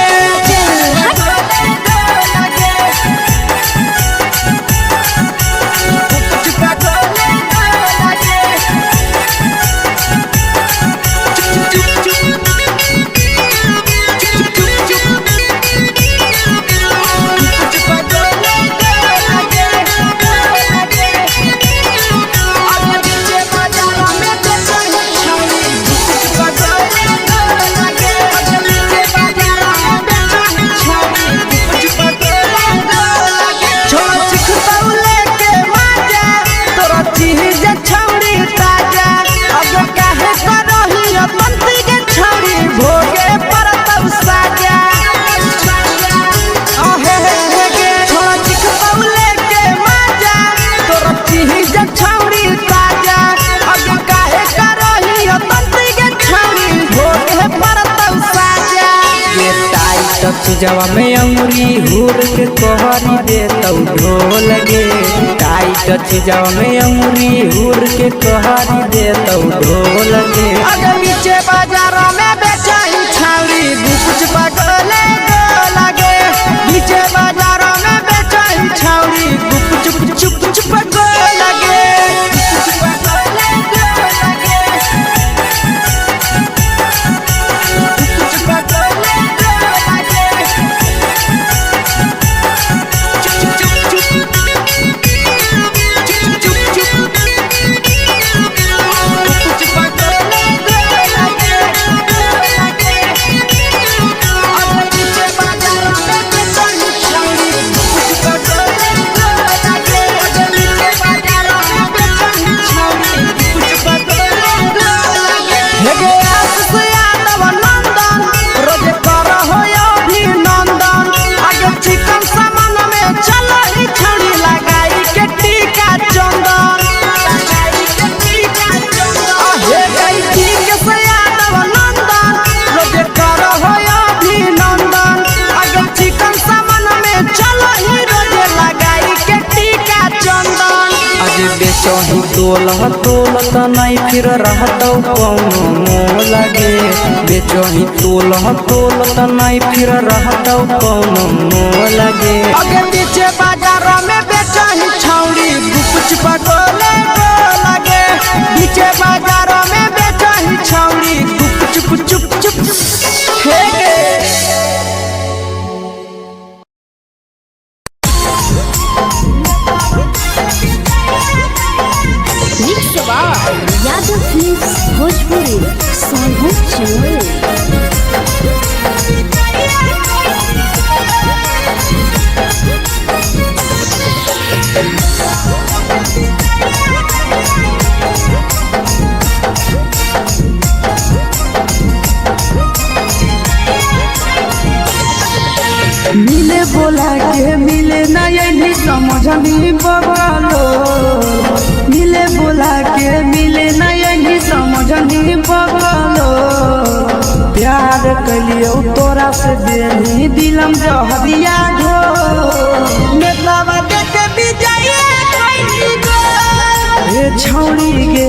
जवा में अंगुरी हुर के कोहरी दे तौ ढोल गे टाइट जवा में अंगुरी हुर के कोहरी दे तौ ढोल गे अगे पीछे बाजारों में बेचाही छौड़ी गुपुच पगोले गो लगे पीछे बाजारों में बेचाही छौड़ी गुप चुप चुप चुप गो लगे Put your back तोलत नहीं फिर रहतौ कौनो मोह लगे बेचही तोलत नहीं फिर रहतौ कौनो मोह लगे आगे पीछे बाजार में बेचही छौड़ी गुपच पटोले लगे पीछे बाजार में बेचही छौड़ी गुप चुप चुप हे यादव फिल्म्स भोजपुरी सोनू चमोली। मिले बोला के मिले ना यही समझनी बगलो मिले बोला के मिले ना यही समझनी बगलो प्यार कलियो तोरा से देनी दिलम जहरिया घो नेतावा देखे विजय कइली गो ए छौड़ी गे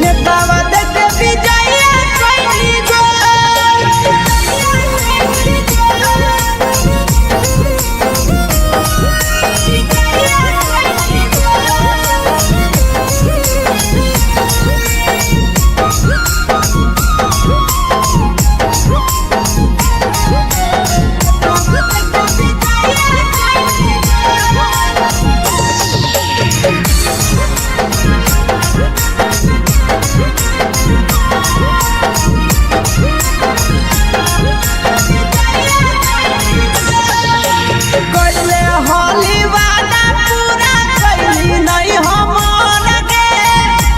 नेतावा देखे विजय कइली गो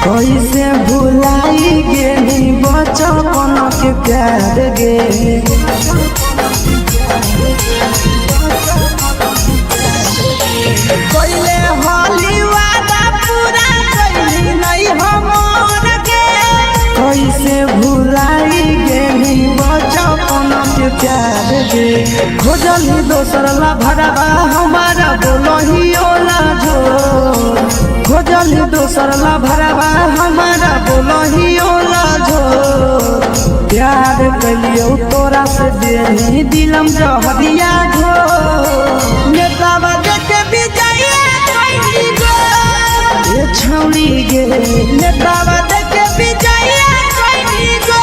कैसे भुलाई गेली बचपन के प्यार गे कैले होली वादा पूरा कैली नहीं हमर गे कैसे भुलाई गेली बचपन के प्यार गे खोजली दोसर ला भरवा हमारा बोलही ओला जो खोजली दोसर ला भरवा हमारा बोलही ओला जो प्यार कलियो तोरा से देनी दिलम जहरिया घो नेतावा देखे विजय कइली गो ए छौड़ी गे नेतावा देखे विजय कइली गो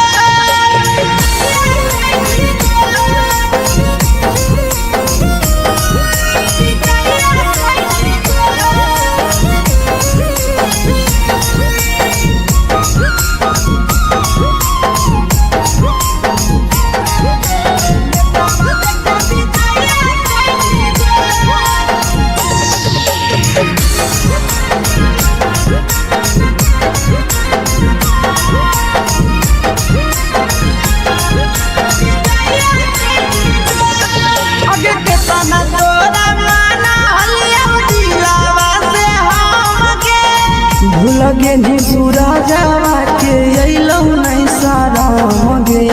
भूलगे नी सूरजवा के अइलौ नहीं सारा मगे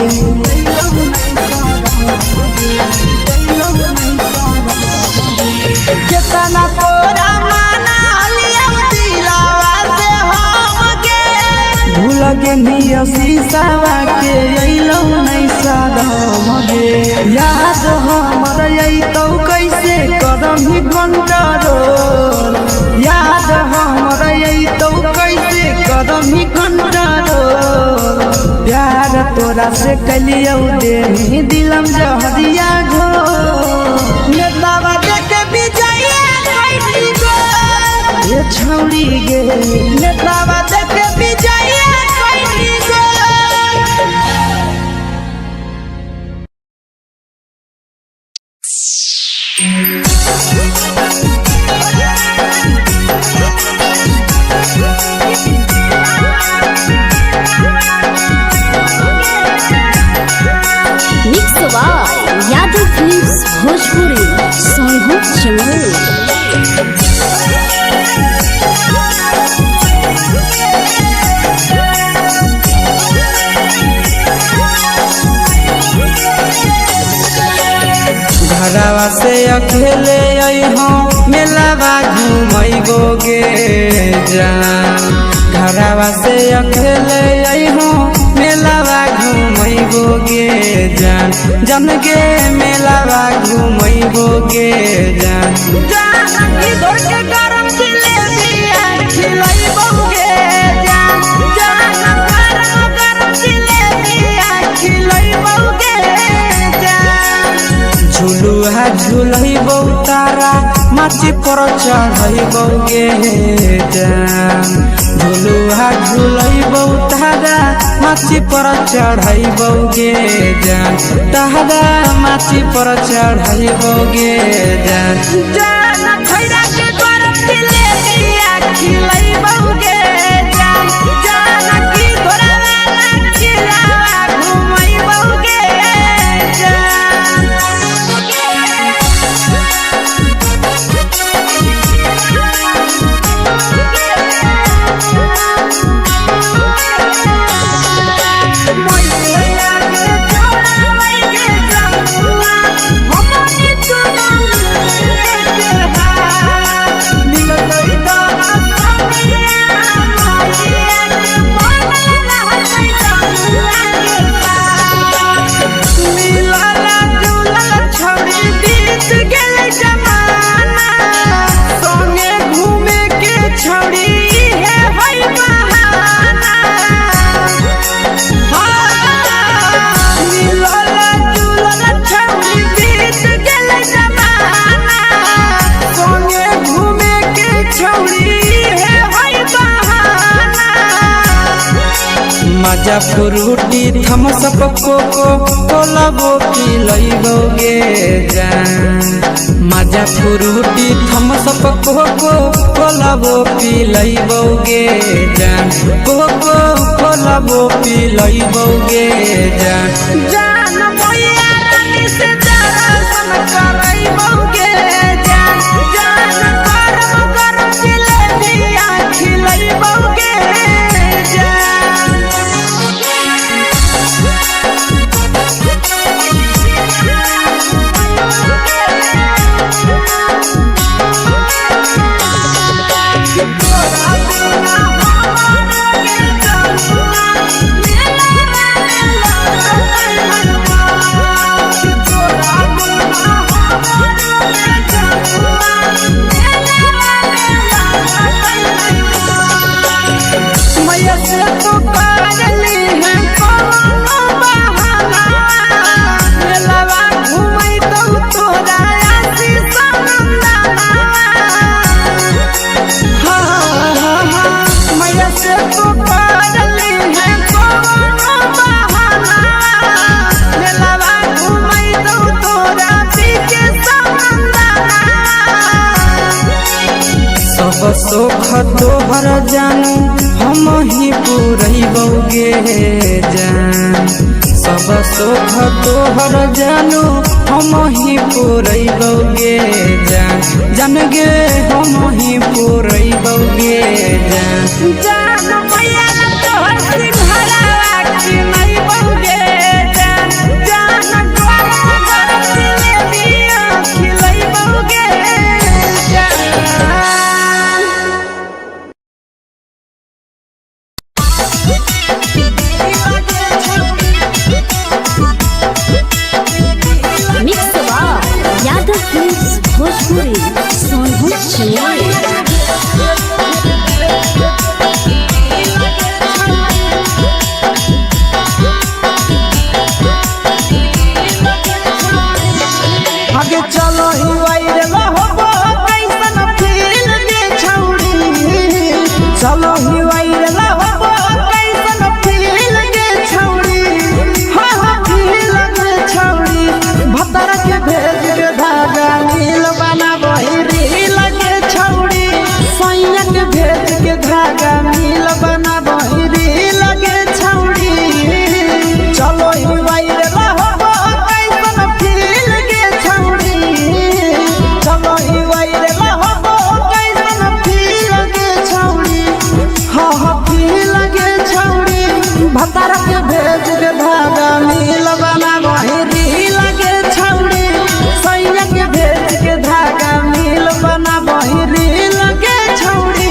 केतना तोरा माना लिया दिलावा से हमगे भूलगे नी शीशावा के अइलौ नहीं सारा मगे याद हमर अइतौ कैसे करम कंट्रोल याद हमर अइतौ कैसे करम कंट्रोल प्यार तोरा से कलियो देनी दिलम जहरिया घो नेतावा देखे विजय कइली गो ए छौड़ी गे नेतावा देखे विजय कइली गो यादव फिल्म्स भोजपुरी सोनू चमोली। घरवा से अकेले अइहो मेलावा घुमैबो गे जान घरवा से अकेले अइहो मेलावा घूमैबो गे जान जन गे मेलावा घूमैबो गे जान जानकी दौड़ के गरम जिलेबिया खिलैबो गे जान गरम जिलेबिया खिलैबो गे जान झुलुहा झुलैबो तारा माची पर चढ़ैबो गे जान झुलुहा झुलैबो तारा माची पर चढ़ैबो गे जान तारा माची पर चढ़ैबो गे जान जान खैरा के गरम जिलेबिया खिलैबो गे जान जानकी दौड़ खिलावा घुमैबो गे जान मजा फ्रूटी थम्स अप कोको कोला वो पिलैबो गे जान मजा फ्रूटी थम्स अप कोको कोला वो पिलैबो गे जान कोको कोला वो पिलैबो गे जान जान मोया रानी से दर्शन करैबो गे जान गरम गरम जिलेबिया खिलैबो गे जान मैया से तो पागली है कोनो बहाना मेलावा घूमै तो तोरा आसी सनंदना मैया से तो पागली है कोनो बहाना मेलावा घूमै तो तोरा पीके सनंदना सब सुख तोहर जानू हम ही पुरैबो गे जान सब सुख तोहर जानू हम ही पुरैबो गे जान जन गे हम ही पुरैबो गे जान जान मैया तोहर सिंघरावा खिलैबो गे जान गरम जिलेबिया खिलैबो गे जान मिक्स यादव फिल्म्स भोजपुरी सोनभद्र आगे चलो ही वायरल होबो कैसन फील दे छौड़ी चलो ही वायरल होबो कैसन फील दे छौड़ी हाँ फील दे छौड़ी भतर के भेज के धागा नील बनाबो रील के छौड़ी सैया के भेज के धागा नील बनाबो रील के छौड़ी चलो ही वायरल होबो कैसन फील के छौड़ी चलो ही वायरल होबो कैसन फील के छौड़ी हाँ फील के छौड़ी भतर के भेज के धागा नील बनाबो रील के छौड़ी सैया के भेज के धागा नील बनाबो रील के छौड़ी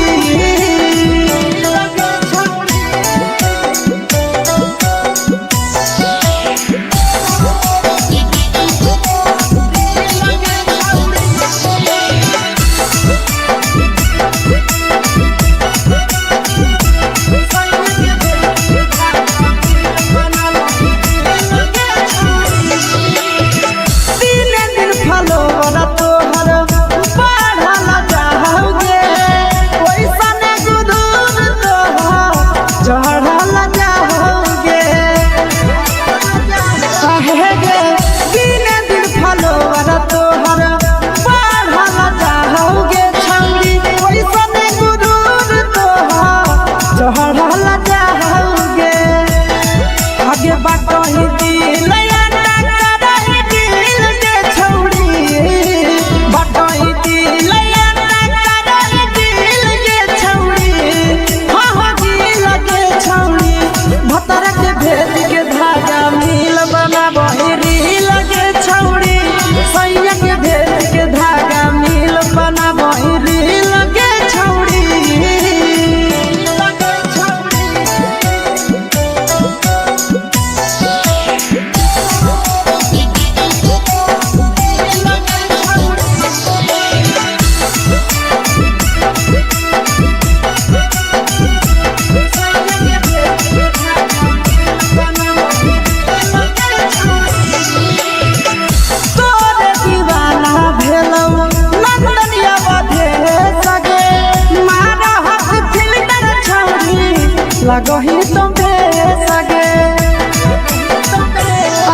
सगे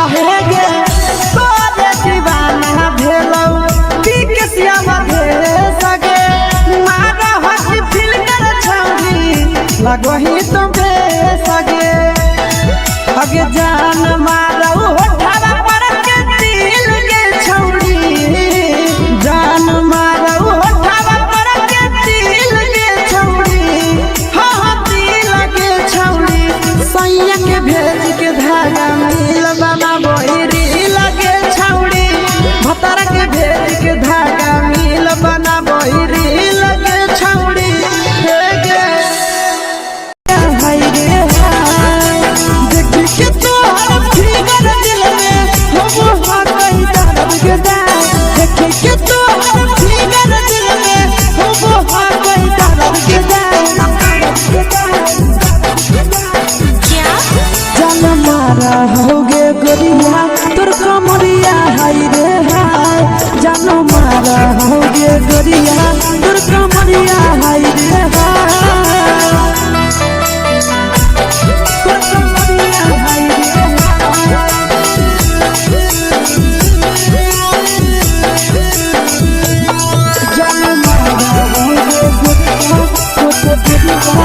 आहे गे तोरे दीवाना भेलौ पीके श्यामा सगे मारा हसी फिल्टर छौरी लगही तुमे सगे अगे जान मारौ होठवा पर के दिल के छौरी जान मारौ होठवा पर के दिल के छौरी हाँ दिल के छौरी सैया के भेज के धागा मिल बना बोरी लगे छौरी भतर के भेज के धागा मिल बना बोरी लगे छौरी हे गे हाय रे देख के तोहर फिगर दिल में हो हाथ कहीं दर्द के देख के तोहर फिगर दिल में हो हाथ कहीं दर्द के जान मारा होगे गोरिया तोर कमरिया हाय रे हाय जान मारा होगे गोरिया तोर कमरिया हाय रे हाय तोर कमरिया हाय रे जान मारा होगे गोरिया तोर कमरिया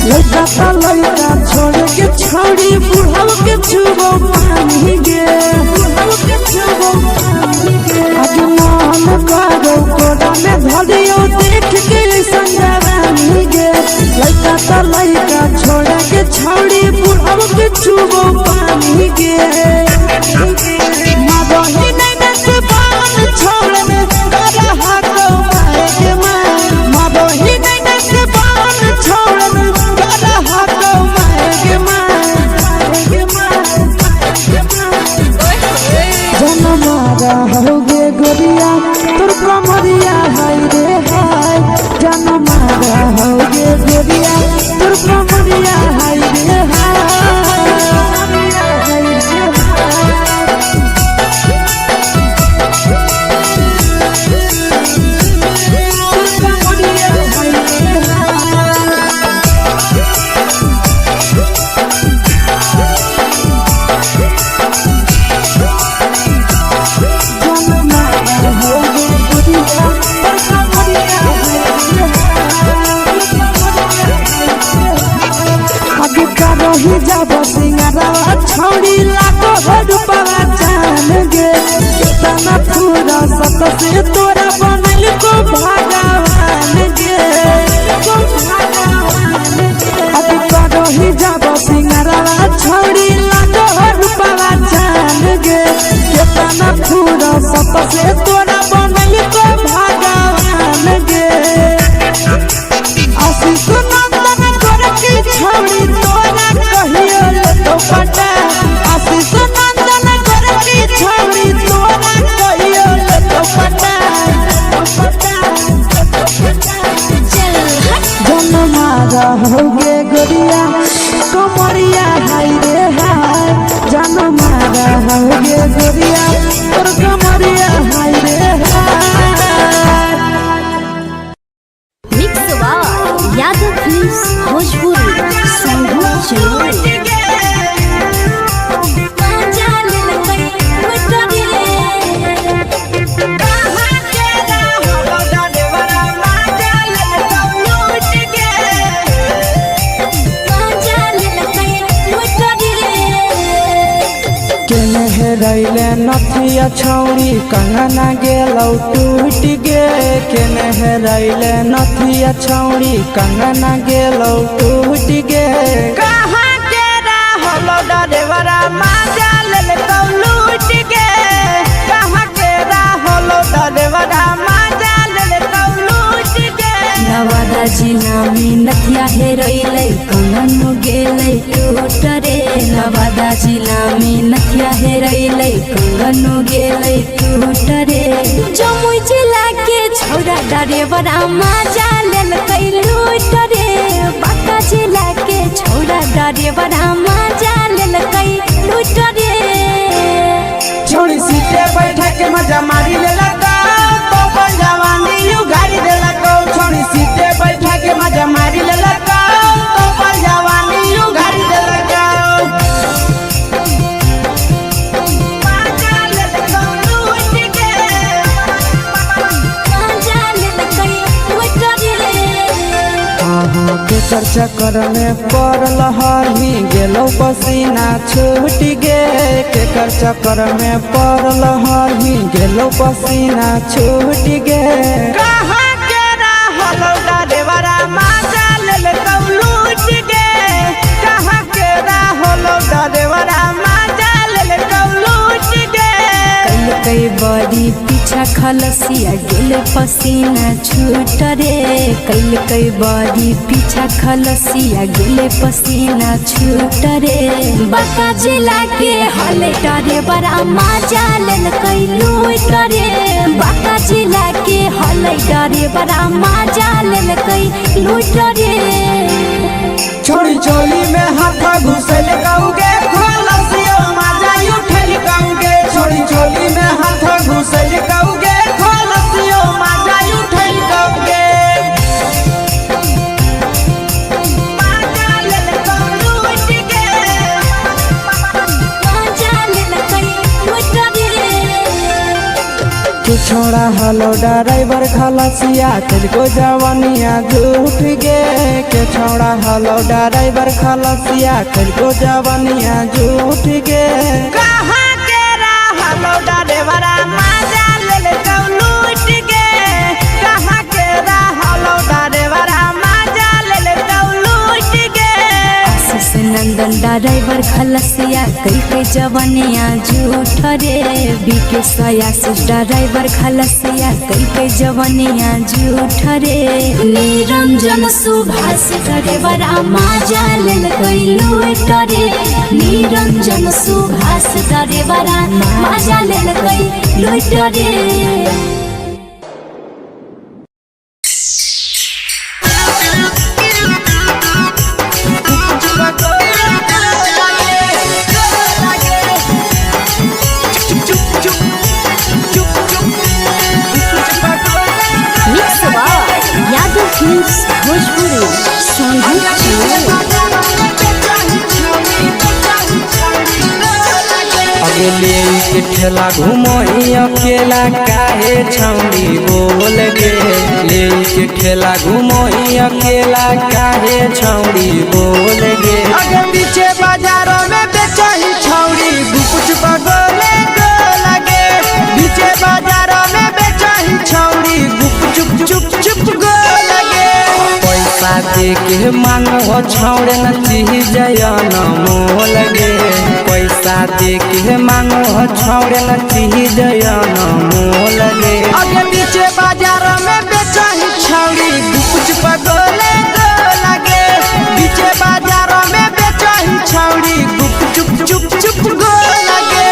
लड़का छोड़ के छौड़ी बुढ़ाव के छुबो पानी गे अजमान करो कोड़ा में धरियो देख के संजवानी गे लड़का छोड़ के छौड़ी बुढ़ाव के छुबो पानी गे मादही नहीं नस बान छोड़ में करहा को माए गे मादही नहीं नस बान छोड़ में करहा को माए गे जन मारा होगे गोरिया तोर कमरिया हाय रे हाय जन मारा होगे गोरिया तोर कमरिया हाय रे ही जब सिंगारा छौड़ी लाखो रुपवा जान गे तना पूरा सत से तोरा बनल को भगवान गे अभी करो ही जब सिंगारा छौड़ी लाखो रुपवा जान गे तना पूरा सत से तोरा बनल को भगवान गे आशीष नंदन कर की छौड़ी तोरा कहियो तो पटा आशीष नंदन कर की छौड़ी तोरा कहियो तो पटा जन मारा होगे गोरिया कमरिया हाय रे हाय जन मारा होगे गोरिया तोर कमरिया हाय रे हाय mix by Yadav films Bhojpuri संगीत चैनल रैले नथिया छौड़ी कंगना गेलौ टूट गे केने रैले नथिया छौड़ी कंगना गेलौ टूट गे कहाँ के रहलो डरेवरा माजा लेलकौ लूट गे कहाँ के रहलो डरेवरा माजा लेलकौ लूट गे नवादा जिला में नथिया हेरोइलै कंगन गेलै टूट रे नवादा जिला में नथिया हेरोइलै कंगन गेलै टूट रे जमुई जिला के छौरा ड्राइवरा मजा लेल कई लूट रे बाका जिला के छौरा ड्राइवरा मजा लेल कई लूट रे छोड़ी सीटे बैठा के मजा मारी ले लगा तो जवानी यू गाड़ी दे लगा छोड़ी सीटे बैठा के मजा मारी ले लगा तो जवानी यू गाड़ी दे लगा केकर चक्कर में पड़ल हही गेलो पसीना छूट गे केकर चक्कर में पड़ल हही गेलो पसीना छूट गे कहाँ के रहलो ड्राइवरा मजा लेल लूट गे कहाँ के रहलो ड्राइवरा मजा लेल लूट गे कई बड़ी पीछा खलसिया गेल पसीना छूट रे कई बड़ी पीछा खलसिया गेल पसीना छूट रे बाका जिला के हले डरे बड़ा मजा लेल कई लूट रे बाका जिला के हले डरे बड़ा मजा लेल कई लूट रे छोड़ी चोली में हाथ घुसल गाऊंगे खलसियो मजा उठल गाऊंगे छोड़ी चोली में हाथ घुसल गाऊंगे खलसियो मजा उठल गाऊंगे छोड़ा हलो ड्राइवर खलसिया तेरे जवानिया झूठ गे के छोड़ा हलो ड्राइवर खलसिया तेरे जवानिया झूठ गे कहाँ के रहलो ड्राइवरा मजा लेल लूट गे कहाँ के रहलो ड्राइवरा मजा लेल लूट गे आशीष नंदन ड्राइवर खलसिया कई जवानिया झूठ रे बीके आशीष ड्राइवर खलसिया कई जवानिया झूठ रे निरंजन सुभाष ड्राइवरा मजा लेल कई लूट रे निरंजन सुभाष ड्राइवरा मजा लेल कई लूट रे भोजपुरी अगले के ठेला घूमो अकेला काहे छौड़ी बोल गे ले के ठेला घूमो अकेला काहे छौड़ी बोल गे आगे पीछे बाजारों में बेचही छौड़ी गुपुच बगले गो लगे पीछे बाजारों में बेचही छौड़ी गुप चुप चुप गो लगे पैसा दे के मांगो छौड़े न चीज न मोल गे पैसा दे के मांगो छौड़े न चीज न मोल गे आगे पीछे बाजारों में बेचही छौड़ी गुपुच बगले गो लगे पीछे बाजारों में बेचही छौड़ी गुप चुप गो लगे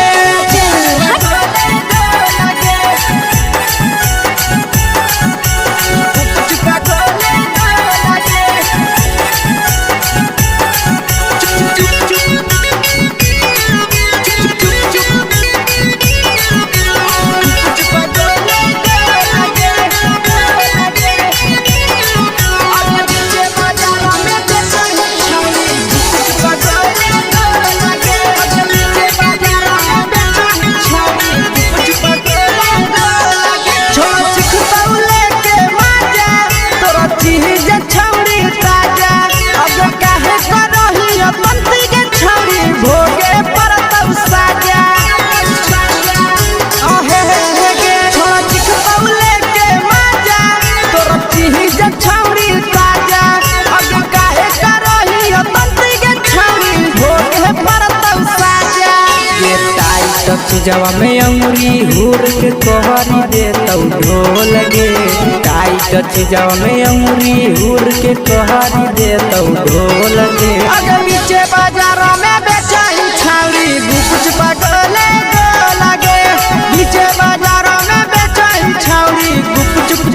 जवा में अंगुरी हुर के तोहरी दे तौ ढोल गे टाइट जवा में अंगुरी हुर के तोहरी दे तौ ढोल गे आगे पीछे बाजारों में बेचही छौड़ी गुपुच बगले गो लगे पीछे बाजारों में बेचही छौड़ी गुप चुप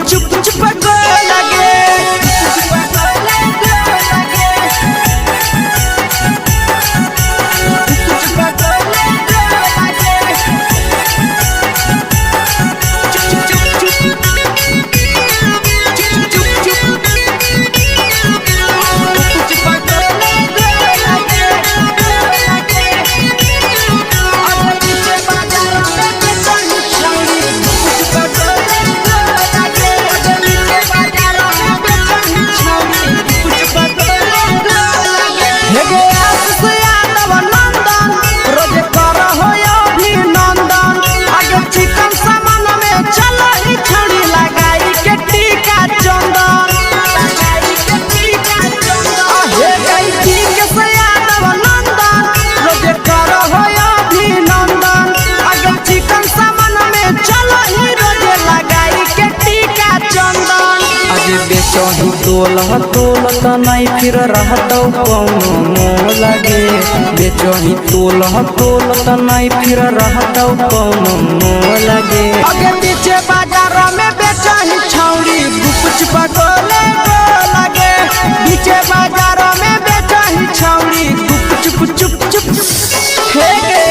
बेचही तोलह तोलत नहीं फिर रहतौ कौनो मोह लगे बेचही तोलह तोलत नहीं फिर रहतौ कौनो मोह लगे आगे पीछे बाजार में बेचही छौड़ी गुपच पगोले लगे पीछे बाजार में बेचही छौड़ी गुपचुप चुप चुप फेंके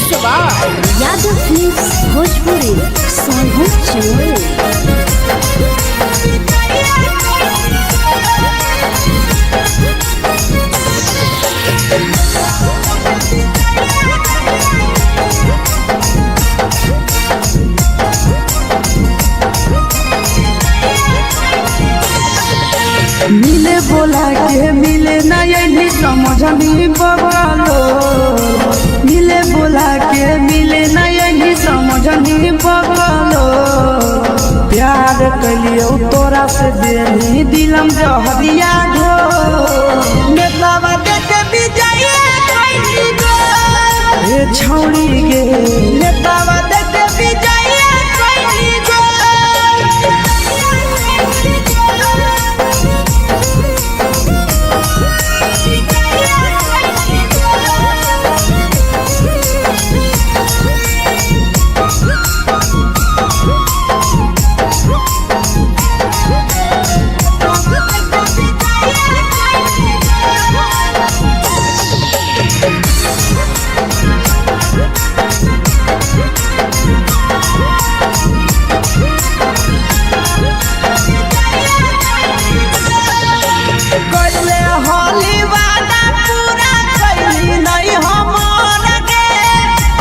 यादव फिल्म्स भोजपुरी सोनू चमोली। मिले बोला के मिले ना यही समझनी बवालो मिले बोला के मिले ना यही समझनी बवालो प्यार कलियो तोरा से देनी दिलम जहरिया घो नेतावा देखे विजय कइली गो ए छौड़ी गे नेतावा देखे विजय कइली गो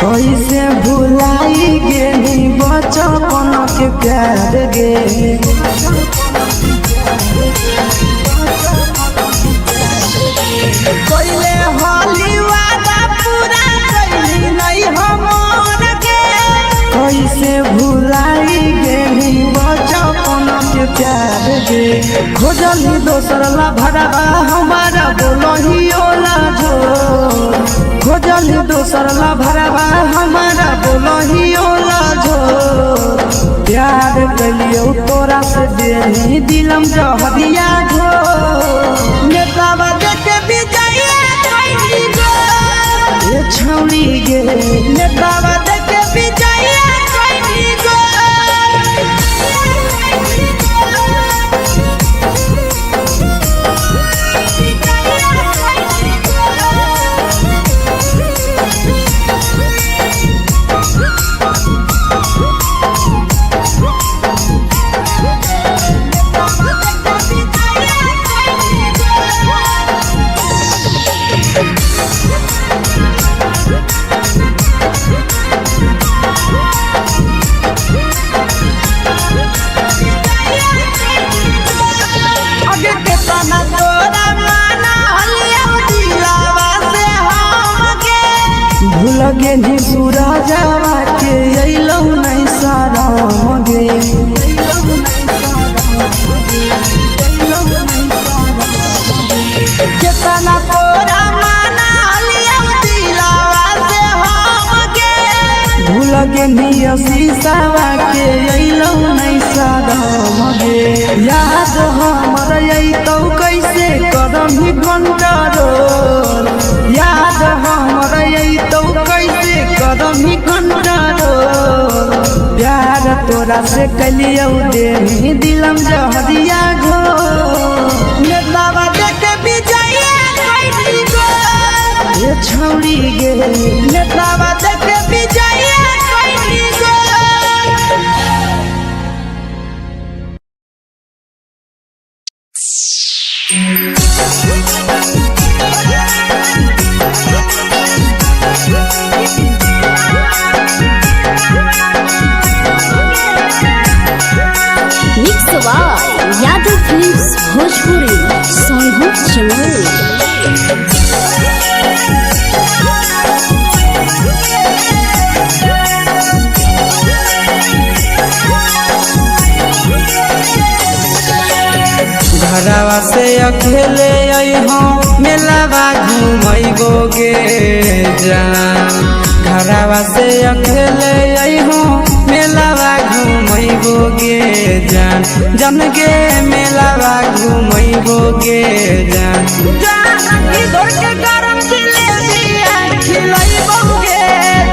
कैसे भुलाई गेली बचपन के प्यार गे कैले होली वादा पूरा कैली नहीं हमर गे कैसे भुलाई गेली बचपन के प्यार गे खोजली दोसर ला भरवा हमारा बोलही ओला जो खोजली दोसर ला भरवा हमारा बोलही ओला जो प्यार कलियो तोरा से देनी दिलम जहरिया घो नेतावा देखे विजय कइली गो ए छौड़ी गे नेतावा देखे विजय कइली गो लगे नी सूरजवा के अइलौ नहीं सारा मगे केतना तोरा माना लिया दिलावा से हमगे भूल गे नी शीशावा के अइलौ नहीं सारा मगे याद हमर अइतौ कैसे करम कंट्रोल याद हमर अइतौ कैसे करम कंट्रोल प्यार तोरा से कलियो देनी दिलम जहरिया घो नेतावा देखे विजय कइली गो ए छौड़ी गे नेतावा देखे विजय कइली गो यादव फिल्म्स भोजपुरी सोनू चमोली। घरवा घरवा से अकेले अइहो मेलावा घूमैबोगे जान घरवा से अकेले अइहो मेलावा घूमैबोगे जान जन गे मेलावा घूमैबोगे जान जान की दौड़ के गरम जिलेबिया खिलैबोगे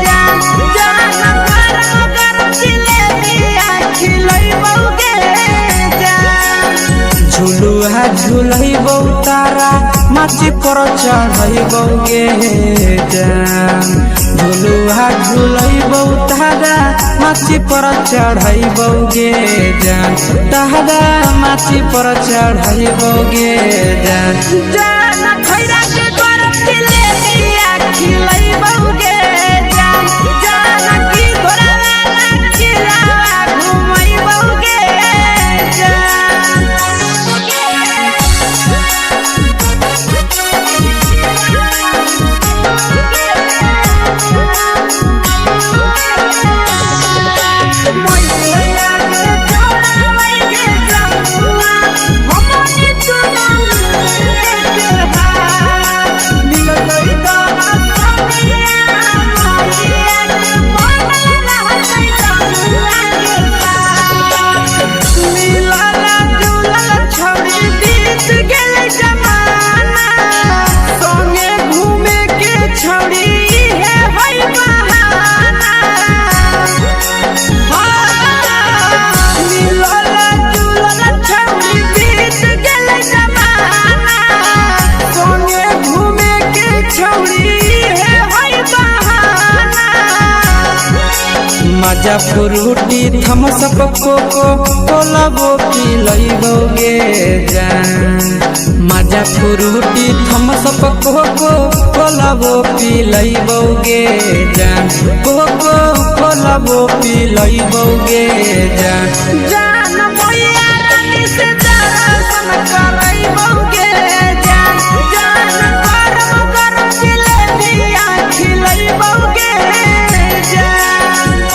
जान जान गरम जिलेबिया खिलैबोगे जान झुलुहा झुलैबौ तारा माची पर चढ़ैबोगे जान झुलुहा झुलैबौ तारा माची पर चढ़ैबोगे जान तारा माची पर चढ़ैबोगे जान जान खैरा के गरम जिलेबिया खिलैबोगे जान जान की घोड़ा खिलावा घुमैबोगे जान मजा फ्रूटी थम्स अप कोको कोला वो पिलैबोगे जान मजा फ्रूटी थम्स अप कोको कोला वो पिलैबोगे जान कोको कोला वो पिलैबोगे जान जान मोया रानी से दर्शन करैबोगे जान जान गरम जिलेबिया खिलैबोगे जान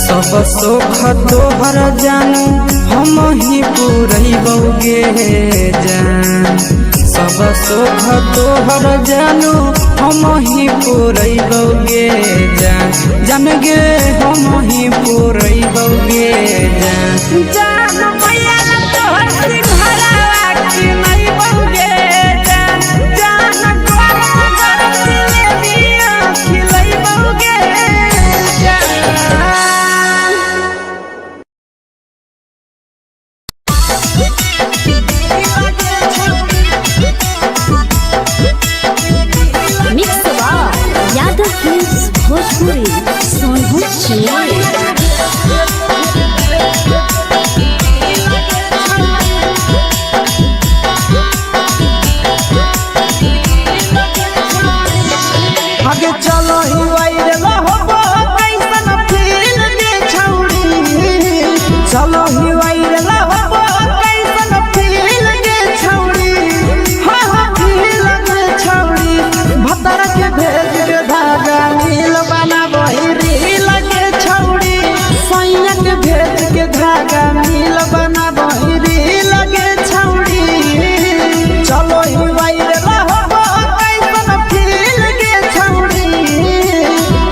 सब सुख तोहर जानू हम ही पुरैबोगे जान सब सुख तोहर जानू हम ही पुरैबोगे जान जान गे हम ही पुरैबोगे जान जान मैया तोहर सिंघरावा खिलैबोगे जान जान गरम जिलेबिया खिलैबोगे जान मिक्स यादव फिल्म्स भोजपुरी सोनभद्र चेन्नई आगे चलो ही वायरल होबो कैसन फील दे छौड़ी चलो ही वायरल होबो कैसन फील दे छौड़ी हां हां फील दे छौड़ी भतर के भेज के धागा नील बना बहिरी लगे छौड़ी सैया के भेज के धागा नील बना बहिरी लगे छौड़ी चलो ही वायरल होबो कैसन फील दे छौड़ी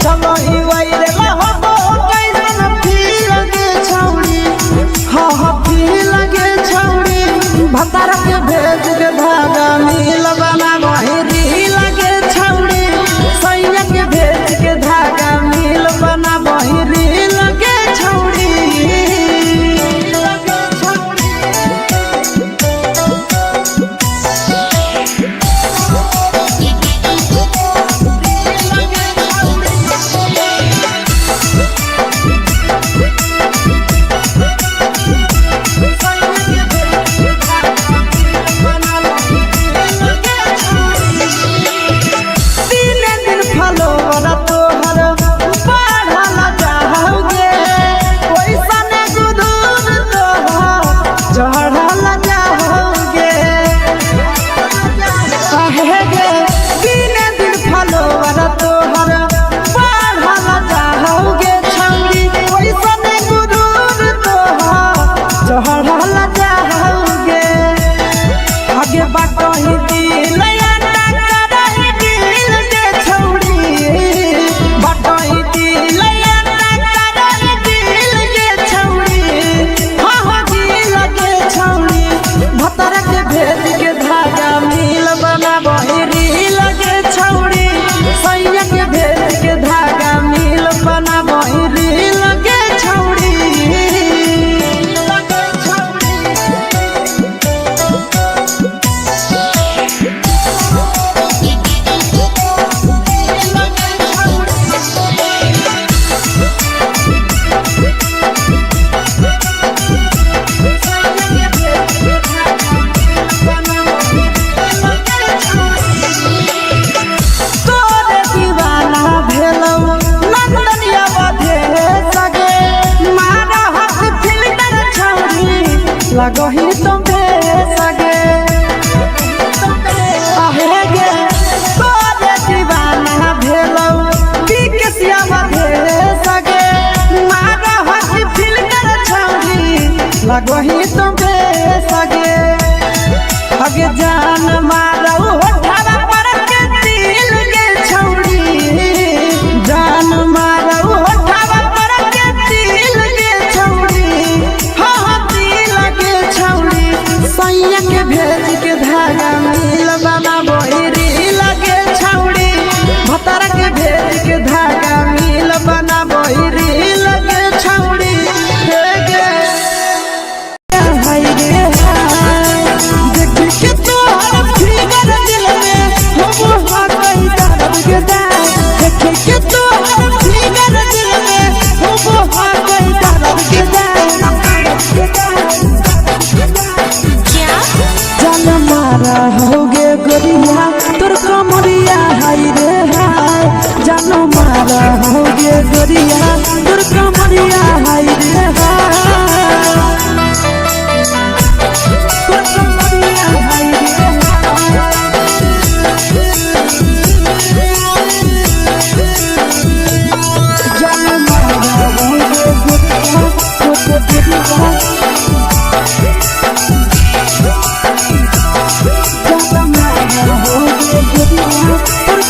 चलो ही वायरल होबो कैसन फील दे छौड़ी हाँ हाँ फील दे छौड़ी भतर के भेज के धागा नील बना बहिरी लगे छौड़ी सैया के बाटही दिल अंडा करही दिल के छौड़ी बाटही दिल अंडा करही दिल के छौड़ी हाँ दिल के छौड़ी भतर के भेज के धागा मिल बना बहिरी लगे छौड़ी सैया के भेज के धागा मिल बना बहिरी लगे छौड़ी लगही तुम्हे सगे आहे गे तोरे दीवाना भेलौ बिकसिया मधे सगे मारा हसी फिल्टर छौरी लगही तुम्हे सगे अगे जान मारौ होठवा पर के दिल के छौरी जान मारौ होठवा पर के दिल के छौरी सैया के भेज के धागा मिल बना बहिरी लगे छौड़ी भतर के भेज के धागा मिल बना बहिरी लगे छौड़ी हे गे हाय गे देख के तोहर फिगर दिल में हम हो गई दर्द के देख के तोहर फिगर दिल में हम हो गई दर्द के मारा होगे गोरिया तोर कमरिया हाय रे हाय जानो मारा होगे गोरिया तोर कमरिया हाय रे हाय तोर कमरिया हाय रे जानो मारा होगे गोरिया तोर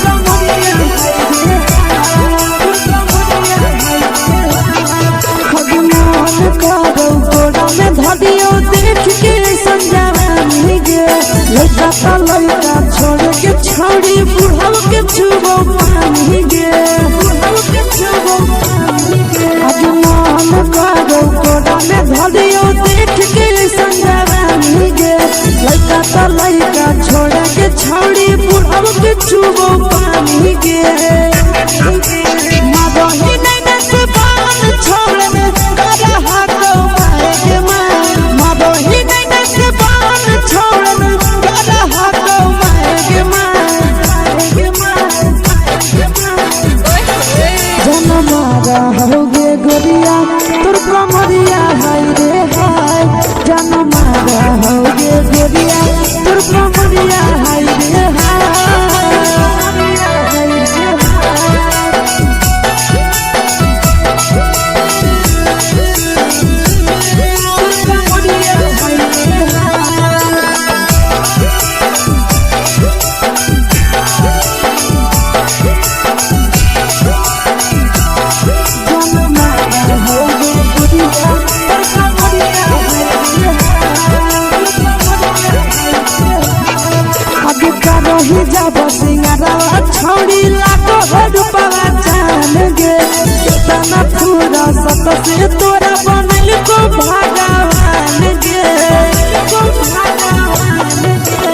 कमरिया धदियो देख के संजावानी गे लइका ता लइका छोड़ के छौड़ी बुढ़ाव के छुबो पानी गे बुढ़ाव के छुबो पानी गे आज मन करो कोडा में धदियो देख के संजावानी गे लइका ता लइका छोड़ के छौड़ी बुढ़ाव के छुबो पानी गे मादही नहीं न से बान छोड़ में करा हाथ मारे मादही नहीं न से बान छोड़ में करा हाथ मारे जन मारा होगे गोरिया तोर कमरिया हाय रे हाय जन मारा होगे गोरिया तोर कमरिया हाय रे हाय ही जब सिंगारा छौड़ी लाखो रुपवा जान गे कितना पूरा सत से तोरा बनल को भगवान गे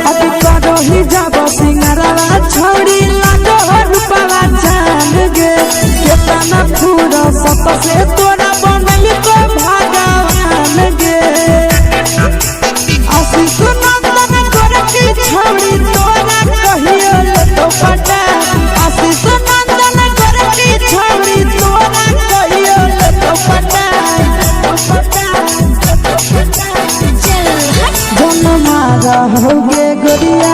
अब करो ही जब सिंगारा छौड़ी लाखो रुपवा जान गे कितना पूरा सत से तोरा बनल को भगवान गे आशीष नंदन करके छौड़ी तोरा कहियो तो पटा आशीष नंदन करके छौड़ी तोरा कहियो तो पटा जन मारा होगे गोरिया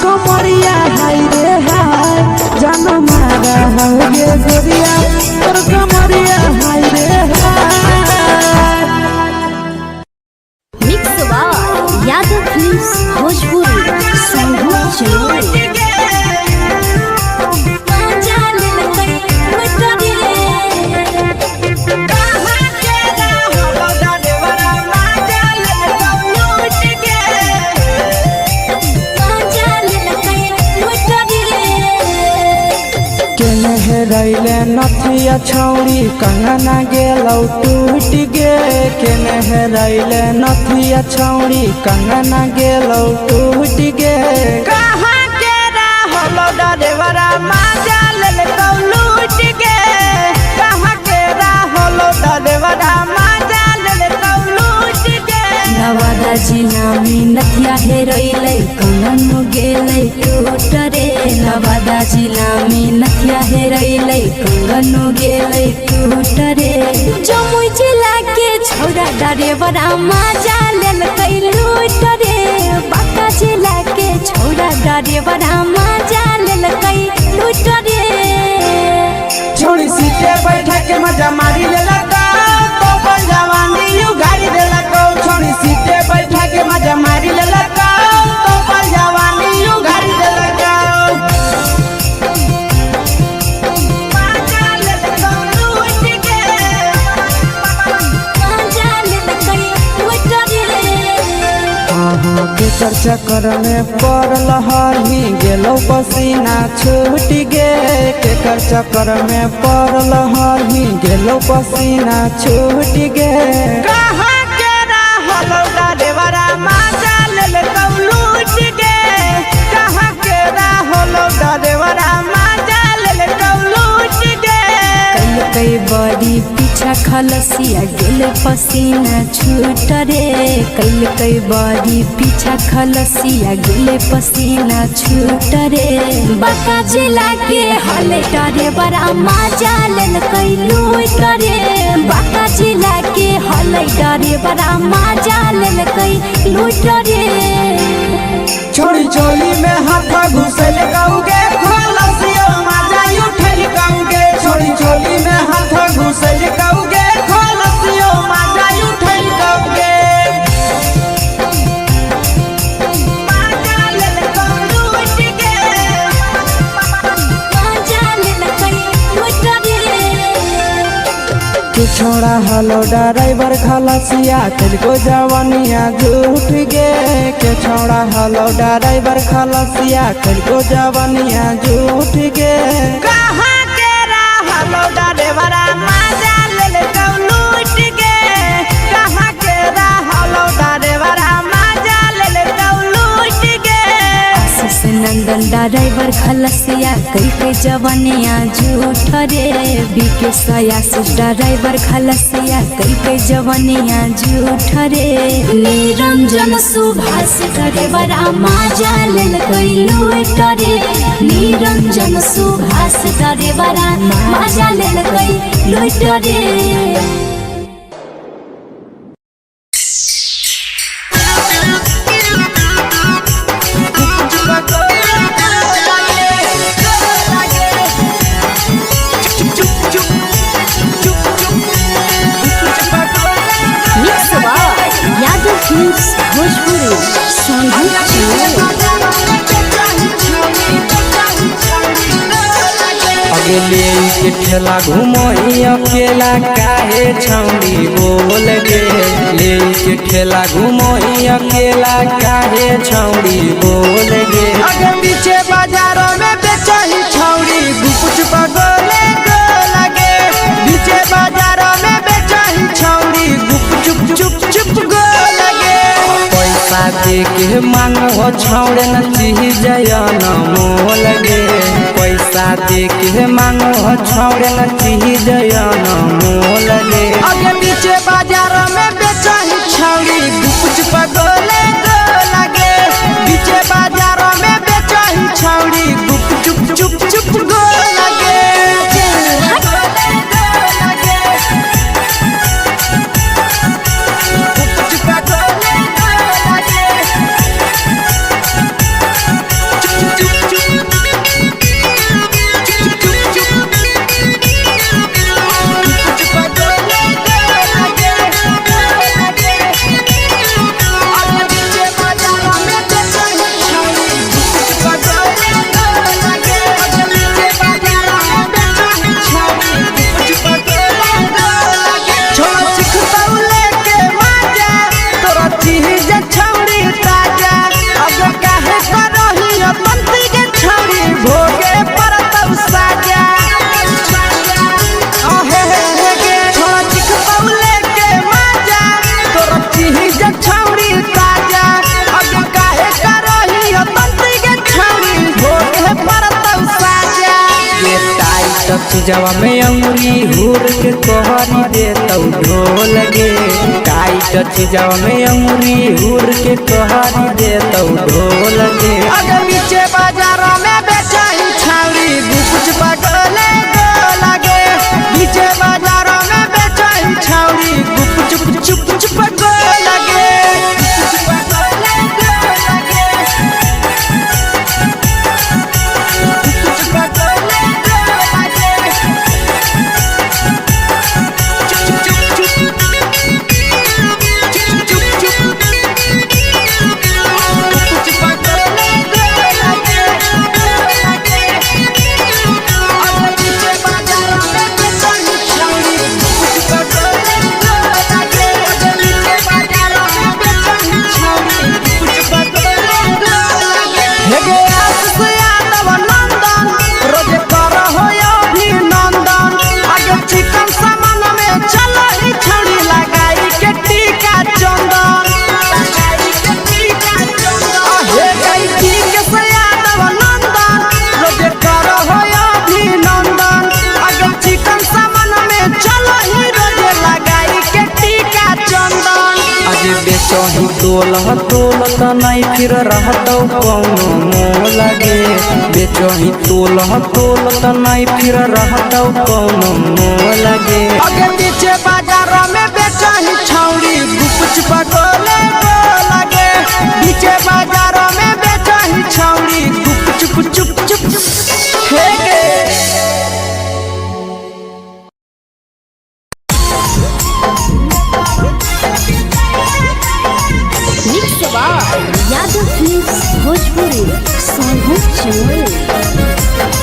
कमरिया हाय रे हाय जन मारा होगे गोरिया तोर कमरिया हाय रे हाय मिक्स यादव फिल्म्स भोजपुरी संगीत चैनल। रैले नथिया छौड़ी कंगना गेलौ टूट गे केने रैले नथिया छौड़ी कंगना गेलौ टूट गे कहाँ के रहलो डरेवरा माजा लेलकौ लूट गे कहाँ के रहलो डरेवरा माजा लेलकौ लूट गे नवादा जिला में नथिया हेरोइलै कंगन गेलै टूट रे नवादा जिला में नथिया हेरोइलै कंगन गेलै टूट रे जमुई जिला के छौड़ा डरेवरा माजा लेलकै लूट रे बांका जिला के छौड़ा डरेवरा माजा लेलकै लूट रे छोड़ी सीटे बैठा के मजा मारी लेलकौ तो जवानी यू गाड़ी देलकौ छोड़ी सीटे बैठा के मजा मारी लेलकौ तो जवानी यू गाड़ी देलकौ केकर चक्कर में पड़ल हही गेलौ पसीना छूट गे केकर चक्कर में पड़ल हही गेलौ पसीना छूट गे कहाँ के रहलो डरेवरा माजा लेलकौ लूट गे कहाँ के रहलो डरेवरा माजा लेलकौ लूट गे कई बड़ी पीछा खलसिया गेल पसीना छूट रे कई बड़ी पीछा खलसिया गेल पसीना छूट रे बांका जिला के हले डरे बड़ा माजा लेलकै लूट रे बांका जिला के हले डरे बड़ा माजा लेलकै लूट रे छोड़ी चोली में हाथ घुसल गौगे खलसियो माजा उठल गौगे छोड़ी चोली में हाथ घुसल गौगे खलसियो माजा उठल गौगे माजा लेलकौ लूट गे माजा लेलकै लूट रे के छोड़ा हलो ड्राइवर खलसिया तेलको जवानिया झूठ गे के छोड़ा हलो ड्राइवर खलसिया तेलको जवानिया झूठ गे कहाँ के रहलो डरेवरा माजा लेलकौ लूट गे कहाँ के रहलो डरेवरा माजा लेलकौ लूट गे आशीष नंदन ड्राइवर खलसिया कई जवानिया झूठ रे बीके आशीष ड्राइवर खलसिया कई जवानिया झूठ रे निरंजन सुभाष ड्राइवरा माजा लेलकै लूट रे निरंजन सुभाष ड्राइवरा माजा लेलकै लूट रे यादव फिल्म्स भोजपुरी संगीत चैनल। अगले के ठेला घूमो अकेला काहे छौड़ी बोल गे ले के ठेला घूमो अकेला काहे छौड़ी बोल गे आगे पीछे बाजारों में बेचही छौड़ी गुपचुप गोले गो लगे पीछे बाजारों में बेचही छौड़ी गुपचुप चुप चुप गो लगे पैसा दे के मांगो छौड़े न चीज न मोल गे पैसा दे के मांगो छौड़े न चीज न मोल गे आगे पीछे बाजारों में बेचही छौड़ी गुपचुप गोले गो लगे पीछे बाजारों में बेचही छौड़ी गुपचुप चुप चुप गो लगे चीजवा में अंगुरी हुर के कहरी दे तो ढोल गे टाइट चीजवा में अंगुरी हुर के कहरी दे तो ढोल गे अगर नीचे बाजारों में बेचाई छावरी कुछ पगले लगे नीचे बाजारों में बेचाई छावरी कुछ चुप चुप लगे बेचही तोल त नहीं फिर रहतौ कौनो मोह लगे बेचही तोल त नहीं फिर रहतौ कौनो मोह लगे अगर नीचे बाजारों में बेचही छौरी कुछ पगले लगे नीचे बाजारों में बेचही छौरी चुप यादव फिल्म्स भोजपुरी सोनू चोर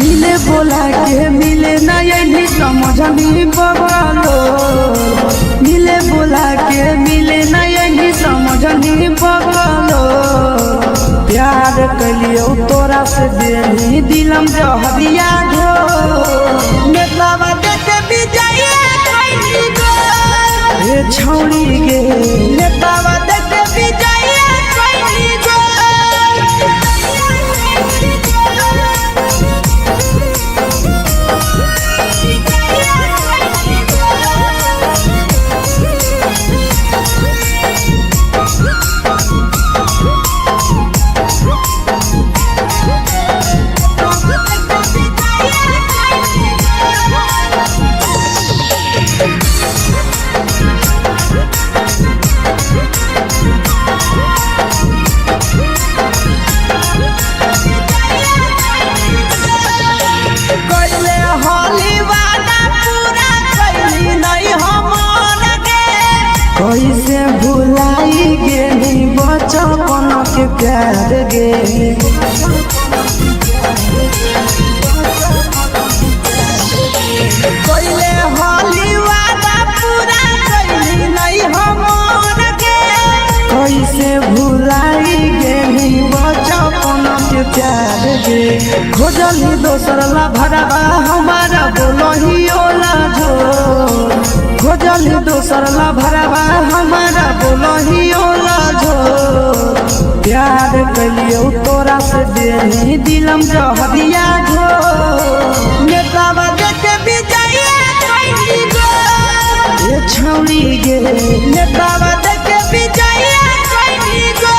मिले बोला के मिले ना यही समझनी बगलो मिले बोला के मिले ना यही समझनी बगलो प्यार कलियो तोरा से देनी दिलम जहरिया घो नेतावा देते विजय कैली गो ए छौरी गे नेतावा देते विजय कैली गो कैसे भुलाई गेली बचपन के प्यार गे कैले होली वादा पूरा कैली नहीं हमर गे कैसे भुलाई गेली बचपन के प्यार गे खोजली दोसर ला भरवा हमारा बोलही ओला जो खोजली दोसर ला भरवा हमारा बोलही ओला जो प्यार कलियो तोरा से देनी दिलम जहरिया घो नेतावा देते विजय कैली गो ए छौरी गे नेतावा देते विजय कैली गो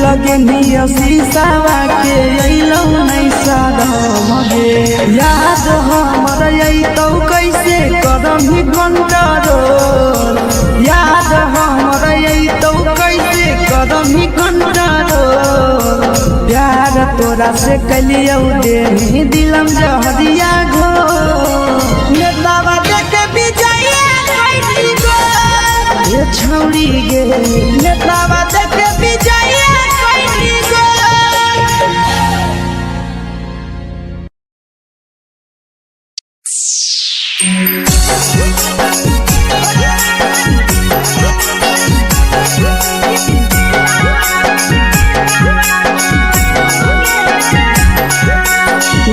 लगे निया शीशावा के अइलौ नहीं साधमगे याद हमर अइतौ कैसे करम ही कंट्रोल याद हमर अइतौ कैसे करम ही कंट्रोल प्यार तोरा से कलियौ देनी दिलम जहरिया घो नेतावा देखे विजया कैली गो ये छौड़ी गे नेतावा देखे विजया कैली गो।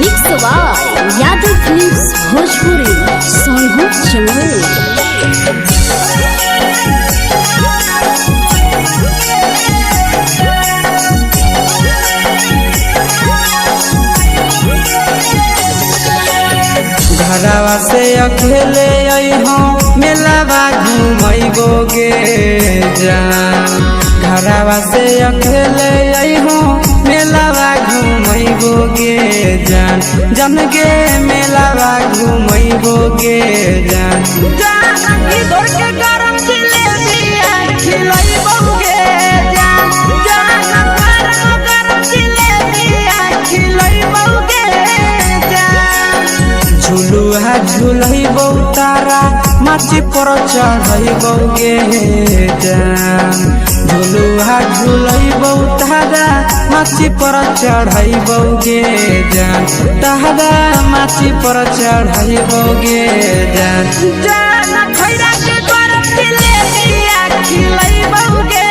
Mix by Yadav films Bhojpuri Sonu चमोली। घरवा से अकेले अइहों मेलावा घूमैबोगे जान घरवा से अकेले अइहों मेलावा घूमैबोगे जान जन गे मेलावा घूमैबोगे जान जान की दौड़ के गरम जिलेबिया खिलैबोगे जान जान गरम जिलेबिया खिलैबोगे जान झुलुहा झुलैबौ तारा माची पर चढ़ैबोगे जान झुलुहा झुलैबौ तारा माची पर चढ़ैबोगे जान तारा माची पर चढ़ैबोगे जान जान खैरा के गरम जिलेबिया खिलैबोगे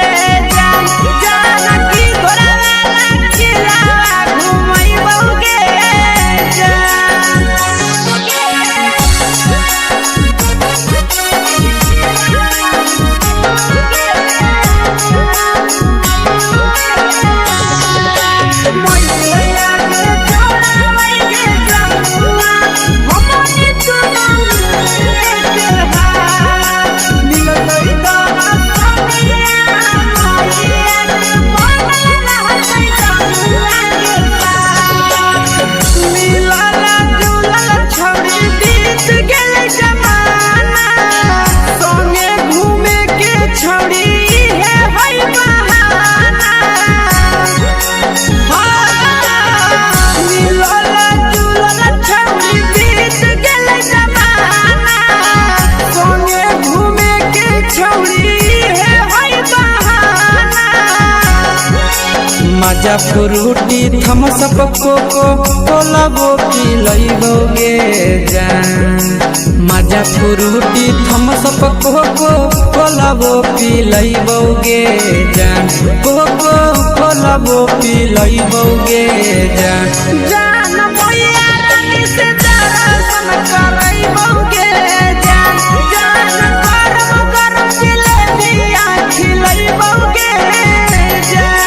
जान जान की घोड़ावाला खिलावा घुमैबोगे जान। मजा फ्रूटी थम्स अप कोको कोला वो पिलैबोगे जान मजा फ्रूटी थम्स अप कोको कोला वो पिलैबोगे जान कोको कोला वो पिलैबोगे जान जान मोया रानी से दर्शन करैबोगे जान जान गरम गरम जिलेबिया खिलैबोगे जान।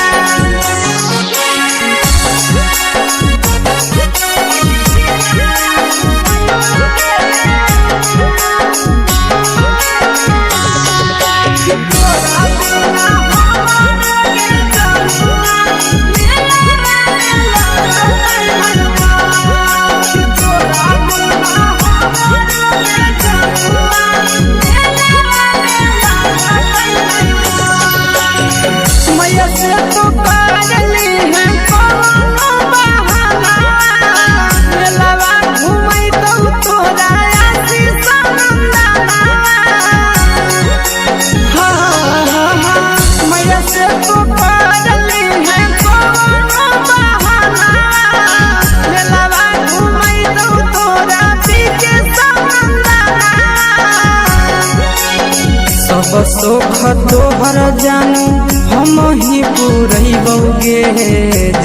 सब सुख तोहर जानू हम ही पुरैबोगे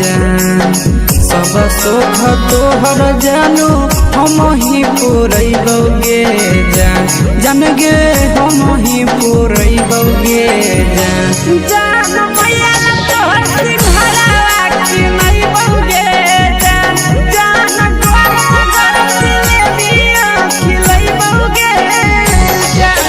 जान सब सुख तोहर जानू हम ही पुरैबोगे जान जान गे हम ही पुरैबोगे जान जान मैया तोहर सिंघरावा खिलैबोगे जान जान गरम गरम जिलेबिया खिलैबोगे जान।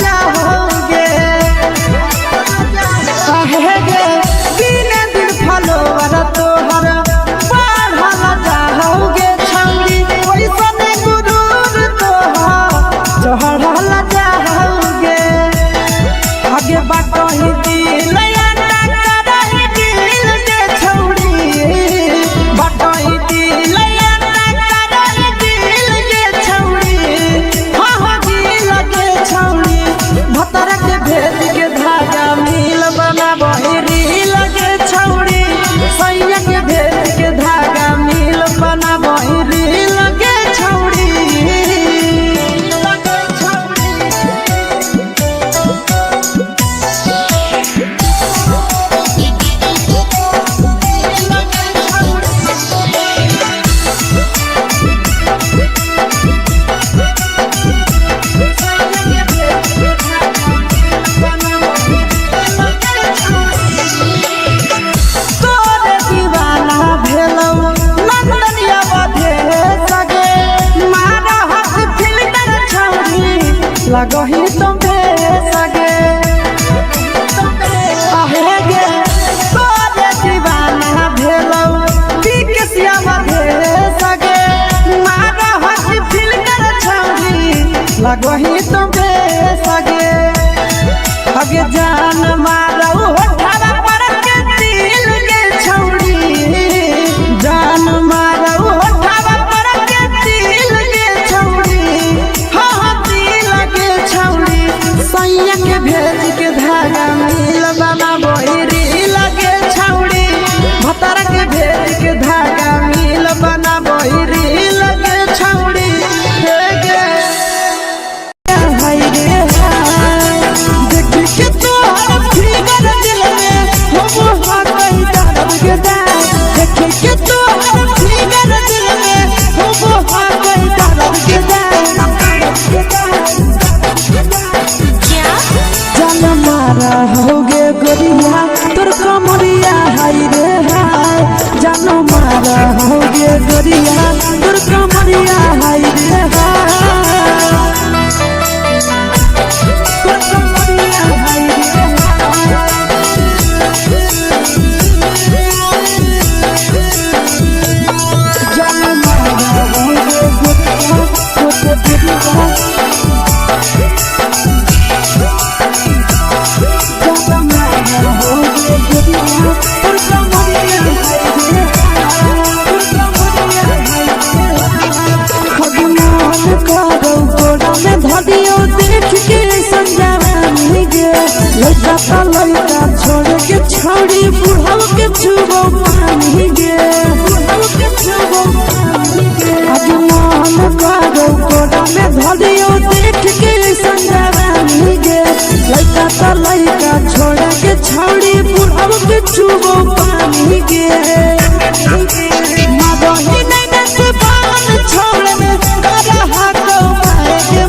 जाओगे काहे गे दिन दिन फलोवर तोहर बढ़ल जाओगे छौरी ओइसने गुरूर तोहर चढ़ल जाओगे आगे बाटही दिल लगही तुम्हे सगे आहे गे तोरे दीवाना भेलौ बिकसिया भे सगे मारा हसी फिल्टर छौरी लगही तुम्हे सगे अगे जान मारौ होठवा पर के दिल के छौरी जान मारौ होठवा पर के दिल के छौरी सैया के भेज के धागा मिल बना बहिरी लगे छौड़ी भतर के भेज के धागा मिल बना बहिरी लगे छौड़ी हाय रे देख के तोहर फिगर दिल में हो गई दर्द के देख के तोहर फिगर दिल में हो गई दर्द के मारा होगे गोरिया तोर कमरिया हाय रे हाय जानो मारा होगे गोरिया तोर कमरिया हाय रे हाय तोर कमरिया हाय रे जानो मारा होगे गोरिया तोर कमरिया धदियो देख के संजावानी गे लइका त लइका छोड़ के छौड़ी बुढ़ाव के छुबो पानी गे बुढ़ाव के छुबो पानी गे आज मन करो कोड़ा में धदियो देख के संजावानी गे लइका त लइका छोड़ के छौड़ी बुढ़ाव के छुबो पानी गे मादही नहीं नस पान छोड़ में करा हाथो मारे गे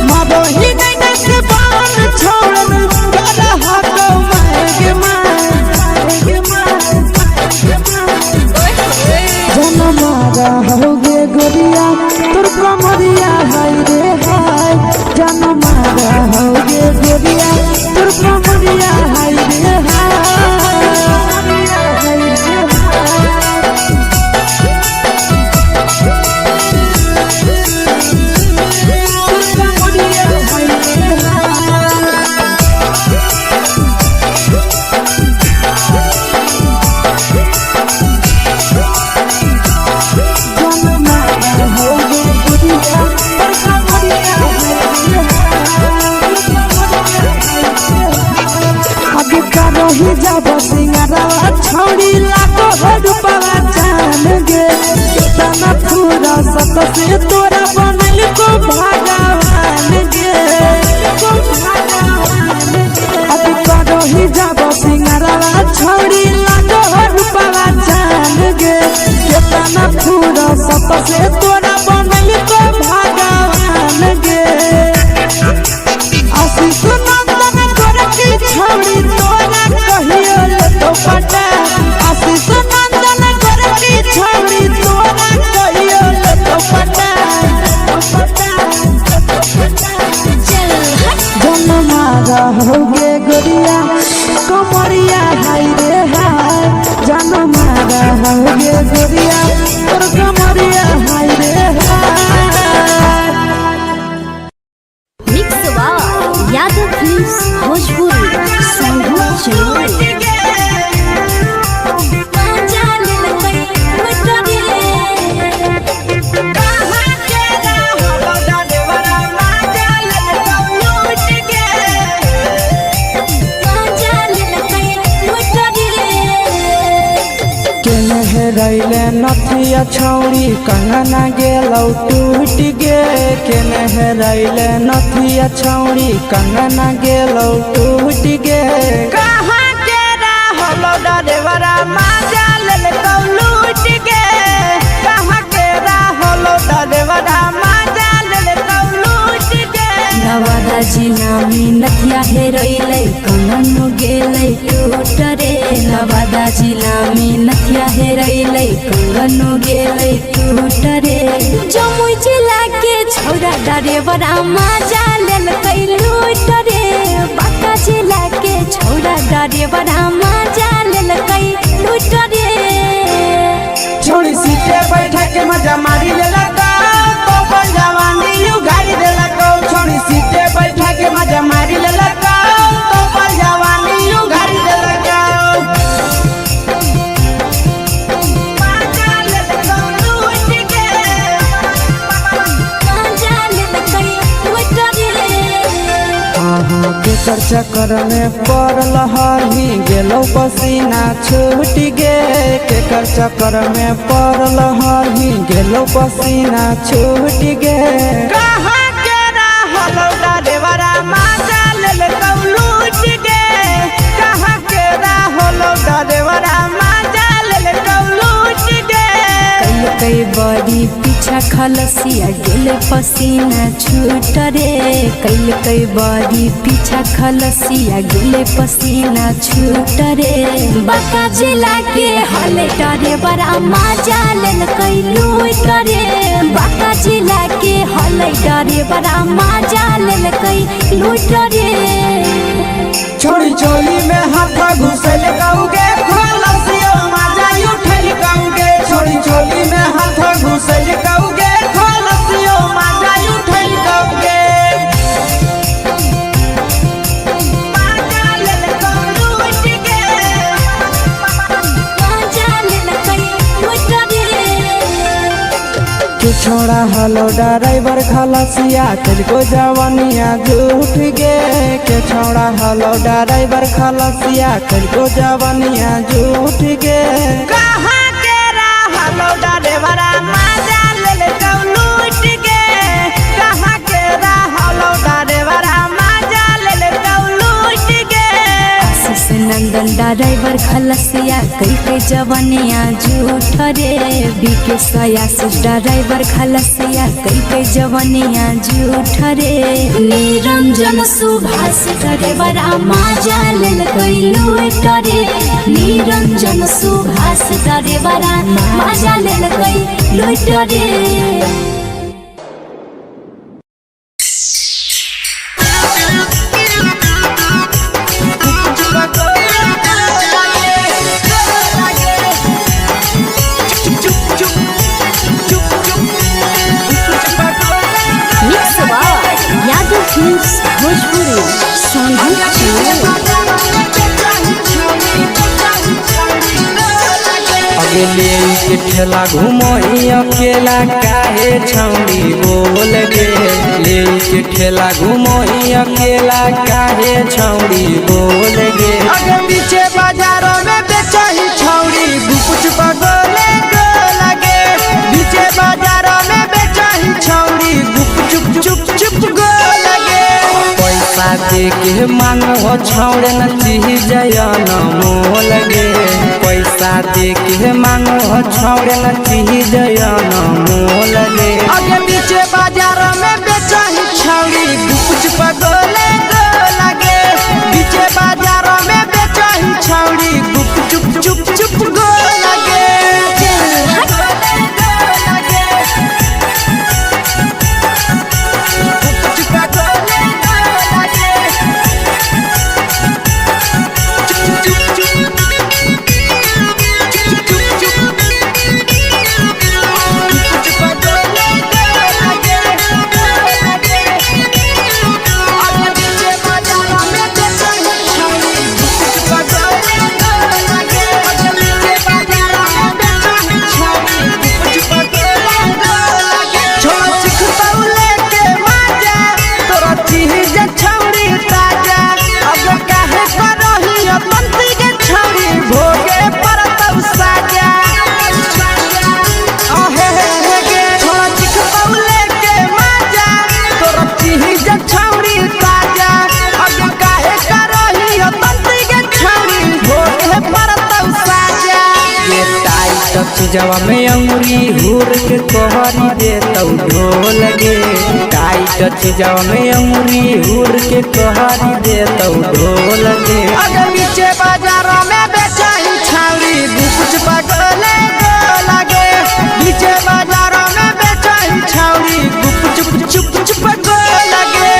मादही नहीं नस पान छोड़ में करा हाथो मारे गे जन मारा होगे गोरिया तोर कमरिया हाय रे हाय जन मारा होगे गोरिया तोर कमरिया हाय रे हाय ही जब सिंगारवा छौड़ी लाखो रुपवा जान गे कितना पूरा सत से तोरा बनल को भगवान गे अभी करो ही जब सिंगारवा छौड़ी लाखो रुपवा जान गे कितना पूरा सत से तोरा बनल को भगवान गे आशीष नंदन कर की छौड़ी तोरा कहियो तो पटा आशीष नंदन कर की छौड़ी तोरा कहियो तो पटा मारा होगे गोरिया कमरिया हाय रे हाय जान मारा होगे गोरिया और कमरिया हाय रे हाय। Mix by Yadav films Bhojpuri संगीत चैनल। रैले नथिया छौड़ी कंगना गेलौ टूट गे केने रैले नथिया छौड़ी कंगना गेलौ टूट गे कहाँ के रहलो डरेवरा माजा लेलकौ लूट गे कहाँ के रहलो डरेवरा माजा लेलकौ लूट गे। नवादा जिला में नथिया हेरैलै कंगनो गेलै टूट रे नवादा जिला में नथिया हेरैलै कंगनो गेलै टूट रे जमुई जिला के छौरा डरेवरा माजा लेलकै लूट रे बांका जिला के छौरा डरेवरा माजा लेलकै लूट रे। छोड़ी सीटे बैठा के मजा मारी लेलकौ तो जवानी यू गाड़ी देलकौ छोड़ी सीटे बैठा के मजा मारी लेलकौ तो जवानी यू गाड़ी देलकौ। केकर चक्कर में पड़ल हही गेलौ पसीना छूट गे केकर चक्कर में पड़ल हही गेलौ पसीना छूट गे। कहाँ के रहलो डरेवरा माजा लेलकौ लूट गे कहाँ के रहलो डरेवरा माजा लेलकौ लूट गे। कई बड़ी पीछा खलसिया गेले पसीना छूट रे कई बड़ी पीछा खलसिया गेले पसीना छूट रे बांका जिला के हले डरे बड़ा माजा लेलकै लूट रे बांका जिला के हले डरे बड़ा माजा लेलकै लूट रे। छोड़ी चोली में हाथ घुसल कौगे खलसियो माजा उठल कौगे छोड़ी चोली में हाथ घुसल कौगे खलसियो माजा उठल कौगे। माजा लेलकौ लूट गे माजा लेलकै लूट रे। के छोड़ा हलो ड्राइवर खलसिया तेलको जवानिया झूठ गे के छोड़ा हलो ड्राइवर खलसिया तेलको जवानिया झूठ गे। कहाँ के रहलो डरेवरा माजा लेलकौ लूट गे कहाँ के रहलो डरेवरा माजा लेलकौ लूट गे। आशीष नंदन ड्राइवर खलसिया कई जवानिया झूठ रे बीके आशीष ड्राइवर खलसिया कई जवानिया झूठ रे निरंजन सुभाष ड्राइवरा माजा लेलकै लूट रे निरंजन सुभाष ड्राइवरा माजा लेलकै लूट रे। Mix by Yadav films Bhojpuri संगीत चैनल। अगले के ठेला घुमई अकेला काहे छौड़ी बोल गे ले के ठेला घुमई अकेला काहे छौड़ी बोल गे। आगे पीछे बाजारों में बेचही छौड़ी गुपुच पगोले गो लगे पीछे बाजारों में बेचही छौड़ी गुप चुप चुप गो लगे। पैसा दे के मांगो छौड़े न चीज न मोल गे पैसा दे के मांगो छौड़े न चीज न मोल गे। आगे पीछे बाजारों में बेचही छौड़ी गुपुच पगोले गो लगे पीछे बाजारों में बेचही छौड़ी गुप चुप गो लगे। चीजवा में अंगुरी हुर के कहरी दे तौ ढोल गे टाइट चीजवा में अंगुरी हुर के कहरी दे तौ ढोल गे अगर नीचे बाजारों में बेचाई छावरी कुछ पगले लगे नीचे बाजारों में बेचाई छावरी कुछ चुप चुप लगे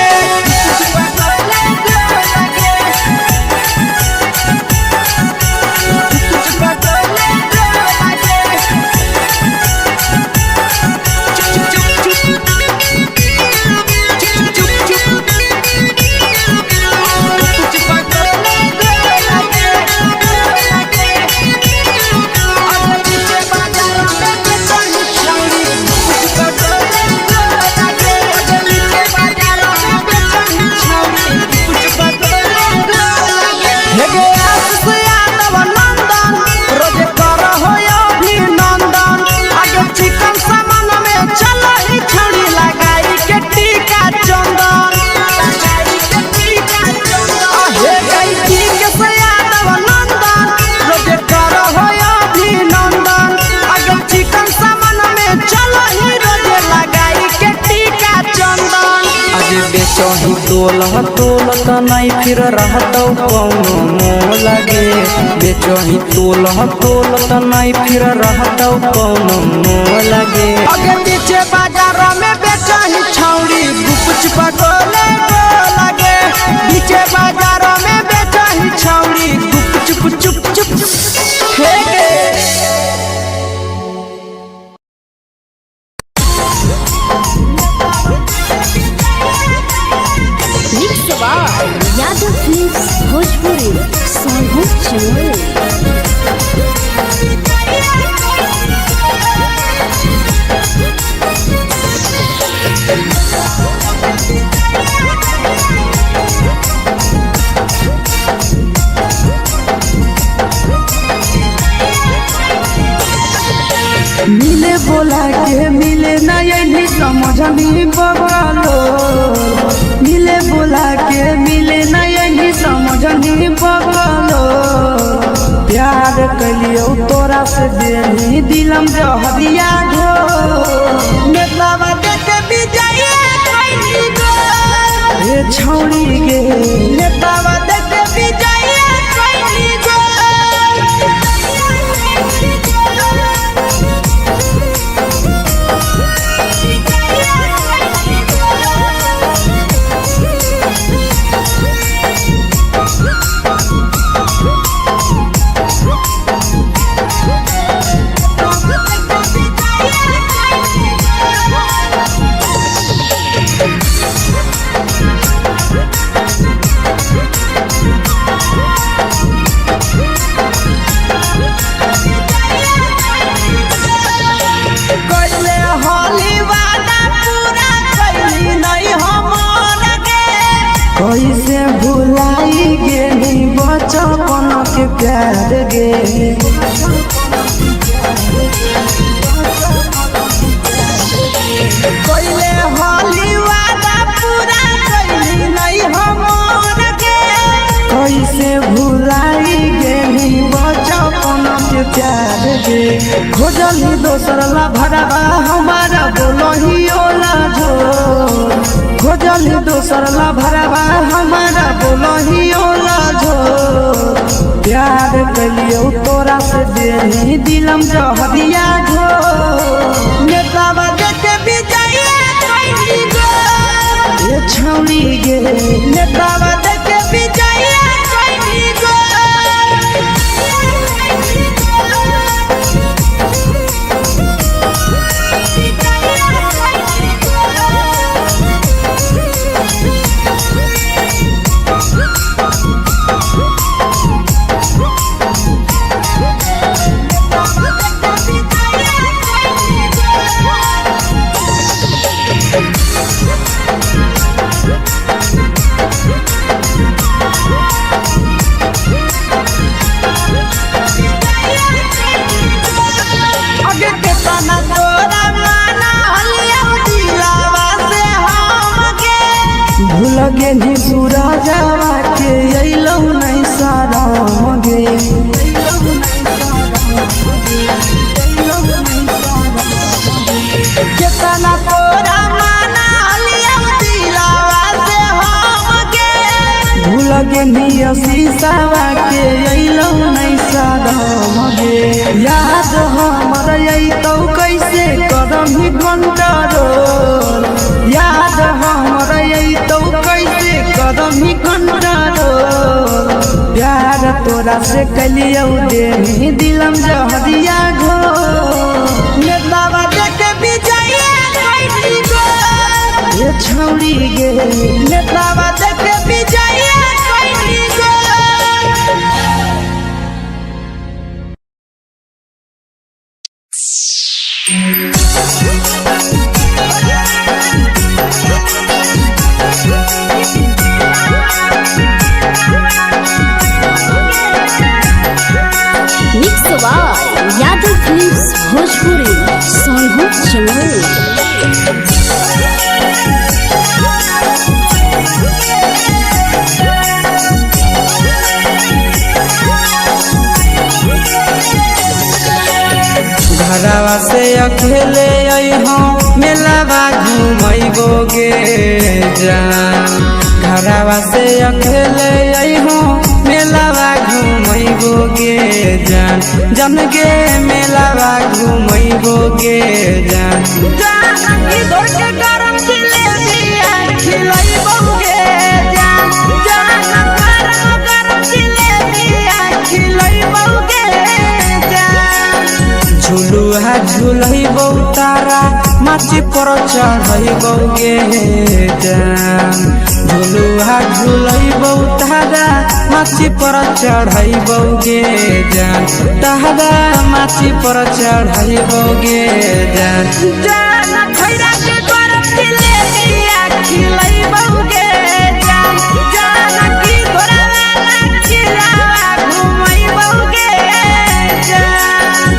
बेचही तोल त नहीं फिर रहतौ कौनो मोह लगे बेचही तोल त नहीं फिर रहतौ कौनो मोह लगे अगर नीचे बाजारों में बेचही छौरी कुछ पगले लगे नीचे बाजारों में बेचही छौरी चुप यादव फिल्म्स भोजपुरी सोनू चोर मिले बोला के मिले नहीं समझ नहीं बगलो मिले बोला के मिले नहीं समझ नहीं बगलो प्यार कलियो तोरा से देनी दिलम जहरिया घो नेतावा देखे विजय कैली गो ए छौरी गे नेतावा देखे विजय कैली गो कैसे भुलाई गेली बचपन के प्यार गे कैले होली वादा पूरा कैली नहीं हमर गे कैसे भुलाई गेली बचपन के प्यार गे खोजली दोसर ला भरवा हमारा बोलही ओला जो खोजली दोसर ला भरवा हमारा बोलही ओला जो प्यार कलियो तोरा से देनी दिलम जहरिया घो नेतावा देखे विजय कैली गो ए छौरी गे नेतावा देखे विजय कैली गो भूल गेनी शीशावा के अइलौ नहीं सादम गे याद हमर अइतौ कैसे करम कंट्रोल याद हमर अइतौ कैसे करम कंट्रोल प्यार तोरा से कलियौ देनी दिलम जहरिया घो नेतावा देखे विजया कैली गो ये छौड़ी गे नेतावा देखे विजया कैली गो। Mix by Yadav films Bhojpuri Sonu चमोली। घरवा से अकेले अइहों मेलावा घूमैबो गे जान घरवा से अकेले अइहों मेलावा घूमैबो गे जान जन गे मेलावा घूमैबो गे जान जान की दौड़ के गरम जिलेबिया खिलैबो गे जान जान गरम जिलेबिया खिलैबो गे जान झुलुहा झुलैबौ तारा माची पर चढ़ैबौ गे जान झुलुहा झुलैबौ तारा माची पर चढ़ैबौ गे जान तारा माची पर चढ़ैबौ गे जान जान खैरा के गरम जिलेबिया खिलैबौ गे जान जान की घोड़ावाला खिलावा घुमैबौ गे जान।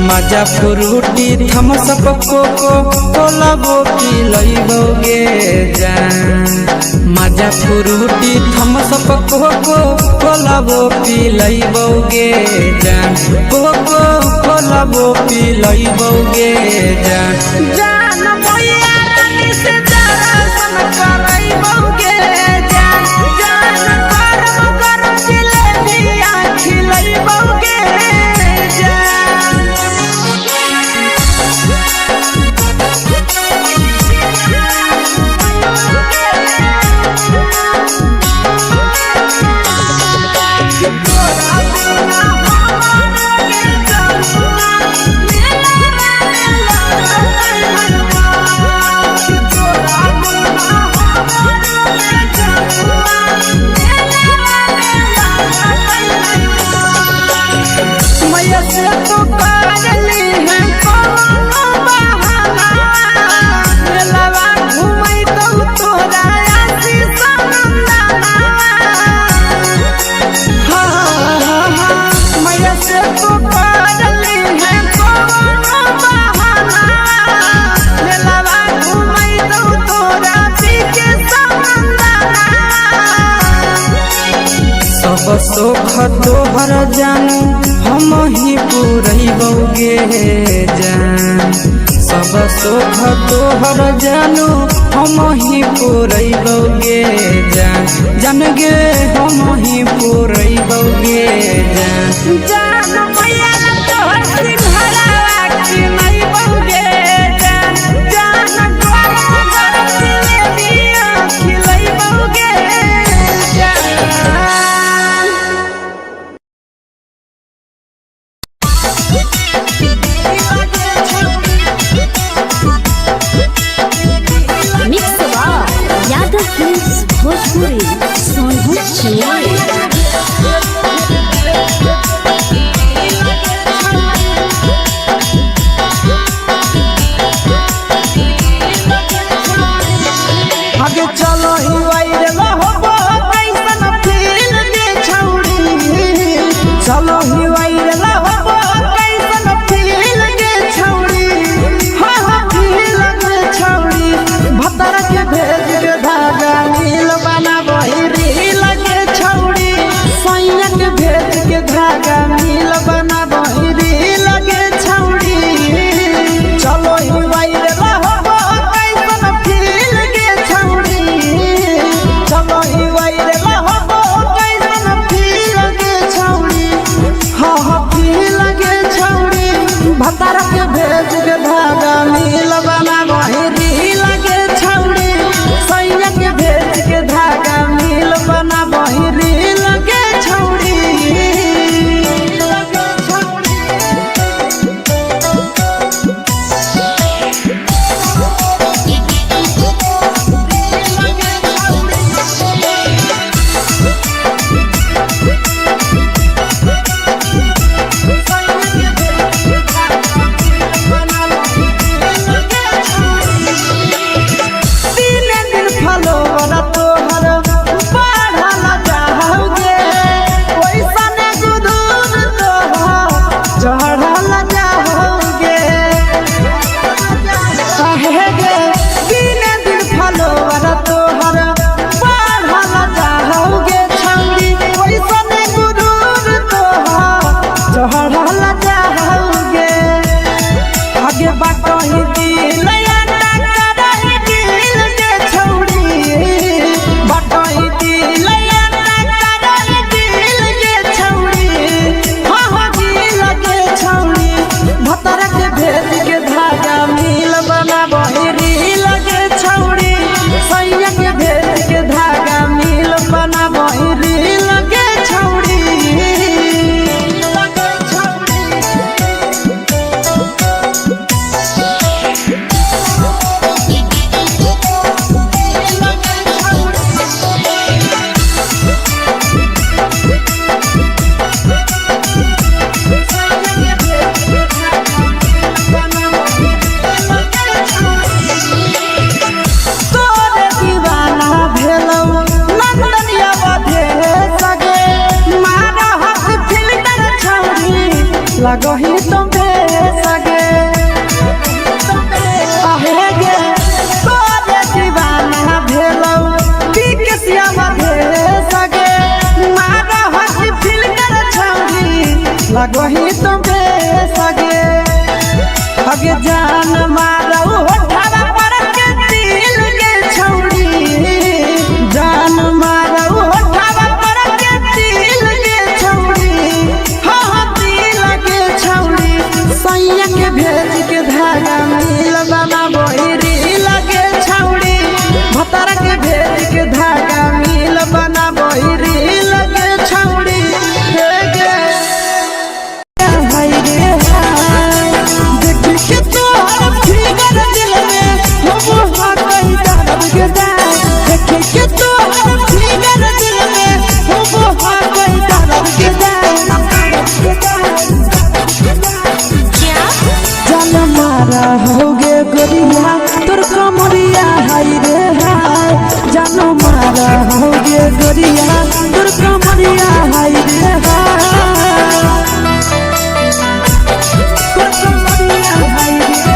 मजा फ्रूटी थम्स अप कोको कोला वो पिलैबौ गे जान मजा फ्रूटी थम्स अप कोको कोला वो पिलैबौ गे जान कोको कोला वो पिलैबौ गे जान जान मोया रानी से दर्शन करैबौ गे जान जान गरम गरम जिलेबिया खिलैबौ गे जान। सब सुख तोहर जानू हम ही पुरैबौ गे जान सब सुख तोहर जानू हम ही पुरैबौ गे जान जान गे हम ही पुरैबौ गे जान जान मैया तोहर सिंघरावा खिलैबौ गे जान जान गरम गरम जिलेबिया खिलैबौ गे जान। सगे आहे गे तोरे दीवाना भेलौ पी के सियामा भे सगे मारा हसी फील कर छौरी लगही तुम्हे सगे अगे जान मारौ होठवा पर के दिल के छौरी जान मारौ होठवा पर के दिल के छौरी हाँ दिल के छौरी सैया के भेज के धागा मिल बना बहिरी लगे छौरी भतर के भेज के धागा मिल बना बहिरी लगे छौरी हे गे हाय रे हाय देख के तोहर फिगर दिल में हम हाथ दर्द के देख के तोहर फिगर दिल में हम हाथ दर्द के जान मारा होगे गोरिया तोर कमरिया हाय रे हाय जान मारा होगे गोरिया तोर कमरिया हाय रे हाय तोर कमरिया हाय रे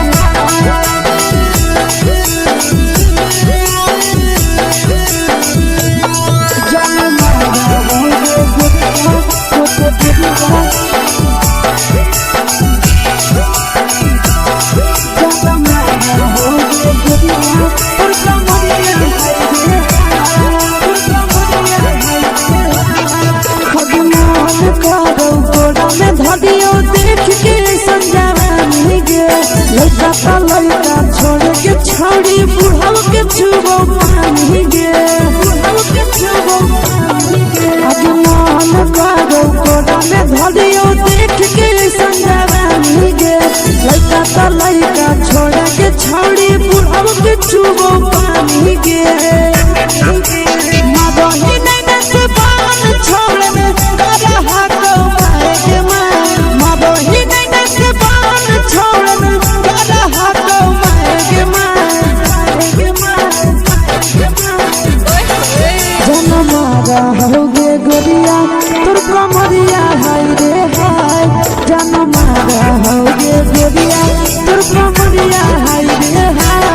जान मारा होगे गोरिया तोर कमरिया धदियो देख के संजावानी गे लड़का लड़का छोड़ के छौड़ी बुढ़ाव के छुबो पानी गे बुढ़ाव के छुबो पानी गे अजमान करो कोड़ा में धदियो देख के संजावानी गे लड़का लड़का छोड़ के छौड़ी बुढ़ाव के छुबो पानी गे मादही नहीं नस बान छोड़ में करा हाको मारे मादही नहीं नस बान छोड़ में करा हाको मारे जन मारा होगे गोरिया तोर कमरिया हाय रे हाय जन मारा होगे गोरिया तोर कमरिया हाय रे हाय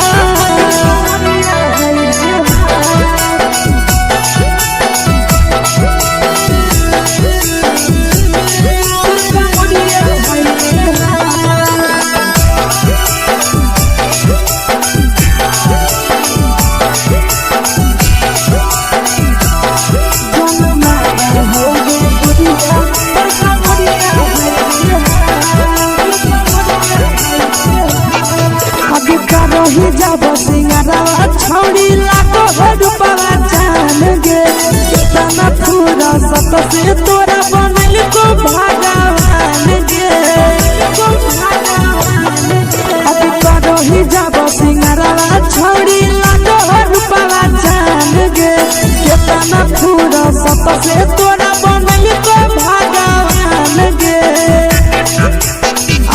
ही जब सिंगारवा छौड़ी लाको रूपवा जान गे कितना पूरा सत से तोरा बनल को भगवान गे अभी करो ही जब सिंगारवा छौड़ी लाको रूपवा जान गे कितना पूरा सत से तोरा बनल को भगवान गे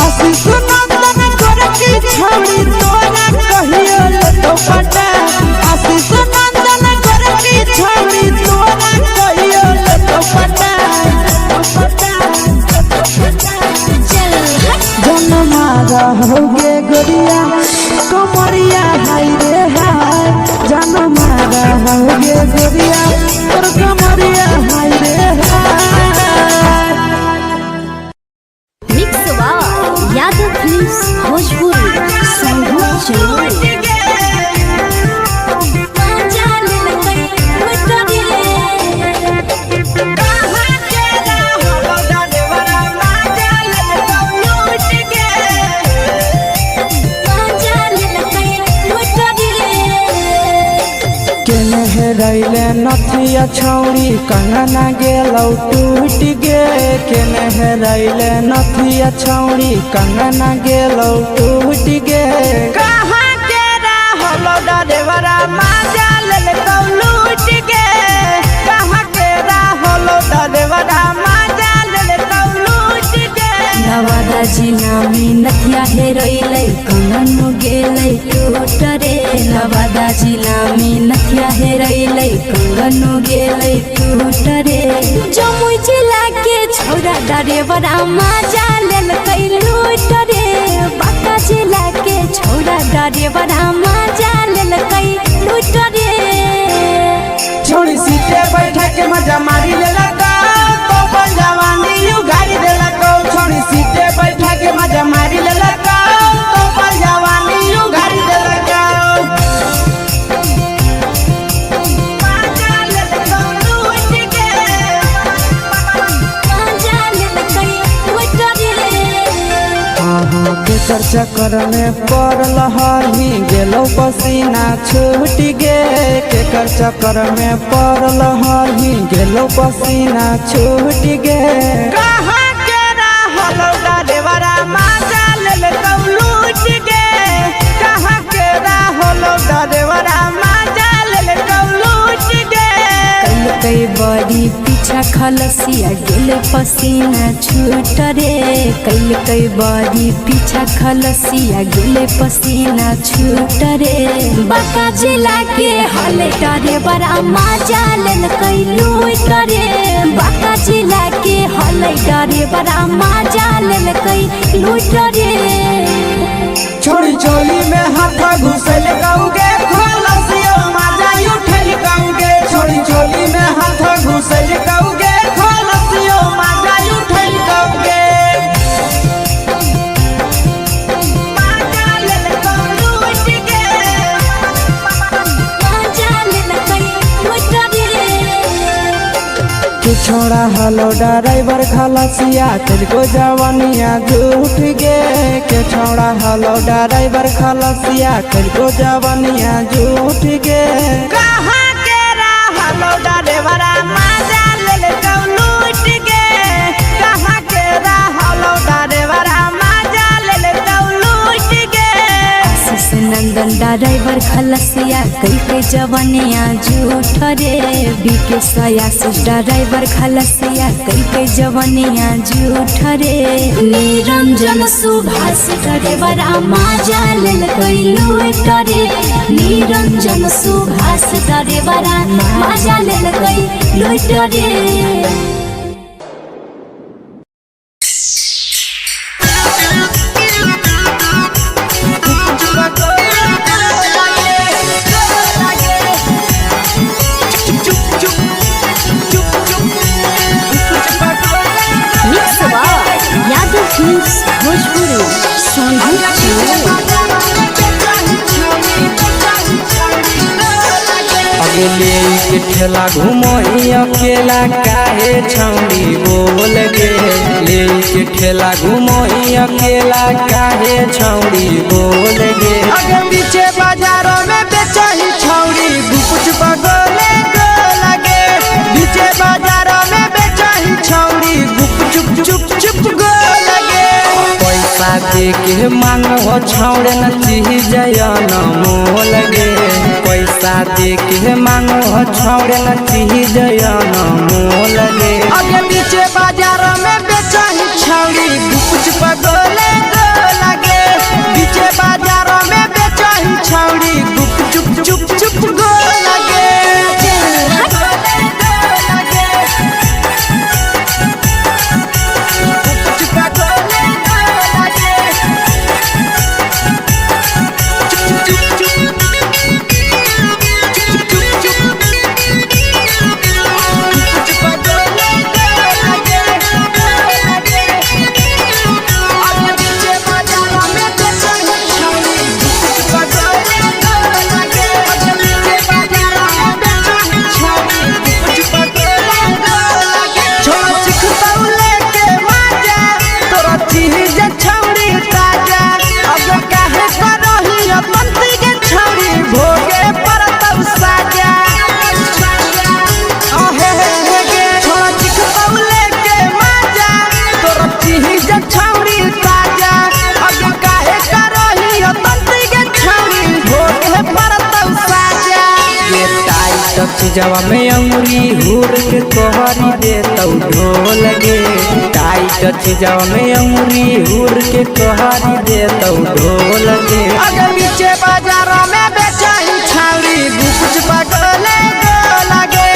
आशीष नंदन कर की छौड़ी तोरा कहियो तो पटा आशीष नंदन कर की छौड़ी तोरा कहियो तो पटा जन मारा होगे गोरिया कमरिया हाय रे हाय जन मारा होगे गोरिया तोर कमरिया हाय रे हाय मिक्स यादव फिल्म्स भोजपुरी संगीत चैनल रैले नथिया छौड़ी कंगना गेलौ टूट गे केने रैले नथिया छौड़ी कंगना गेलौ टूट गे कहाँ के रहलो डरेवरा माजा लेलकौ लूट गे कहाँ के रहलो डरेवरा माजा लेलकौ लूट गे नवादा नवादा जिला में नथिया हेरोइलै कंगन गेलै टूट रे नवादा जिला में नथिया हेरोइलै कंगन गेलै टूट रे जमुई जिला के छोरा ड्राइवरा मजा लेलकै लूट रे बांका जिला के छोरा ड्राइवरा मजा लेलकै लूट रे छोड़ी सीटे बैठा के मजा मारी लेला तो जवानी यू गाड़ी देला को छोड़ी सीटे बैठा के मजा मारी लेला तो जवानी यू गाड़ी देला केकर चक्कर में पड़ल हही गेलो पसीना छूट गे केकर चक्कर में पड़ल हही गेलो पसीना छूट गे कहाँ के रहलो ड्राइवरा मजा लेलकौ लूट गे कहाँ के रहलो ड्राइवरा मजा लेलकौ लूट गे कई बड़ी पीछा खलसिया गेले पसीना छूट रे कई बड़ी पीछा खलसिया गेले पसीना छूट रे बांका जिला के हले डरे बड़ा मजा लेलकै लूट रे बांका जिला के हले डरे बड़ा मजा लेलकै लूट रे छोड़ी चोली में हाथ घुसल गौगे खलसियो मजा उठल गौगे छोड़ी चोली में हाथ घुसल गौगे खलसियो मजा उठल गौगे मजा लेलकौ लूट गे मजा लेलकै लूट रे के छोड़ा हलो ड्राइवर खलसिया तेलको जवानिया झूठ गे के छोड़ा हलो ड्राइवर खलसिया तेलको जवानिया झूठ गे कहाँ के रहलो ड्राइवरा मजा लेलकौ लूट गे कहाँ के रहलो ड्राइवरा मजा लेलकौ लूट गे आशीष नंदन ड्राइवर खलसिया कई जवानिया झूठ रे बीके आशीष ड्राइवर खलसिया कई जवानिया झूठ रे निरंजन सुभाष ड्राइवरा मजा लेलकै लूट रे निरंजन सुभाष ड्राइवरा मजा लेलकै लूट रे अगले के ठेला घूमो अकेला काहे छौड़ी बोल गे ले के ठेला घूमो अकेला काहे छौड़ी बोल गे आगे पीछे बाजारों में बेचही छौड़ी गुपचुप गोले गो लगे पीछे बाजारों में बेचही छौड़ी गुपचुप चुप चुप गो लगे पैसा दे के मांगो छौड़े न चीज न मोल गे पैसा दे के मांगो छौड़े न चीज न मोल गे आगे पीछे बाजारों में बेचही छौड़ी गुपचुप गोले गो लगे पीछे बाजारों में बेचही छौड़ी गुपचुप चुप चुप गो लगे जवा में अंगुरी हुर के तोहरी दे तौ ढोल गे टाइट टाइट चीजाओ में अंगुरी हुर के कहारी देतौ ढोल के। अगर नीचे बाजारों में बेचाई छावड़ी कुछ पगले लगे,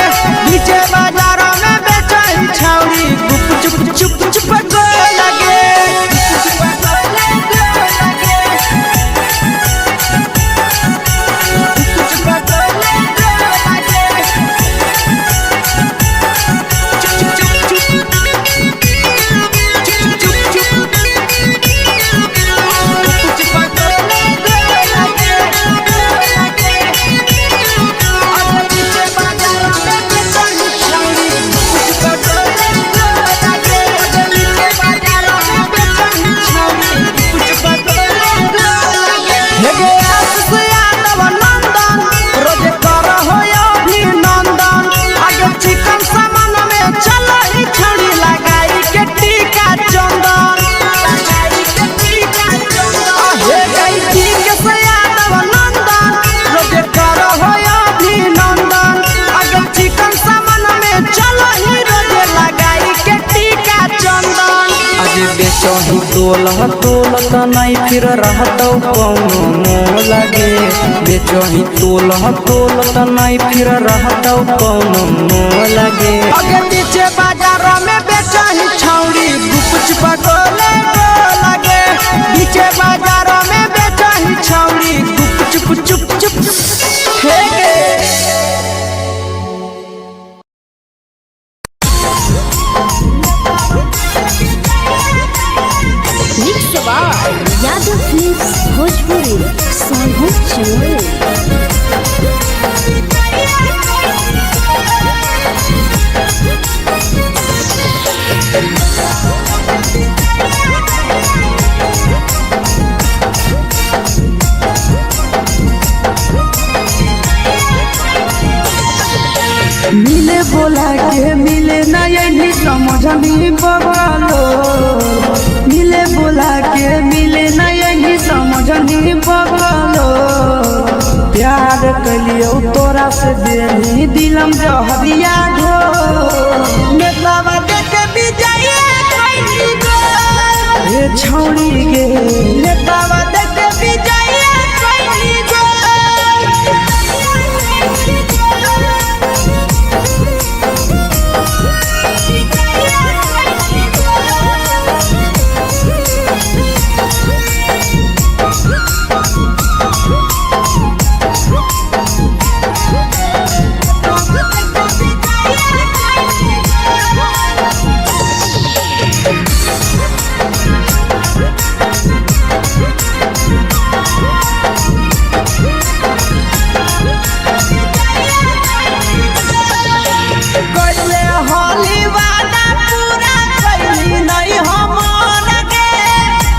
नीचे बाजारों में बेचाई छावड़ी कुछ चुप चुप लगे। बेचही तोल नहीं फिर रहतौ कौनो मोह लगे, बेचही तोल नहीं फिर रहतौ कौनो मोह लगे। अगर नीचे बाजारों में बेचही छौड़ी कुछ पगले लगे, नीचे बाजारों में बेचही छौड़ी कुछ चुप चुप यादव फिल्म्स भोजपुरी सोनू चोर। मिले बोला के मिले ना यही समझनी बवालो, मिले बोला के मिले ना यही समझनी बवालो। प्यार कलियो तोरा से बेनी दिलम जहरिया ढो, नेतावा देखे विजय कैली गो ए छौड़ी गे, नेतावा देखे विजय कैली गो।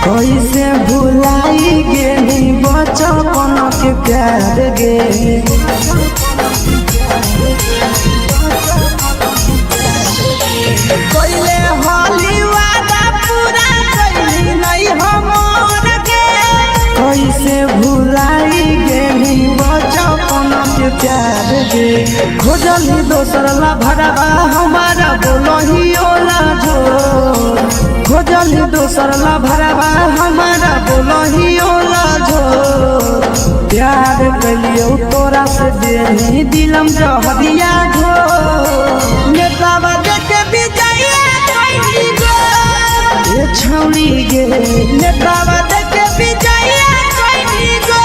कैसे भुलाई गेली बचपन के प्यार गे, कैले होली वादा पूरा कैली नहीं हमर गे। कैसे भुलाई गेली बचपन के प्यार गे, खोजली दोसर ला भरवा हमारा बोलही ओला जो, खोजली दोसर ला भरवा हमारा बोलही ओला जो। प्यार कलियो तोरा से देनी दिलम जहरिया ढो, नेतावा देखे विजय कैली गो ए छौड़ी गे, नेतावा देखे विजय कैली गो।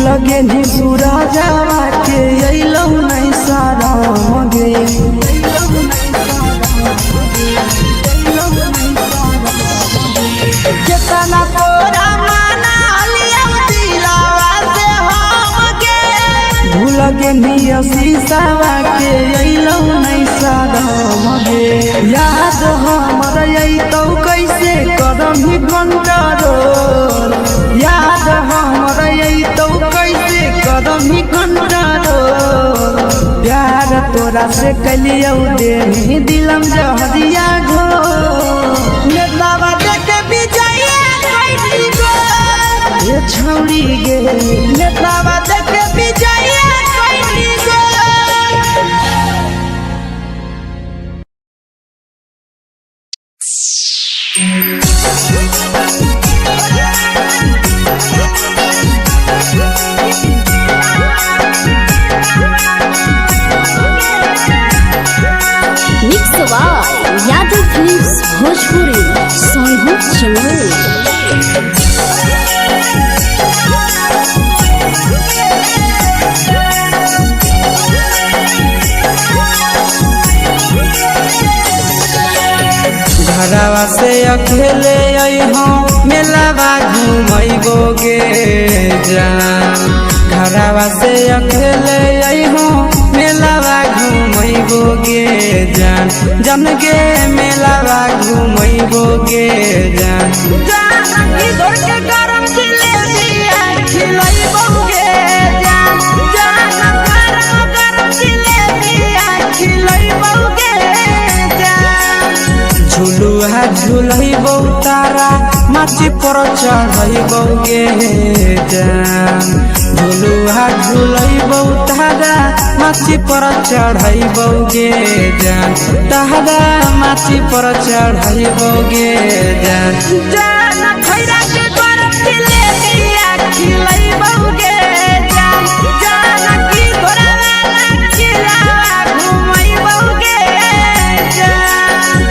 लगे नी सूरजवा के अइलौ नहीं सारा मगे, केतना तोरा माना लिया लगे निया शीशावा के अइलौ नहीं सादम गे याद हमरा अइतौ कैसे करम ही कंट्रोल याद हमरा अइतौ कैसे करम ही कंट्रोल प्यार तोरा से कलियौ देनी दिलम जहरिया घो नेतावा देखे विजया कैली गो ये छौड़ी गे नेतावा देखे विजया कैली गो। Mix by Yadav films Bhojpuri Sonu चमोली। घरवा से अकेले अइहो मेलावा घूमैबो गे जान घरवा से अकेले अइहो मेलावा घूमैबो गे जान जन गे मेलावा घूमैबो गे जान जानकी दौड़ के गरम जिलेबिया खिलैबो गे जान जान गरम जिलेबिया खिलैबो गे जान झुलुहा झुलैबो तारा माची पर चढ़ैबो गे जान झुलुहा झुलैबो तारा माची पर चढ़ैबो गे जान तारा माची पर चढ़ैबो गे जान जान खैरा के गरम जिलेबिया खिलैबो गे जान जानकी घोड़ावाला खिलावा घुमैबो गे जान।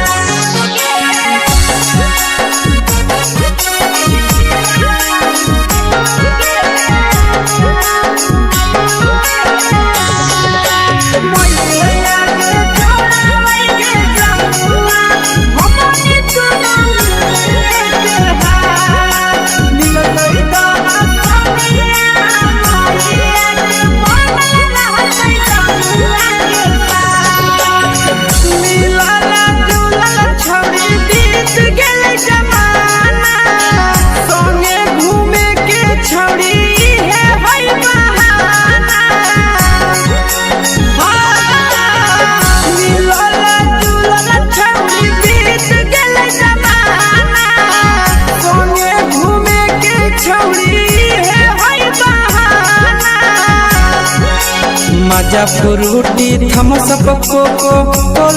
मजा फ्रूटी थम्स अप कोको कोला